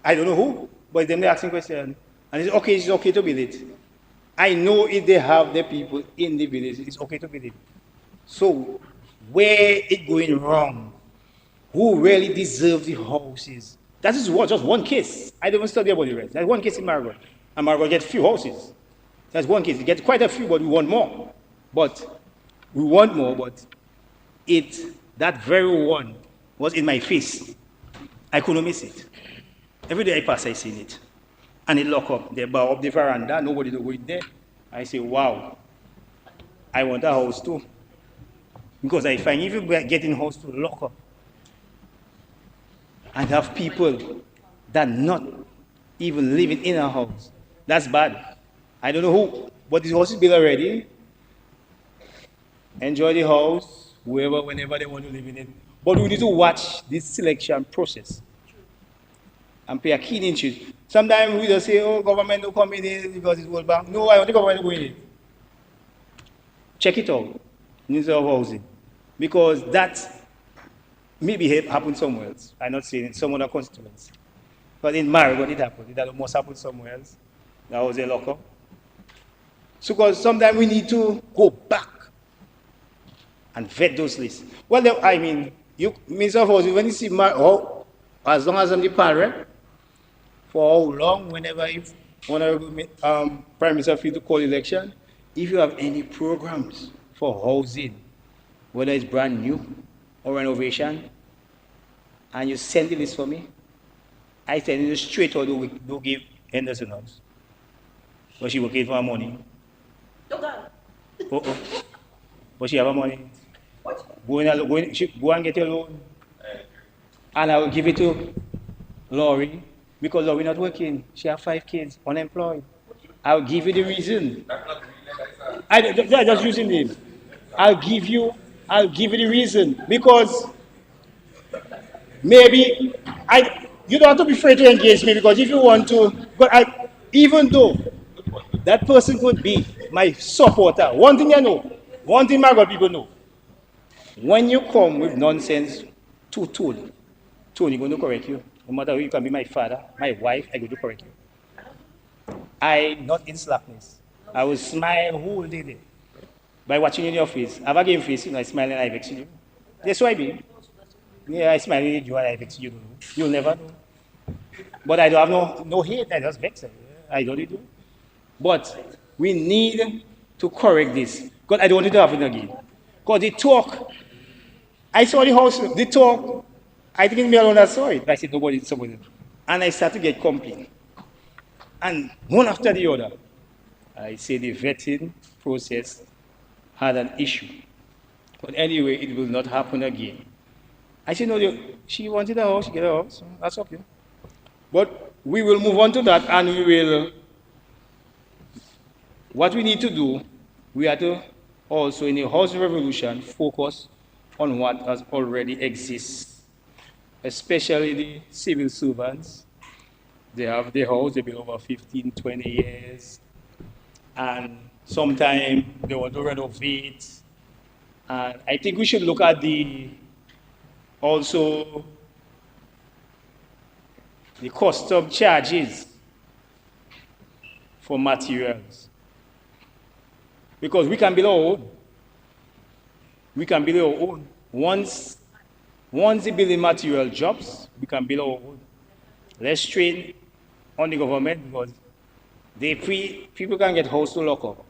I don't know who, but it's them they're asking questions. And it's okay to build it. I know if they have the people in the village, it's okay to build it. So, where it going wrong? Who really deserves the houses? That is just one case. I don't even study about the rest. There's one case in Marigot. And Marigot gets few houses. That's one case. It gets quite a few, but we want more. But that very one was in my face. I couldn't miss it. Every day I pass, I see it. And it lock up. They bar up the veranda, nobody don't go in there. I say, wow, I want a house too. Because I find if you get in house to lock up and have people that not even living in a house, that's bad. I don't know who, but this house is built already. Enjoy the house, whoever, whenever they want to live in it. But we need to watch this selection process and pay a keen interest. Sometimes we just say, oh, government don't come in it because it's World Bank. No, I want the government to go in it. Check it out. Minister of Housing. Because that maybe happened somewhere else. I'm not saying it, some other constituents. But in Marigot it happened. It must happen somewhere else. That was a locker. So because sometimes we need to go back and vet those lists. Well, I mean, Minister of Housing, when you see as long as I'm the parent, for how long, whenever Prime Minister feel to call election, if you have any programs for housing, whether it's brand new or renovation, and you send the list for me, I send you straight out do give Henderson house. But she working for her money. But she have her money. Go and get your loan. And I will give it to Laurie, because Laurie not working. She have 5 kids, unemployed. I'll give you the reason. I just using him. I'll give you the reason, because maybe you don't have to be afraid to engage me, because if you want to, but even though that person could be my supporter, one thing I know, one thing Marigot people know, when you come with nonsense to Tony going to correct you. No matter who, you can be my father, my wife, I go to correct you. I'm not in slackness. I will smile whole day by watching you in your face. Have a game face, I smile and I vex you. That's why I be. Yeah, I smile at you and I vex you. You'll never know. But I don't have no hate, I just vex. I don't do. But we need to correct this. Because I don't want it to happen again. Because they talk. I saw the house, they talk. I think it's me alone that saw it. I said, nobody, somebody. And I started to get complaint. And one after the other, I say the vetting process had an issue. But anyway, it will not happen again. I said, no, she wanted a house, she get a house. So that's okay. But we will move on to that, and we will, what we need to do, we have to also, in the housing revolution, focus on what has already exists. Especially the civil servants. They have their house, they've been over 15, 20 years. And sometimes they want to renovate. And I think we should look at also the custom charges for materials. Because we can build our own. We can build our own. Once the building material drops, we can build our own. Let's train on the government, because people can get house to lock up.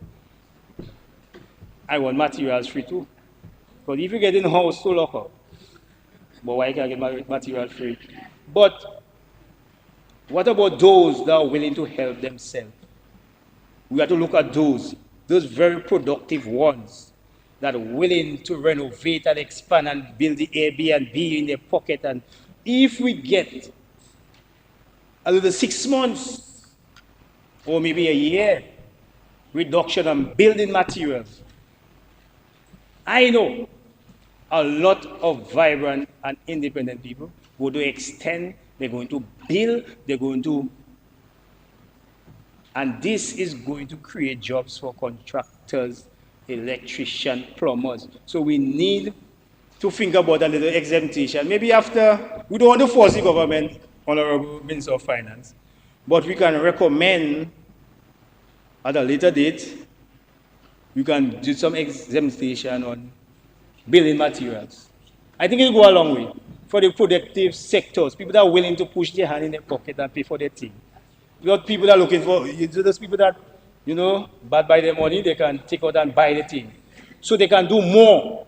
I want materials free too. But if you get in house to lock up, But why can't I get material free? But what about those that are willing to help themselves? We have to look at those very productive ones that are willing to renovate and expand and build the Airbnb in their pocket. And if we get a little 6 months or maybe a year reduction on building materials, I know a lot of vibrant and independent people going to extend, they're going to build, they're going to, and this is going to create jobs for contractors, electricians, plumbers. So we need to think about a little exemption. Maybe after, we don't want to force the government, Honorable Minister of Finance, but we can recommend at a later date, you can do some exemption on building materials. I think it'll go a long way for the productive sectors, people that are willing to push their hand in their pocket and pay for their thing. Because people that are looking for, those people that, bad by their money, they can take out and buy the thing. So they can do more.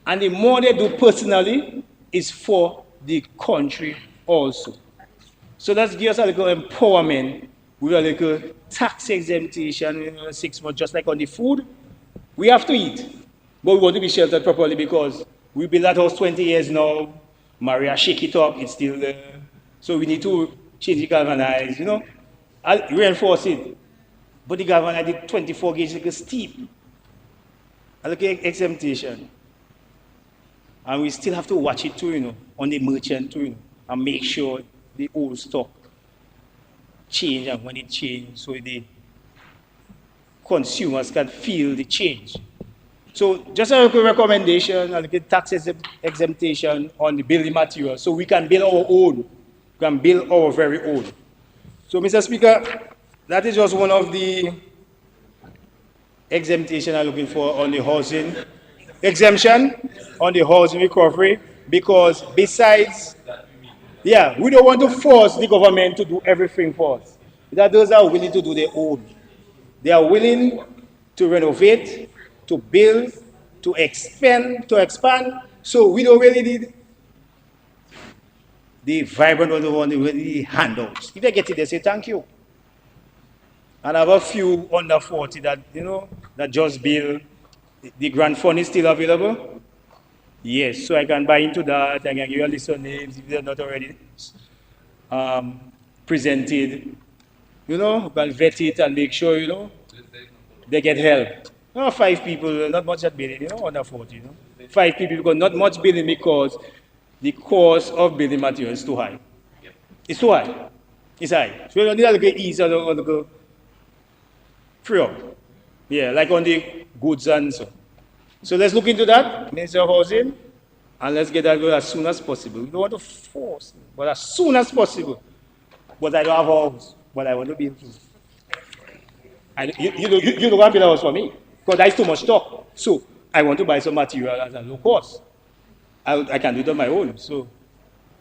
And the more they do personally is for the country also. So let's give us a little empowerment with a little tax exemption, 6 months, just like on the food. We have to eat, but we want to be sheltered properly because we built that house 20 years now. Maria shake it up, it's still there. So we need to change the galvanize, I'll reinforce it. But the galvanize, the 24 gauge, like a steep. I look at exemption. And we still have to watch it too, on the merchant too, and make sure the old stock change, and when it change, so the consumers can feel the change. So just a recommendation, a little tax exemption on the building material, so we can build our own. We can build our very own. So, Mr. Speaker, that is just one of the exemption I'm looking for on the housing. Exemption on the housing recovery, because besides, we don't want to force the government to do everything for us. That those are willing to do their own. They are willing to renovate, to build, to expand. So we don't really need the vibrant or the one with the handouts. If they get it, they say thank you. And I have a few under 40 that, that just build. The grant fund is still available. Yes, so I can buy into that. I can give you a list of names if they're not already presented. You can vet it and make sure, they get help. 5 people, not much at building, under 40, 5 people, because not much building because the cost of building material is too high. It's too high. It's high. So you don't need a little ease or a little free up. Yeah, like on the goods and so. So let's look into that, Minister of Housing, and let's get that going as soon as possible. We don't want to force, but as soon as possible. But I don't have a house, but I want to be able to. You don't want to build a house for me, because that is too much talk. So I want to buy some material at a low cost. I can do it on my own. So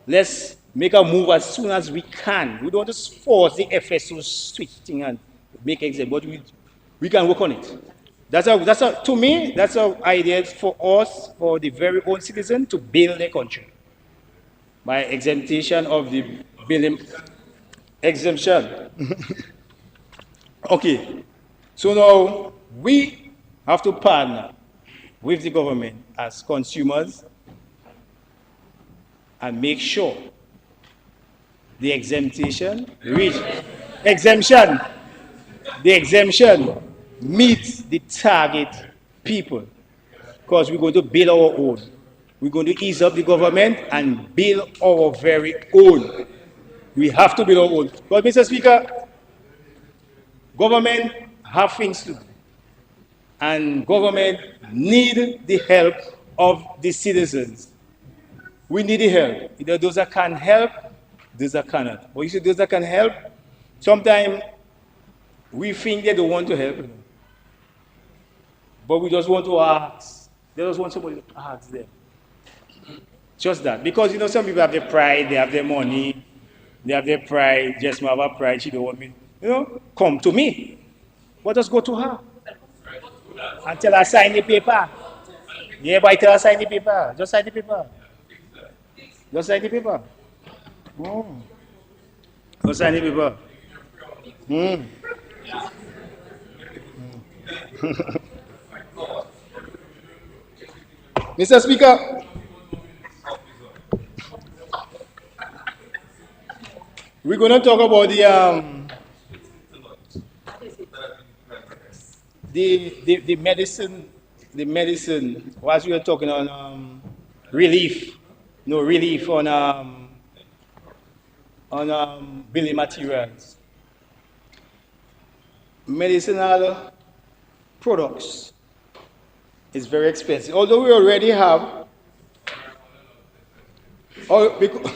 let's make a move as soon as we can. We don't want to force the FSO switch thing and make exam, but we can work on it. To me, that's an idea for us, for the very own citizen, to build a country. By exemption of the building exemption. Okay. So now we have to partner with the government as consumers and make sure the exemption meets the target people, because we're going to build our own. We're going to ease up the government and build our very own. We have to build our own. But Mr. Speaker, government have things to do. And government need the help of the citizens. We need the help. Either those that can help, those that cannot. But you see, those that can help, sometimes we think they don't want to help. But we just want to ask. They just want somebody to ask them. Just that. Because, some people have their pride, they have their money, they have their pride. Just have a pride, she don't want me. Come to me. But just go to her. And tell her sign the paper. Yeah, but tell her sign the paper. Just sign the paper. Just sign the paper. Oh. Just sign the paper. Mm. Mr. Speaker, we're going to talk about the medicine. Whilst we were talking on relief, no relief on building materials, medicinal products is very expensive. Although we already have, because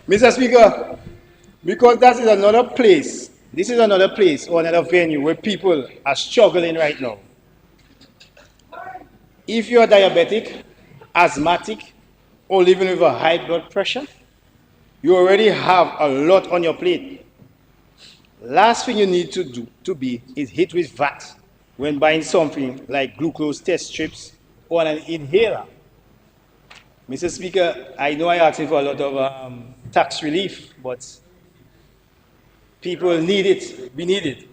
Mr. Speaker, because that is another place, this is another place or another venue where people are struggling right now. If you're diabetic, asthmatic, or living with a high blood pressure, you already have a lot on your plate. Last thing you need to do is hit with VAT when buying something like glucose test strips or an inhaler. Mr. Speaker, I know I asked for a lot of tax relief, but people need it. We need it.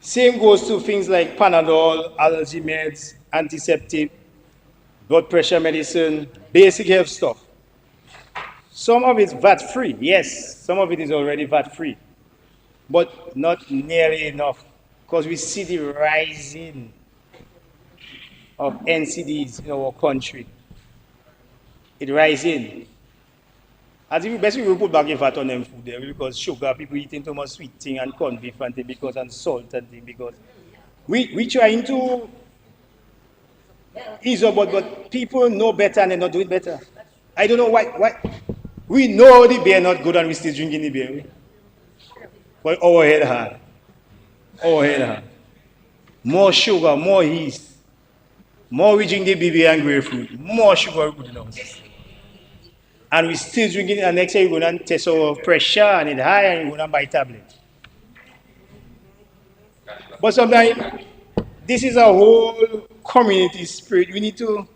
Same goes to things like Panadol, allergy meds, antiseptic, blood pressure medicine, basic health stuff. Some of it's VAT-free, yes, some of it is already VAT-free, but not nearly enough, because we see the rising of NCDs in our country. It rising. As if basically we put back a VAT on them food there, because sugar, people eating too much sweet thing and corned beef and thing because and salt and thing because we trying to ease up, but people know better and they're not doing better. I don't know why. We know the beer not good and we still drinking the beer. But our head hard. Our head hard. More sugar, more yeast. More we drink the BB and grapefruit. More sugar we put in us. And we still drinking it, and next year we're going to test our pressure and it's high and we're going to buy tablets. But sometimes this is a whole community spirit. We need to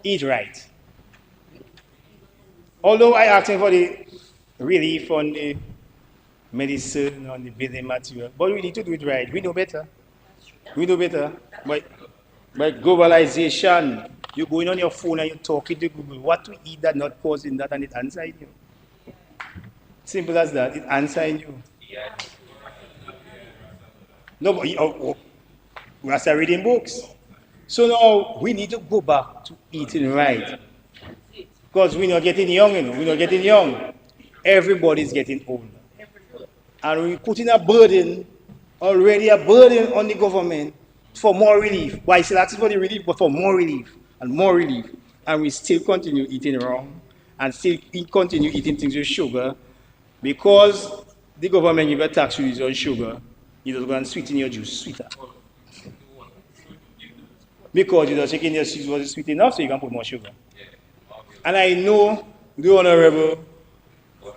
eat right. Although I asked him for the relief on the medicine, on the building material, but we need to do it right. We know better. We know better. But globalization, you're going on your phone and you're talking to Google, what to eat that not causing that, and it answering you. Simple as that, it answering you. No, but we are still reading books. So now we need to go back to eating right. Because we're not getting young, we're not getting young. Everybody's getting older. And we're putting already a burden on the government for more relief. Why still asking for the relief, but for more relief and more relief. And we still continue eating wrong and still continue eating things with sugar because the government give a tax relief on sugar. You just go and sweeten your juice sweeter. Because you just taking your juice was sweet enough, so you can put more sugar. And I know the Honorable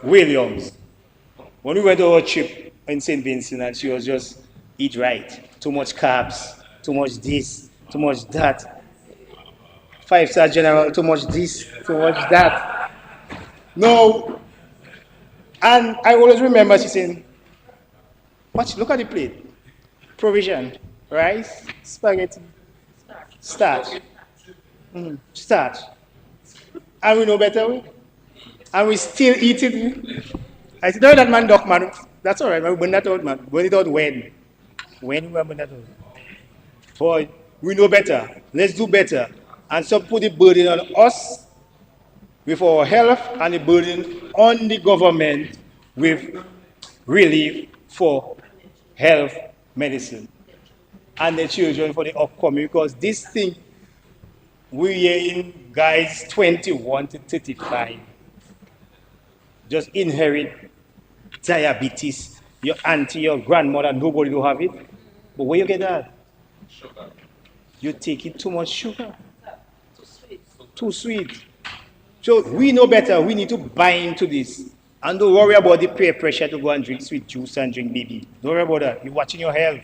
Williams, when we went on our trip in St. Vincent, and she was just eat right. Too much carbs, too much this, too much that. 5-star general, too much this, too much that. No. And I always remember she saying, look at the plate. Provision, rice, spaghetti, starch. Starch. And we know better. And we still eat it. I said, no, that man, doc, man. That's all right, man. We burn that out, man. Burn it out when? When we burn that out? Boy, we know better. Let's do better. And so put the burden on us with our health and the burden on the government with relief for health, medicine, and the children for the upcoming. Because this thing, we are in guys 21 to 35. Just inherit diabetes. Your auntie, your grandmother, nobody will have it. But where you get that? Sugar. You take it too much sugar. Too sweet. So we know better. We need to buy into this. And don't worry about the peer pressure to go and drink sweet juice and drink BB. Don't worry about that. You're watching your health.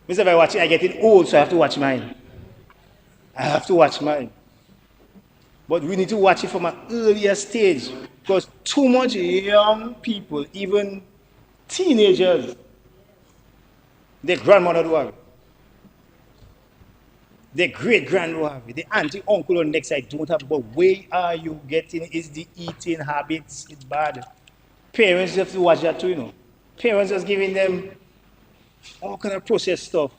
Instead of watching, I getting old, so I have to watch mine. I have to watch mine. But we need to watch it from an earlier stage because too much young people, even teenagers, their grandmother do have it. Their great grandmother have it. The auntie, uncle on the next side don't have it. But where are you getting? Is the eating habits? It's bad. Parents have to watch that too, you know. Parents just giving them all kind of processed stuff.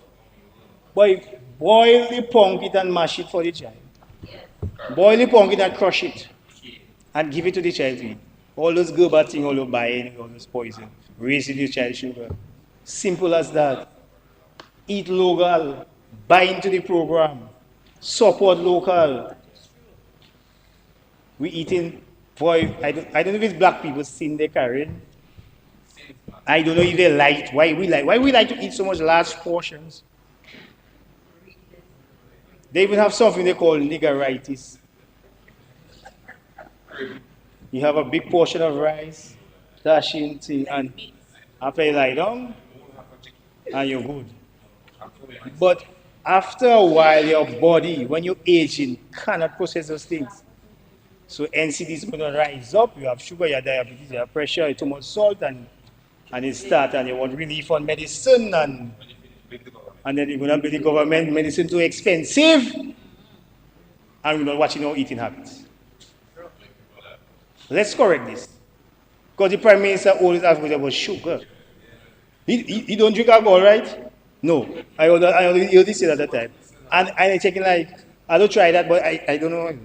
Boy, boil the pumpkin and mash it for the child. Boil the pumpkin and crush it and give it to the child to eat. All those good bad things, all those buying, all those poison, raising the child sugar. Simple as that. Eat local, buy into the program, support local. We eating, boy, I don't know if it's black people sin they carrying. I don't know if they like, why we like to eat so much large portions. They even have something they call niggeritis. You have a big portion of rice, dashing tea, and after you lie down, and you're good. But after a while, your body, when you're aging, cannot process those things. So NCD is going to rise up. You have sugar, you have diabetes, you have pressure, you have too much salt, and it starts, and you want relief on medicine, and then you're going to be the government medicine too expensive, and we're not watching our eating habits. Let's correct this. Because the Prime Minister always asks me about sugar. He don't drink alcohol, right? No. I already said at that time. And I'm checking like, I don't try that, but I don't know.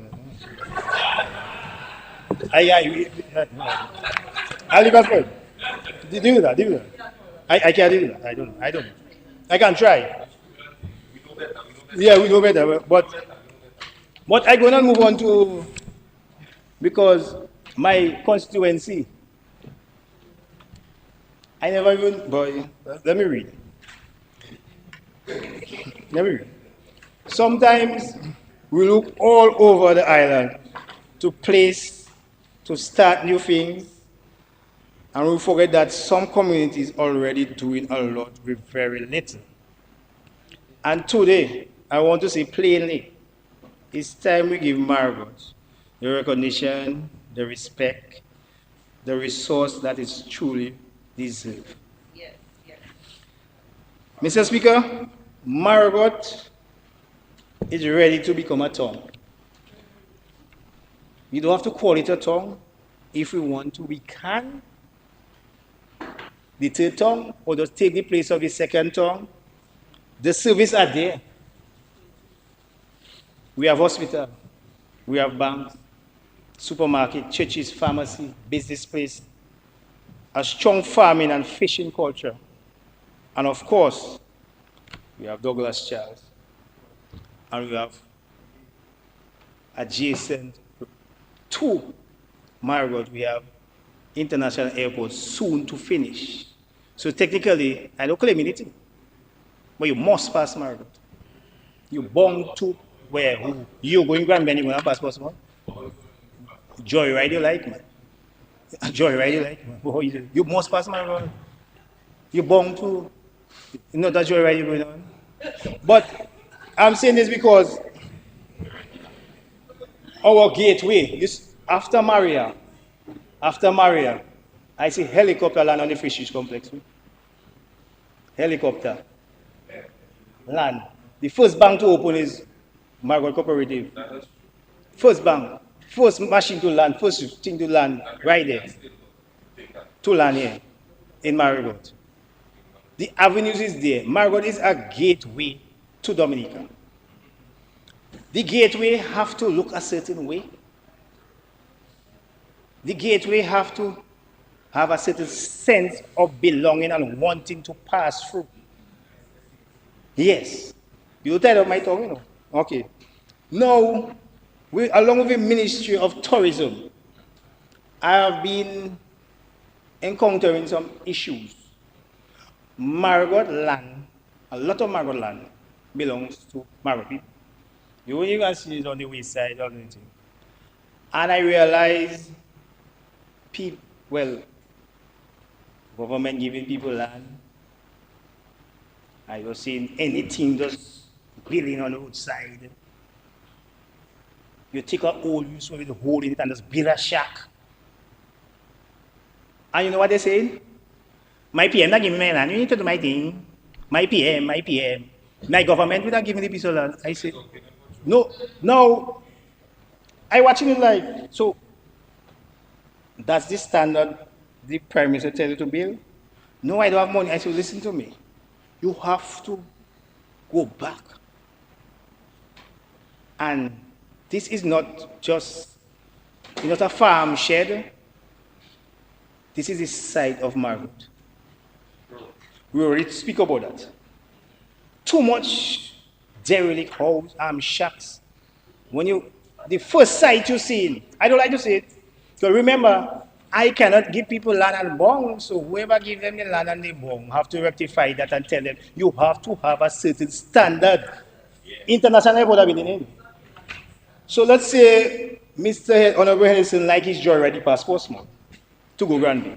I'll leave that for you. Do that. I can't do that. I don't know. I can try. Yeah, we know better. But I'm going to move on to, because my constituency, I never even, boy, let me read. Sometimes we look all over the island to start new things, and we forget that some communities already doing a lot with very little. And today, I want to say plainly, it's time we give Marigot the recognition, the respect, the resource that is truly deserved. Yes. Mr. Speaker, Marigot is ready to become a town. We don't have to call it a town. If we want to, we can. The third town, or just take the place of the second town. The services are there. We have hospital, we have banks, supermarket, churches, pharmacy, business place, a strong farming and fishing culture. And of course, we have Douglas Charles. And we have adjacent to Marigot, we have international airport soon to finish. So technically, I don't claim anything, but you must pass Marigot. You're born to where? Who? You going Granby and you're going to pass Portsmouth? Joyride you like, man. Joyride you like, man. You must pass Marigot. You're born to, you know that joyride you're going on. But I'm saying this because our gateway, this after Maria, I see helicopter land on the fisheries complex. Helicopter land. The first bank to open is Marigot Cooperative. First bank, first machine to land, first thing to land, right there. To land here in Marigot. The avenues is there. Marigot is a gateway to Dominica. The gateway have to look a certain way. The gateway have to have a certain sense of belonging and wanting to pass through. Yes. You tired of my tongue, you know? Okay. Now, along with the Ministry of Tourism, I have been encountering some issues. Marigot land, a lot of Marigot land belongs to Marigot people. You can see it on the west side, on anything. And I realized government giving people land, I was seeing anything just building on the roadside. You take a hole, you swallow the hole in it and just build a shack. And you know what they're saying? My PM not giving me land. You need to do my thing. My PM, my PM. My government without giving the piece of land. I say, no. I watching it like, so that's the standard the Prime Minister tell you to build? No, I don't have money. I say, listen to me. You have to go back. And this is not just, it's not a farm shed. This is the site of Marigot. We already speak about that. Too much derelict house, shacks. When you, the first site you see, I don't like to say it. So remember, I cannot give people land and bong, so whoever give them the land and the bong have to rectify that and tell them you have to have a certain standard. International airport building. So let's say Mr. Honorable Henderson like his joyride past Portsmouth to go Granby.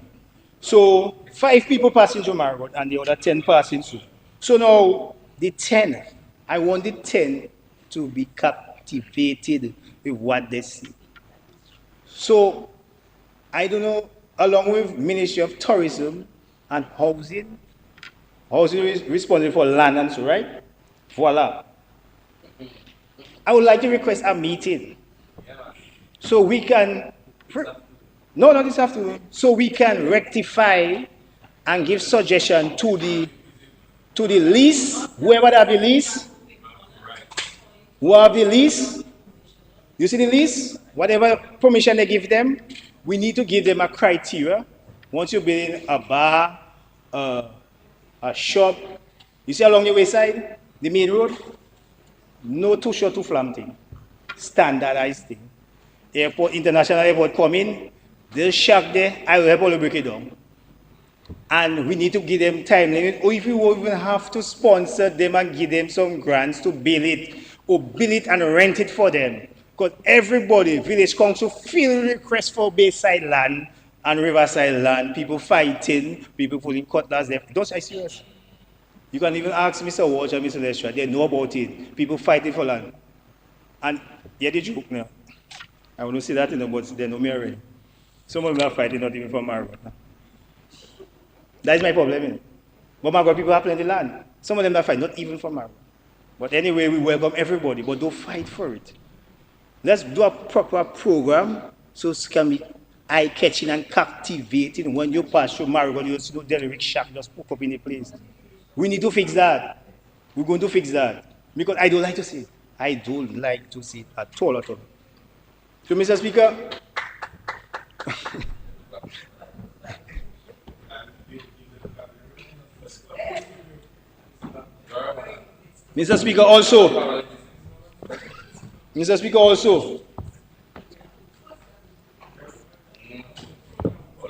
So 5 people passing through Marigot and the other 10 passing through. So now the 10, I want the 10 to be captivated with what they see. So I don't know, along with Ministry of Tourism and Housing is responsible for land and so, right? Voila. I would like to request a meeting so we can, no, not this afternoon, so we can rectify and give suggestion to the lease, whoever have the lease, who have the lease, you see the lease, whatever permission they give them, we need to give them a criteria. Once you build a bar, a shop, you see along the wayside, the main road, no too short, too flam thing, standardized thing. Airport, international airport come in, they'll shack there, I will help all break it down. And we need to give them time limit, or if we will even have to sponsor them and give them some grants to build it, or build it and rent it for them. Because everybody, village council, feel request for Bayside land and Riverside land, people fighting, people putting cutlass there. Those are serious. You can even ask Mr. Walsh and Mr. Lestra, they know about it. People fighting for land. And yeah, they joke now. I want to say that, but they know me already. Some of them are fighting not even for Marigot. That is my problem. But Marigot people have plenty of land. Some of them are fighting not even for Marigot. But anyway, we welcome everybody, but don't fight for it. Let's do a proper program so it can be eye-catching and captivating. When you pass through Marigot, you see no derelict shack just put up in the place. We need to fix that. We're going to fix that. Because I don't like to see it. I don't like to see it at all. So, Mr. Speaker, Mr. Speaker, also,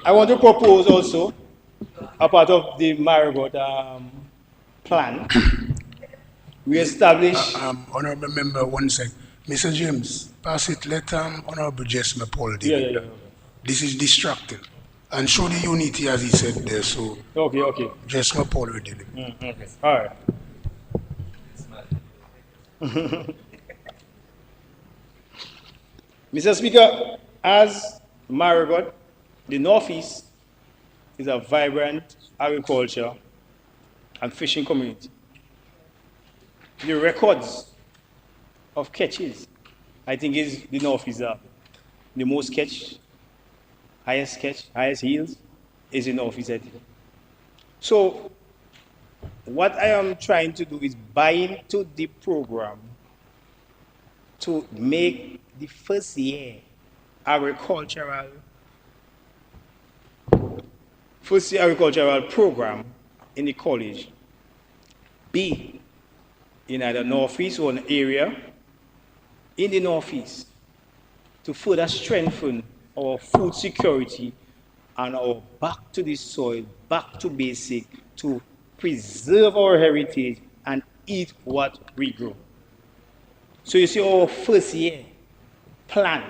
I want to propose also, a part of the Marigot plan, we establish... Honorable Member, one sec. Mr. James, pass it, let Honorable Jesma Paul deal. Yeah. This is distracting. And show the unity as he said there, so... Okay. Jesma Paul will deal. Okay, all right. Mr. Speaker, as Marigot, the Northeast is a vibrant agriculture and fishing community. The records of catches, I think is the Northeast are the most highest yields is the Northeast, I think. So what I am trying to do is buy into the program to make the first year agricultural program in the college be in either Northeast or an area in the Northeast to further strengthen our food security and our back to the soil, back to basic, to preserve our heritage and eat what we grow. So you see our first year plan,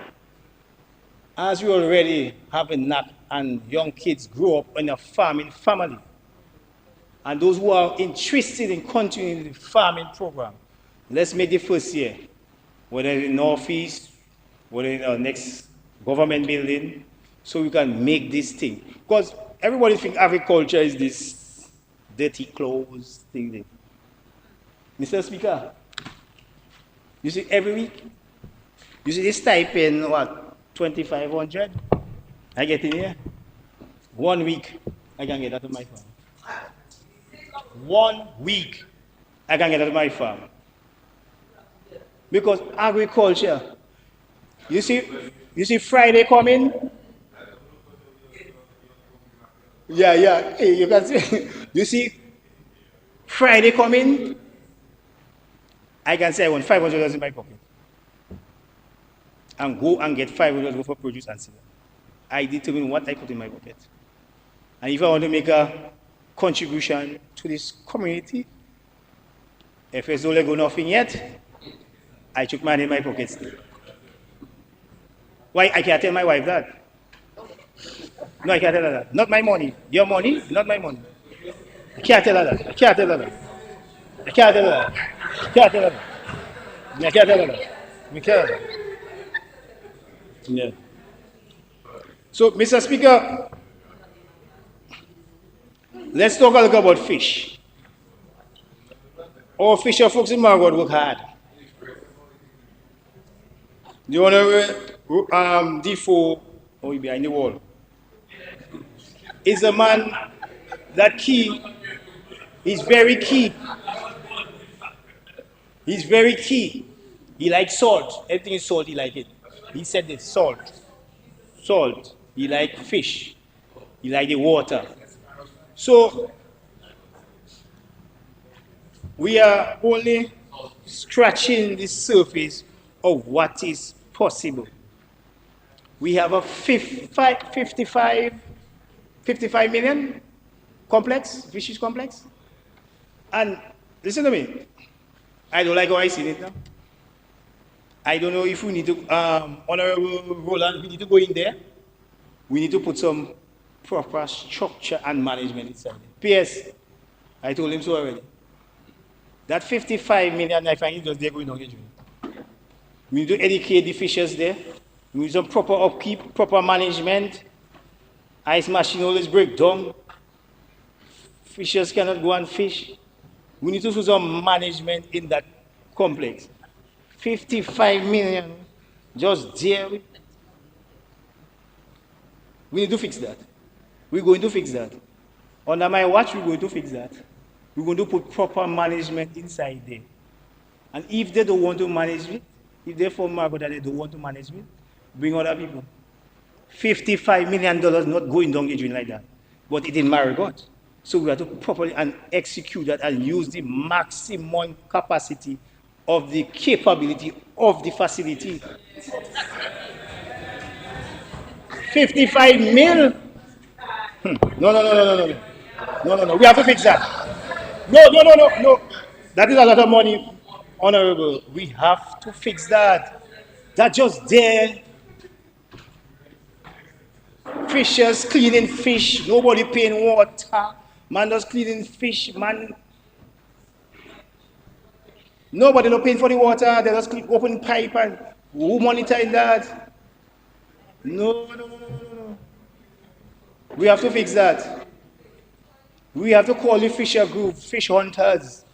as we already have a knack and young kids grow up in a farming family And those who are interested in continuing the farming program, let's make the first year, whether in Northeast, whether in our next government building, so we can make this thing. Because everybody thinks agriculture is this dirty clothes thing. Mr. Speaker, you see every week, you see this stipend, what, 2,500? I get in here. 1 week, I can get out of my farm. 1 week, I can get out of my farm. Because agriculture, you see Friday coming? Yeah, hey, you can see, you see Friday coming? I can say I want $500 in my pocket. And go and get $500 for produce and sell. I determine what I put in my pocket. And if I want to make a contribution to this community, if it's only go nothing yet, I took money in my pockets. Why? I can't tell my wife that. No, I can't tell her that. Not my money. Your money, not my money. I can't tell her that. I can't tell her that. I can't tell her that. I can't tell her that. I can't tell her that. I can't. Yeah. So, Mr. Speaker, let's talk a little about fish. Our fisher folks in Marigot work hard. The Honorable Defoe, behind the wall, is a man that key. He's very key. He's very key. He likes salt. Everything is salt, he likes it. He said this, salt. Salt. He likes fish. He likes the water. So, we are only scratching the surface of what is possible. We have a 55 million complex, fisheries complex. And listen to me, I don't like how I see it now. I don't know if we need to, Honorable Roland, we need to go in there. We need to put some proper structure and management inside it. P.S. I told him so already. That 55 million, I find it just there going on. We need to educate the fishers there. We need some proper upkeep, proper management. Ice machine always break down. Fishers cannot go and fish. We need to do some management in that complex. 55 million just there. We need to fix that. We're going to fix that. Under my watch, we're going to fix that. We're going to put proper management inside there. And if they don't want to manage it, if they're from Marigot and they don't want to manage it, bring other people. $55 million not going down the drain like that. But it's in Marigot. So we have to properly and execute that and use the maximum capacity of the capability of the facility. 55 mil? No. We have to fix that. No. That is a lot of money, Honorable. We have to fix that. That's just there. Fishers cleaning fish. Nobody paying water. Man just cleaning fish, man. Nobody not paying for the water. They just open pipe and who monitoring that? No. We have to fix that. We have to call the fisher group, fish hunters,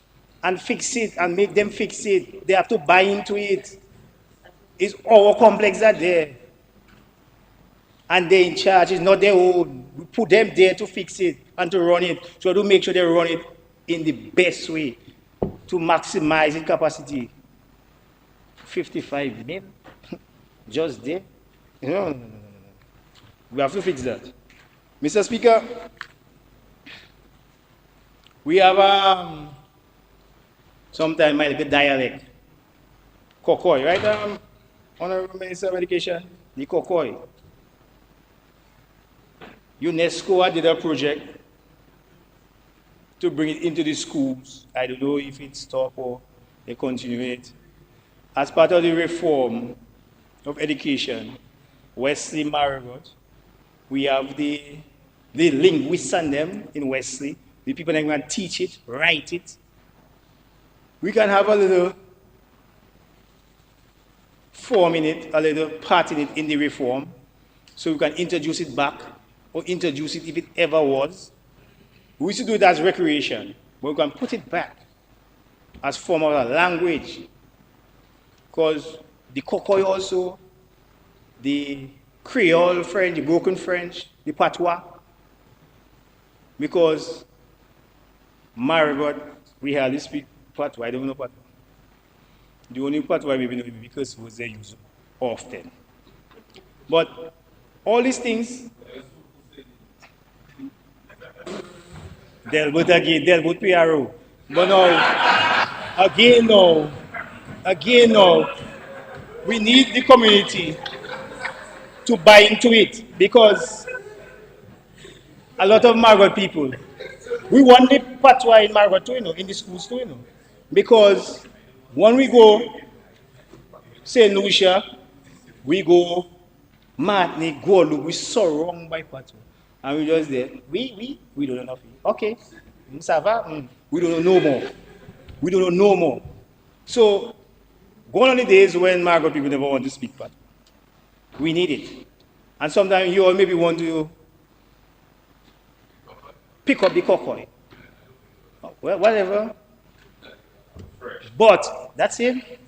and fix it and make them fix it. They have to buy into it. It's our complex that there. And they're in charge. It's not their own. We put them there to fix it and to run it. So to make sure they run it in the best way to maximize its capacity. 55 million? Just there? No. We have to fix that. Mr. Speaker, we have sometimes like a dialect. Kokoi, right? Honorable Minister of Education, the Kokoi. UNESCO did a project to bring it into the schools. I don't know if it stopped or they continue it. As part of the reform of education, Wesley Marigot, we have the linguists and them in Wesley the people that can teach it, write it. We can have a little form in it, a little part in it in the reform, so we can introduce it back, or introduce it if it ever was. We used to do it as recreation, but we can put it back as form of a language. Because the Kokoy also, the Creole French, the broken French, the Patois, because Marigot, we hardly speak Patois. I don't know Patois. The only Patois we know is because it was they use often. But all these things, Delbert again, Delbert PRO. But now, again now, we need the community to buy into it, because a lot of Marigot people, we want the patois in Marigot too, in the schools too, because when we go St. Lucia, we go Martinique, Guadeloupe, we surrounded by patois, and we just there, we don't know nothing. Okay, ça va? We don't know no more. We don't know no more. So, gone on the days when Marigot people never want to speak patois. We need it. And sometimes you all maybe want to pick up the Kokoy. Well, whatever. But that's it.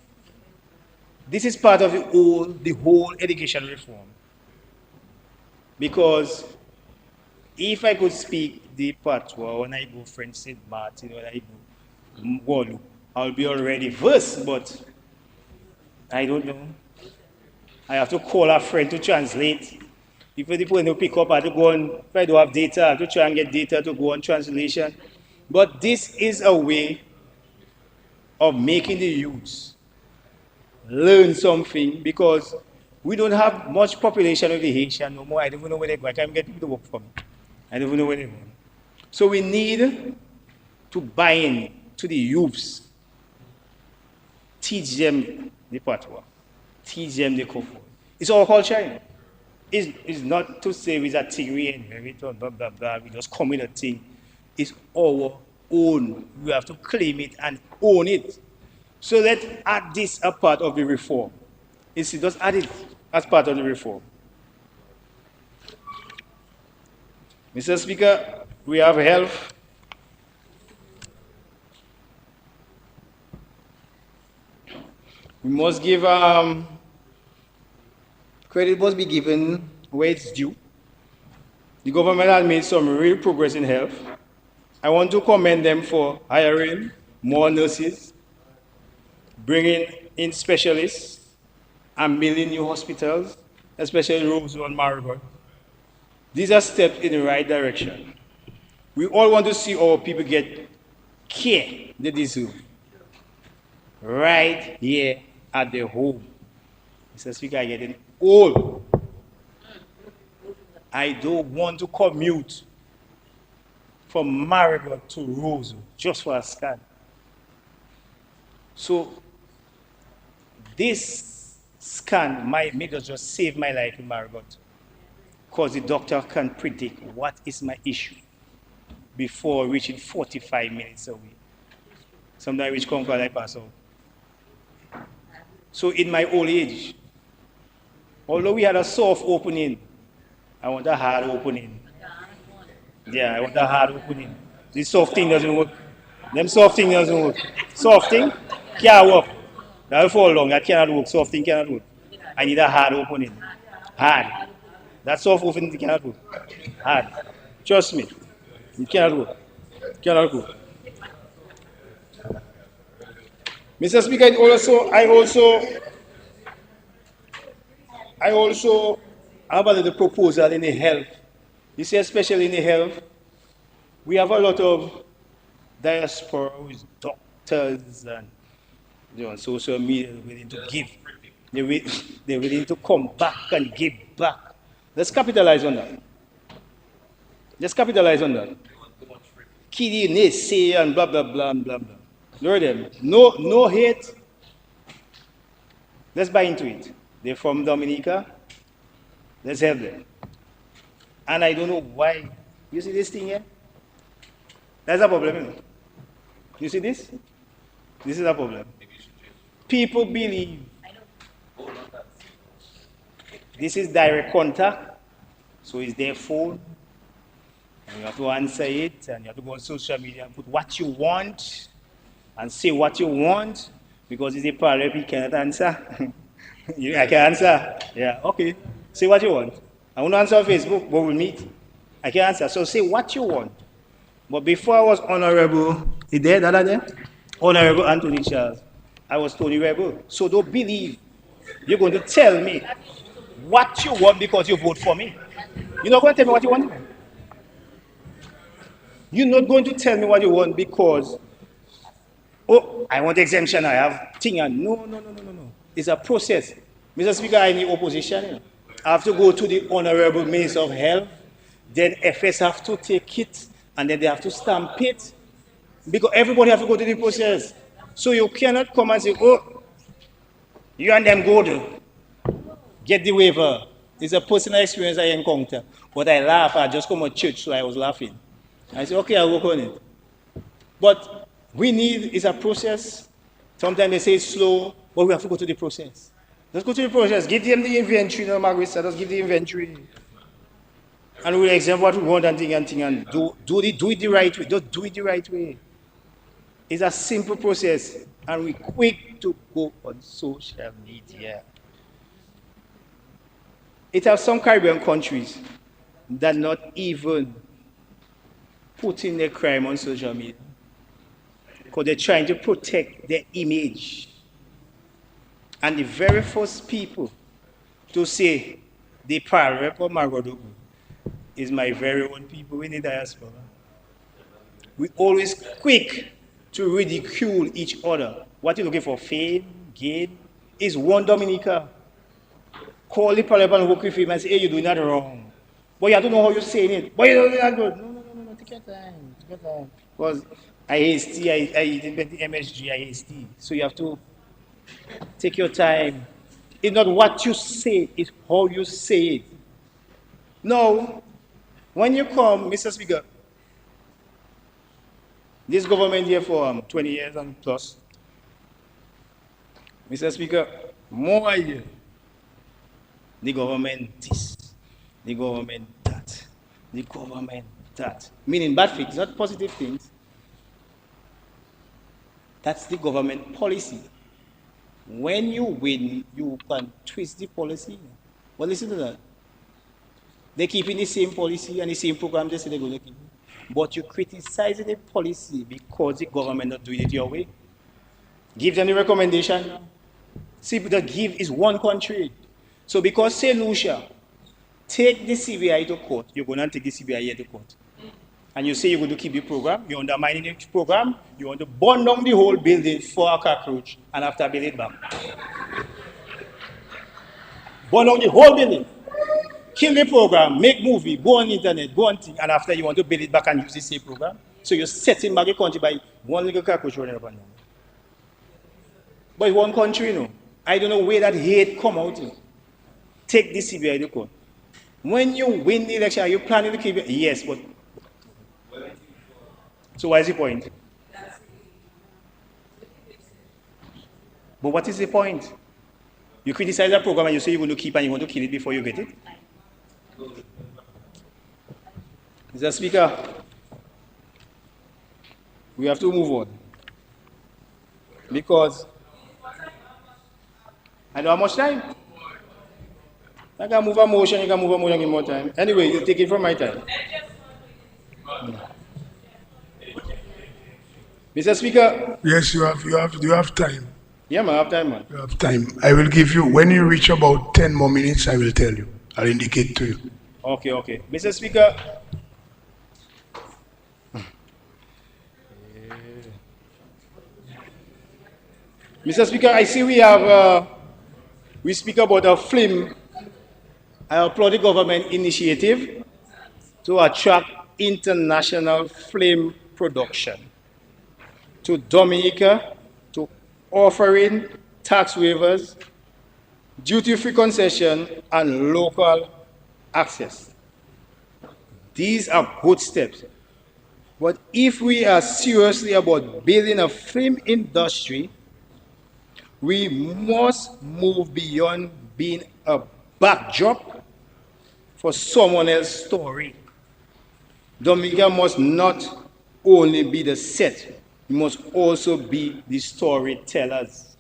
This is part of the whole education reform. Because if I could speak the patois when I go French St. Martin, when I go Guadeloupe, I'll be already versed, but I don't know. I have to call a friend to translate. If the people don't pick up, I have to go on, if I don't have data, I have to try and get data to go on translation. But this is a way of making the youths learn something, because we don't have much population of the Haitian no more. I don't even know where they go. I can't get people to work for me. I don't even know where they go. So we need to buy in to the youths. Teach them the patois. Teach them the Kokoy. It's our culture. It's not to say it's a thing we inherit or blah, blah, blah. We just come with a thing. It's our own. We have to claim it and own it. So let's add this as part of the reform. Just add it as part of the reform. Mr. Speaker, we have health. We must give credit must be given where it's due. The government has made some real progress in health. I want to commend them for hiring more nurses, bringing in specialists, and building new hospitals, especially Roseville and Marigot. These are steps in the right direction. We all want to see our people get care they deserve, right here at their home. Mr. Speaker, I'm getting old. I don't want to commute from Marigot to Roseville just for a scan. So this scan may just save my life in Marigot, because the doctor can predict what is my issue before reaching 45 minutes away. Sometimes I reach Concord, I pass out. So in my old age, although we had a soft opening, I want a hard opening. Yeah, I want a hard opening. This soft thing doesn't work. Them soft thing doesn't work. Soft thing can't work. That will fall long. That cannot work. Soft thing cannot work. I need a hard opening. Hard. That soft opening cannot work. Hard. Trust me. It cannot work. It cannot work. Mr. Speaker, I also have a little proposal in the health. You see, especially in the health, we have a lot of diaspora with doctors and on social media willing to give. They're willing to come back and give back. Let's capitalize on that. Let's capitalize on that. Kiddie, naysay, and blah, blah, blah, and blah, blah. Lord them. No hate. Let's buy into it. They're from Dominica. Let's help them. And I don't know why. You see this thing here? That's a problem, you know. You see this? This is a problem. People believe this is direct contact, so it's their phone, and you have to answer it, and you have to go on social media and put what you want, and say what you want, because it's a parallel, you cannot answer. I can answer. Yeah, okay. Say what you want. I want to answer on Facebook, but we'll meet. I can answer. So say what you want. But before I was Honorable, is there that there? Honorable Anthony Charles, I was Tony Rebel. So don't believe you're going to tell me what you want because you vote for me. You're not going to tell me what you want. You're not going to tell me what you want because, oh, I want exemption, I have thing. No. It's a process. Mr. Speaker, I need opposition. You know. I have to go to the Honorable Minister of Health, then FS have to take it, and then they have to stamp it. Because everybody have to go to the process. So you cannot come and say, oh, you and them go to get the waiver. It's a personal experience I encounter. But I laugh, I just come to church, so I was laughing. I say, okay, I'll work on it. But we need, it's a process. Sometimes they say it's slow, but we have to go to the process. Let's go to the process. Give them the inventory, you know, Margaret said, let's give the inventory. And we'll examine what we want and do it the right way. Just do it the right way. It's a simple process, and we're quick to go on social media. It has some Caribbean countries that not even putting their crime on social media because they're trying to protect their image. And the very first people to say the parallel of Marigot is my very own people in the diaspora. We always quick to ridicule each other. What you're looking for, fame, gain, is one Dominica. Call the parliament and work with him and say, hey, you're doing that wrong. But you have to know how you're saying it. But you're doing that good. No, take your time. Because I hasty, I didn't the MSG, I hasty. So you have to take your time. It's not what you say, it's how you say it. Now, when you come, Mr. Speaker, this government here for 20 years and plus. Mr. Speaker, more year. The government this, the government that, the government that. Meaning bad things, not positive things. That's the government policy. When you win, you can twist the policy. But listen to that. They're keeping the same policy and the same program they say they're going to keep. But you criticize the policy because the government not doing it your way. Give them the recommendation. See, the give is one country. So because say Lucia, take the CBI to court, you're going to take the CBI here to court. And you say you're going to keep the program, you're undermining the program, you want to burn down the whole building for a cockroach and after build it back. Burn down the whole building. Kill the program, make movie, go on the internet, go on thing, and after you want to build it back and use the same program. So you're setting back a country by one little cockroach running up and down. But one country, you know, I don't know where that hate come out. You know. Take the CBI to court. When you win the election, are you planning to keep it? Yes, but... So what is the point? But what is the point? You criticize that program and you say you're going to keep and you want to kill it before you get it? Mr. Speaker, we have to move on. Because I don't have much time. I can move a motion, you can move a motion in more time. Anyway, you take it from my time. Mr. Speaker. Yes, you have time. Yeah, man, I have time, man. You have time. I will give you, when you reach about 10 more minutes, I will tell you. I'll indicate to you. Okay. Mr. Speaker. Mr. Speaker, I see we have, we speak about a film. I applaud the government initiative to attract international film production to Dominica, to offering tax waivers, duty-free concession, and local access. These are good steps. But if we are seriously about building a film industry, we must move beyond being a backdrop for someone else's story. Dominica must not only be the set, we must also be the storytellers.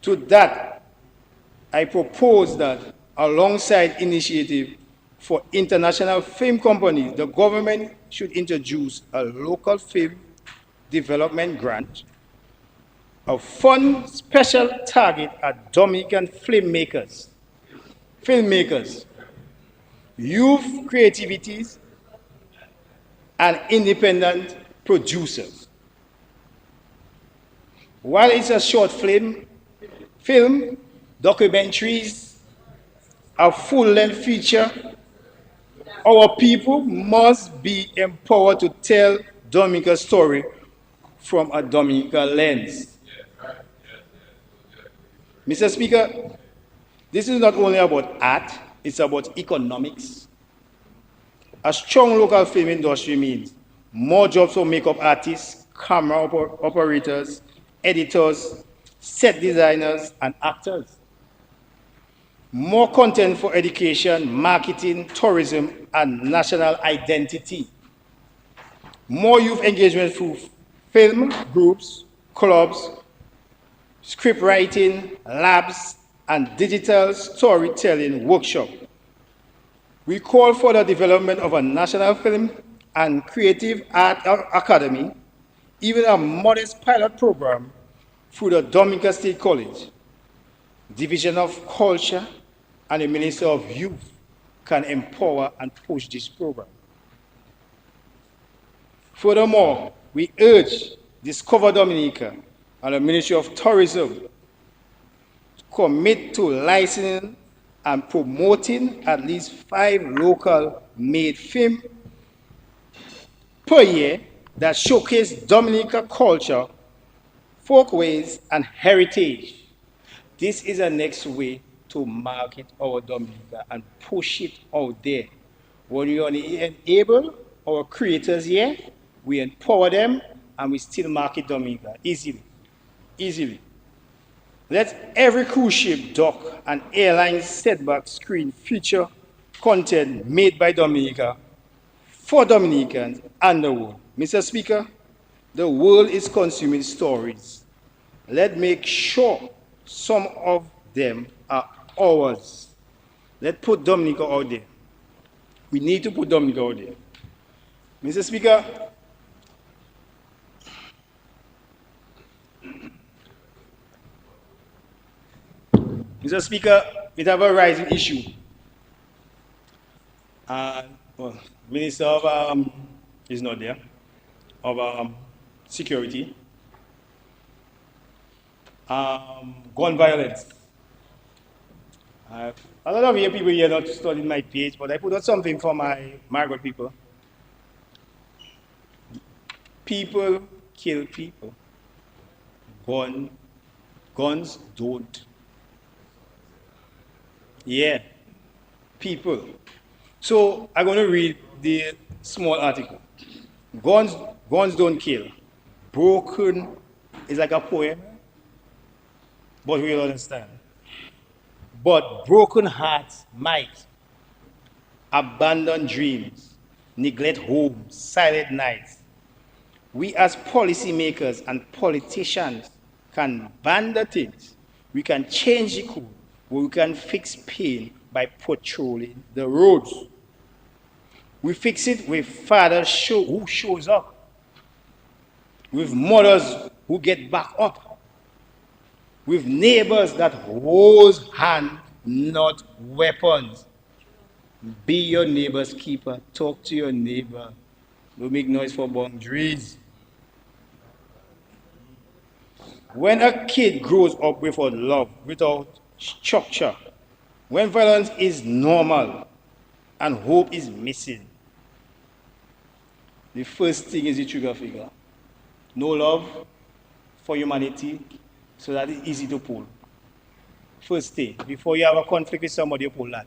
To that, I propose that alongside initiative for international film companies, the government should introduce a local film development grant, a fund special target at Dominican filmmakers, youth creativities, and independent producers. While it's a short film, documentaries, a full-length feature, our people must be empowered to tell Dominica's story from a Dominican lens. Mr. Speaker, this is not only about art, it's about economics. A strong local film industry means more jobs for makeup artists, camera operators, editors, set designers, and actors. More content for education, marketing, tourism, and national identity. More youth engagement through film groups, clubs, script writing, labs, and digital storytelling workshops. We call for the development of a national film and creative art academy, even a modest pilot program through the Dominica State College, Division of Culture, and the Minister of Youth can empower and push this program. Furthermore, we urge Discover Dominica and the Ministry of Tourism to commit to licensing and promoting at least 5 local-made films per year that showcase Dominica culture, folkways, and heritage. This is the next way to market our Dominica and push it out there. When we only enable our creators here, we empower them, and we still market Dominica easily. Let every cruise ship, dock, and airline setback screen feature content made by Dominica for Dominicans and the world. Mr. Speaker, the world is consuming stories. Let's make sure some of them are ours. Let's put Dominica out there. We need to put Dominica out there. Mr. Speaker, we have a rising issue. Minister of is not there, of security, gun violence. A lot of people here not studying my page, but I put out something for my Marigot people. People kill people. Guns don't. Yeah, people. So I'm going to read the small article. Guns don't kill. Broken is like a poem, but we don't understand. But broken hearts might. Abandoned dreams, neglect homes, silent nights. We as policymakers and politicians can ban the things. We can change the code. We can fix pain by patrolling the roads. We fix it with fathers who shows up, with mothers who get back up, with neighbors that hold hands, not weapons. Be your neighbor's keeper. Talk to your neighbor. Don't make noise for boundaries. When a kid grows up without love, without structure, when violence is normal and hope is missing, the first thing is the trigger figure. No love for humanity, so that it's easy to pull. First thing, before you have a conflict with somebody, you pull that.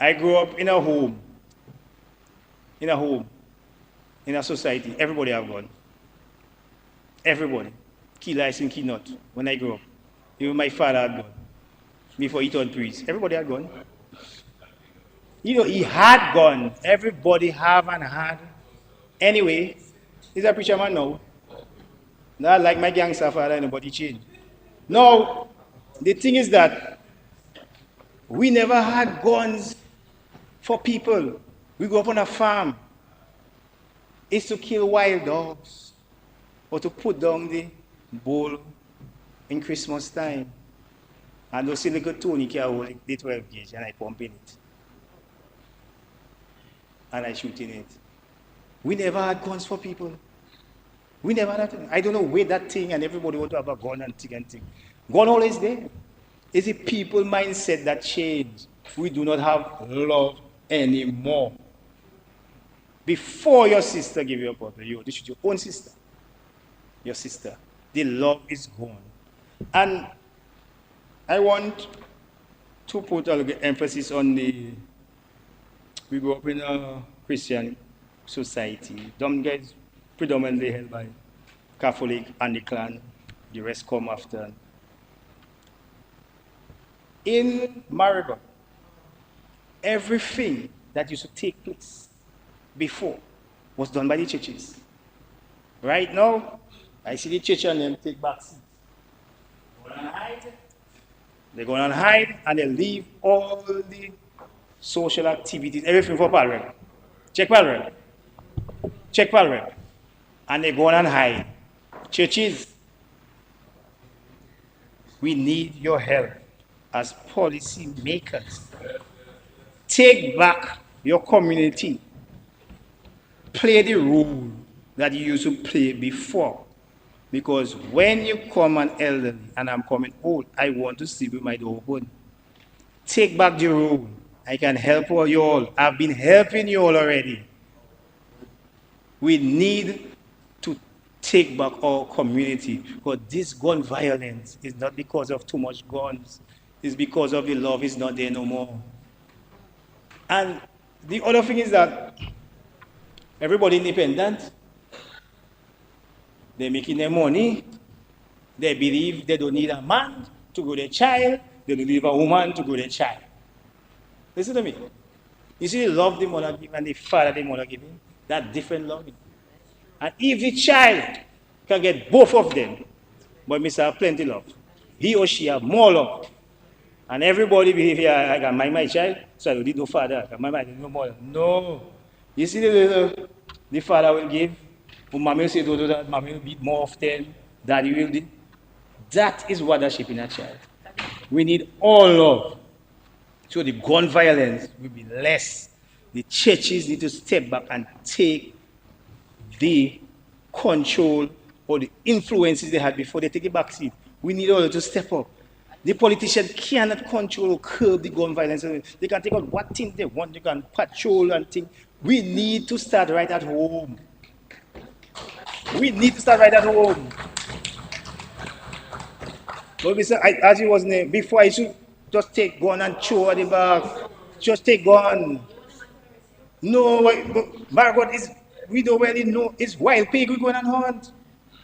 I grew up in a home, in a society. Everybody have gun. Everybody. Key license, key not. When I grew up. Even my father had gun. Before he turned priest. Everybody had gun. You know, he had gun. Everybody have and had. Anyway, he's a preacher man now. Not like my gangster father, nobody changed. Now, the thing is that we never had guns for people. We grew up on a farm. It's to kill wild dogs or to put down the bull in Christmas time. And those little Tony can hold the 12 gauge and I pump in it. And I shoot in it. We never had guns for people. We never had that. I don't know where that thing and everybody want to have a gun and thing. Gun always there. It's a people mindset that changed. We do not have love anymore. Before your sister give you a problem, this is your own sister. Your sister. The love is gone. And I want to put a little emphasis on we grew up in a Christian society. Them guys predominantly held by Catholic, Anglican, the rest come after. In Marigot, everything that used to take place before was done by the churches. Right now, I see the church and them take back seats. They go and hide and they leave all the social activities, everything for Palrel. Check Palrel. Check Palrel. And they go and hide. Churches, we need your help as policy makers. Take back your community. Play the role that you used to play before. Because when you come an elderly and I'm coming old, I want to sleep with my door open. Take back the role. I can help you all. I've been helping you all already. We need to take back our community. But this gun violence is not because of too much guns. It's because of the love is not there no more. And the other thing is that everybody independent. They're making their money. They believe they don't need a man to grow their child. They don't need a woman to grow their child. Listen to me. You see the love the mother gives and the father the mother gives, that different love. And if the child can get both of them, but Mr. have plenty love, he or she have more love. And everybody believe here, I can mind my child, so I don't need no father. I can mind my no mother. No. You see the father will give. Mommy will say, do that, mommy will beat more often, daddy will do. That is what is shaping a child. We need all love. So the gun violence will be less. The churches need to step back and take the control or the influences they had before they take a back seat. We need all to step up. The politicians cannot control or curb the gun violence. They can take out what things they want, they can patrol and things. We need to start right at home. We need to start right at home. But as he was named, before I should just take gun and throw at the back. Just take gun. No, Marigot is, we don't really know. It's wild pig we going and hunt.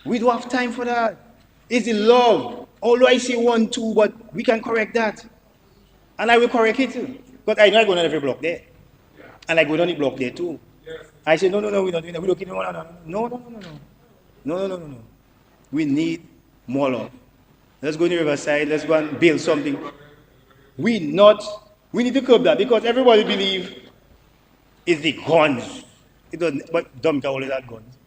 We don't have time for that. It's the love. Although I say 1, 2, but we can correct that. And I will correct it too. Because I know I go on every block there. And I go down the block there too. I say, no, we're not doing that. We don't keep no. No. We need more love. Let's go to the riverside. Let's go and build something. We need to curb that because everybody believes it's the guns. It doesn't, but dumb can always have guns.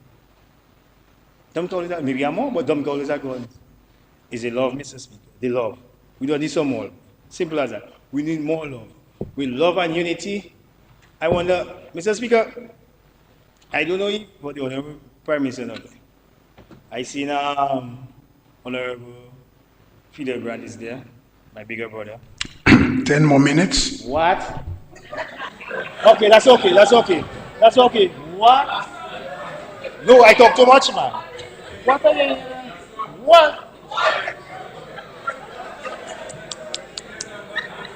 Dumb can always have, maybe more, but dumb can always have guns. It's the love, Mr. Speaker. The love. We don't need some more. Simple as that. We need more love. With love and unity, I wonder, Mr. Speaker, I don't know if what the Honorable Prime Minister knows. I seen Honorable Fidel Grant is there, my bigger brother. 10 more minutes. What? Okay, that's okay. What? No, I talk too much, man. What are you? What?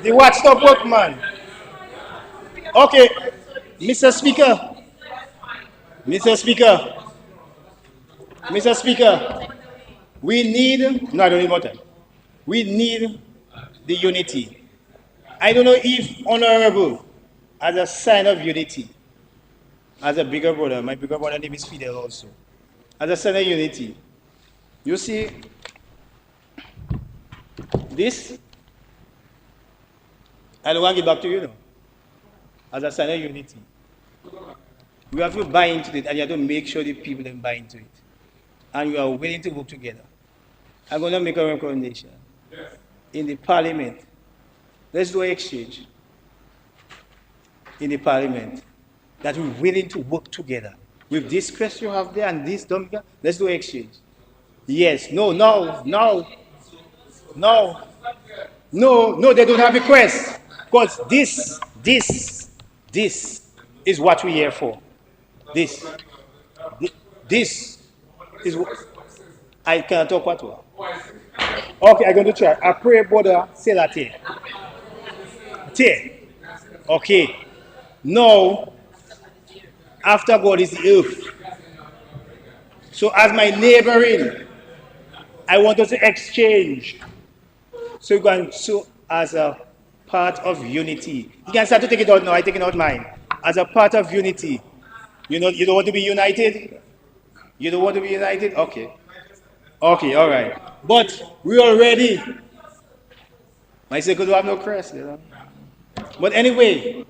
The watch stop work, man. Okay, Mr. Speaker, Mr. Speaker, Mr. Speaker, we need, no, I don't need more time. We need the unity. I don't know if Honorable, as a sign of unity, as a bigger brother, my bigger brother name is Fidel also, as a sign of unity, you see, this, I don't want to give back to you now, as a sign of unity. We have to buy into it, and you have to make sure the people then buy into it. And we are willing to work together. I'm going to make a recommendation. In the parliament, let's do an exchange. In the parliament, that we're willing to work together. With this question you have there and this, let's do an exchange. Yes, no, they don't have requests. Because this is what we're here for. This is what I cannot talk what. Okay, I'm going to try. I pray, brother, say that here. Okay. Now, after God is the earth. So as my neighboring, I want us to exchange. So you can, so as a part of unity. You can start to take it out now. I take it out mine. As a part of unity. You know, you don't want to be united? You don't want to be united? Okay. Okay, all right. But we are ready. My second have no crest, you know. But anyway,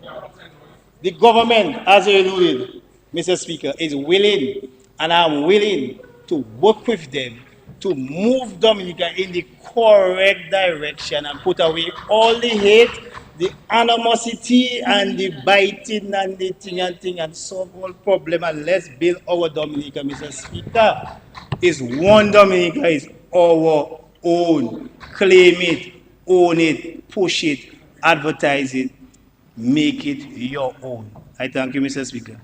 the government, as I alluded, Mr. Speaker, is willing, and I'm willing to work with them to move Dominica in the correct direction and put away all the hate, the animosity, and the biting and the thing and solve all problem, and let's build our Dominica, Mr. Speaker. Is one Dominica is our own. Claim it, own it, push it, advertise it, make it your own. I thank you, Mr. Speaker.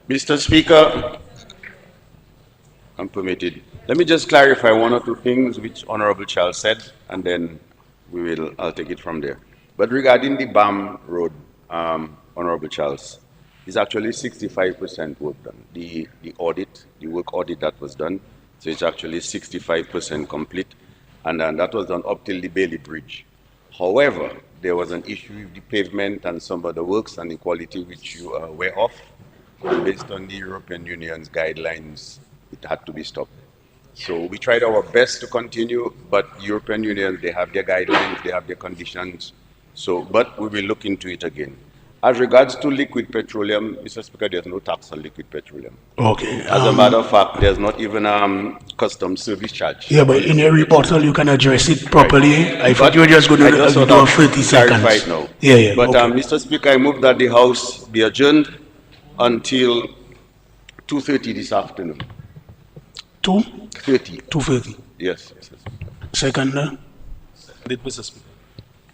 Mr. Speaker, I'm permitted. Let me just clarify one or two things which Honorable Charles said, and then I'll take it from there. But regarding the BAM Road, Honorable Charles, is actually 65% work done. The work audit that was done, so it's actually 65% complete, and that was done up till the Bailey Bridge. However, there was an issue with the pavement and some of the works and the quality which you are aware of. Based on the European Union's guidelines, it had to be stopped. So we tried our best to continue, but European Union, they have their guidelines, they have their conditions. So, but we will look into it again. As regards to liquid petroleum, Mr. Speaker, there's no tax on liquid petroleum. Okay. As a matter of fact, there's not even custom service charge. Yeah, but in your rebuttal, you can address it properly. Right. I thought you were just going to do a 30 seconds. Right now. Yeah. But okay. Mr. Speaker, I move that the House be adjourned until 2:30 this afternoon. 2:30? 2:30. Yes. Second. Mr. Speaker.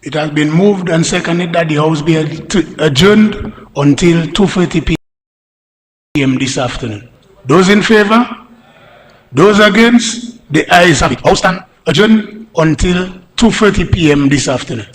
It has been moved and seconded that the House be adjourned until 2:30 p.m. this afternoon. Those in favor? Those against? The ayes have it. House stand adjourned until 2:30 p.m. this afternoon.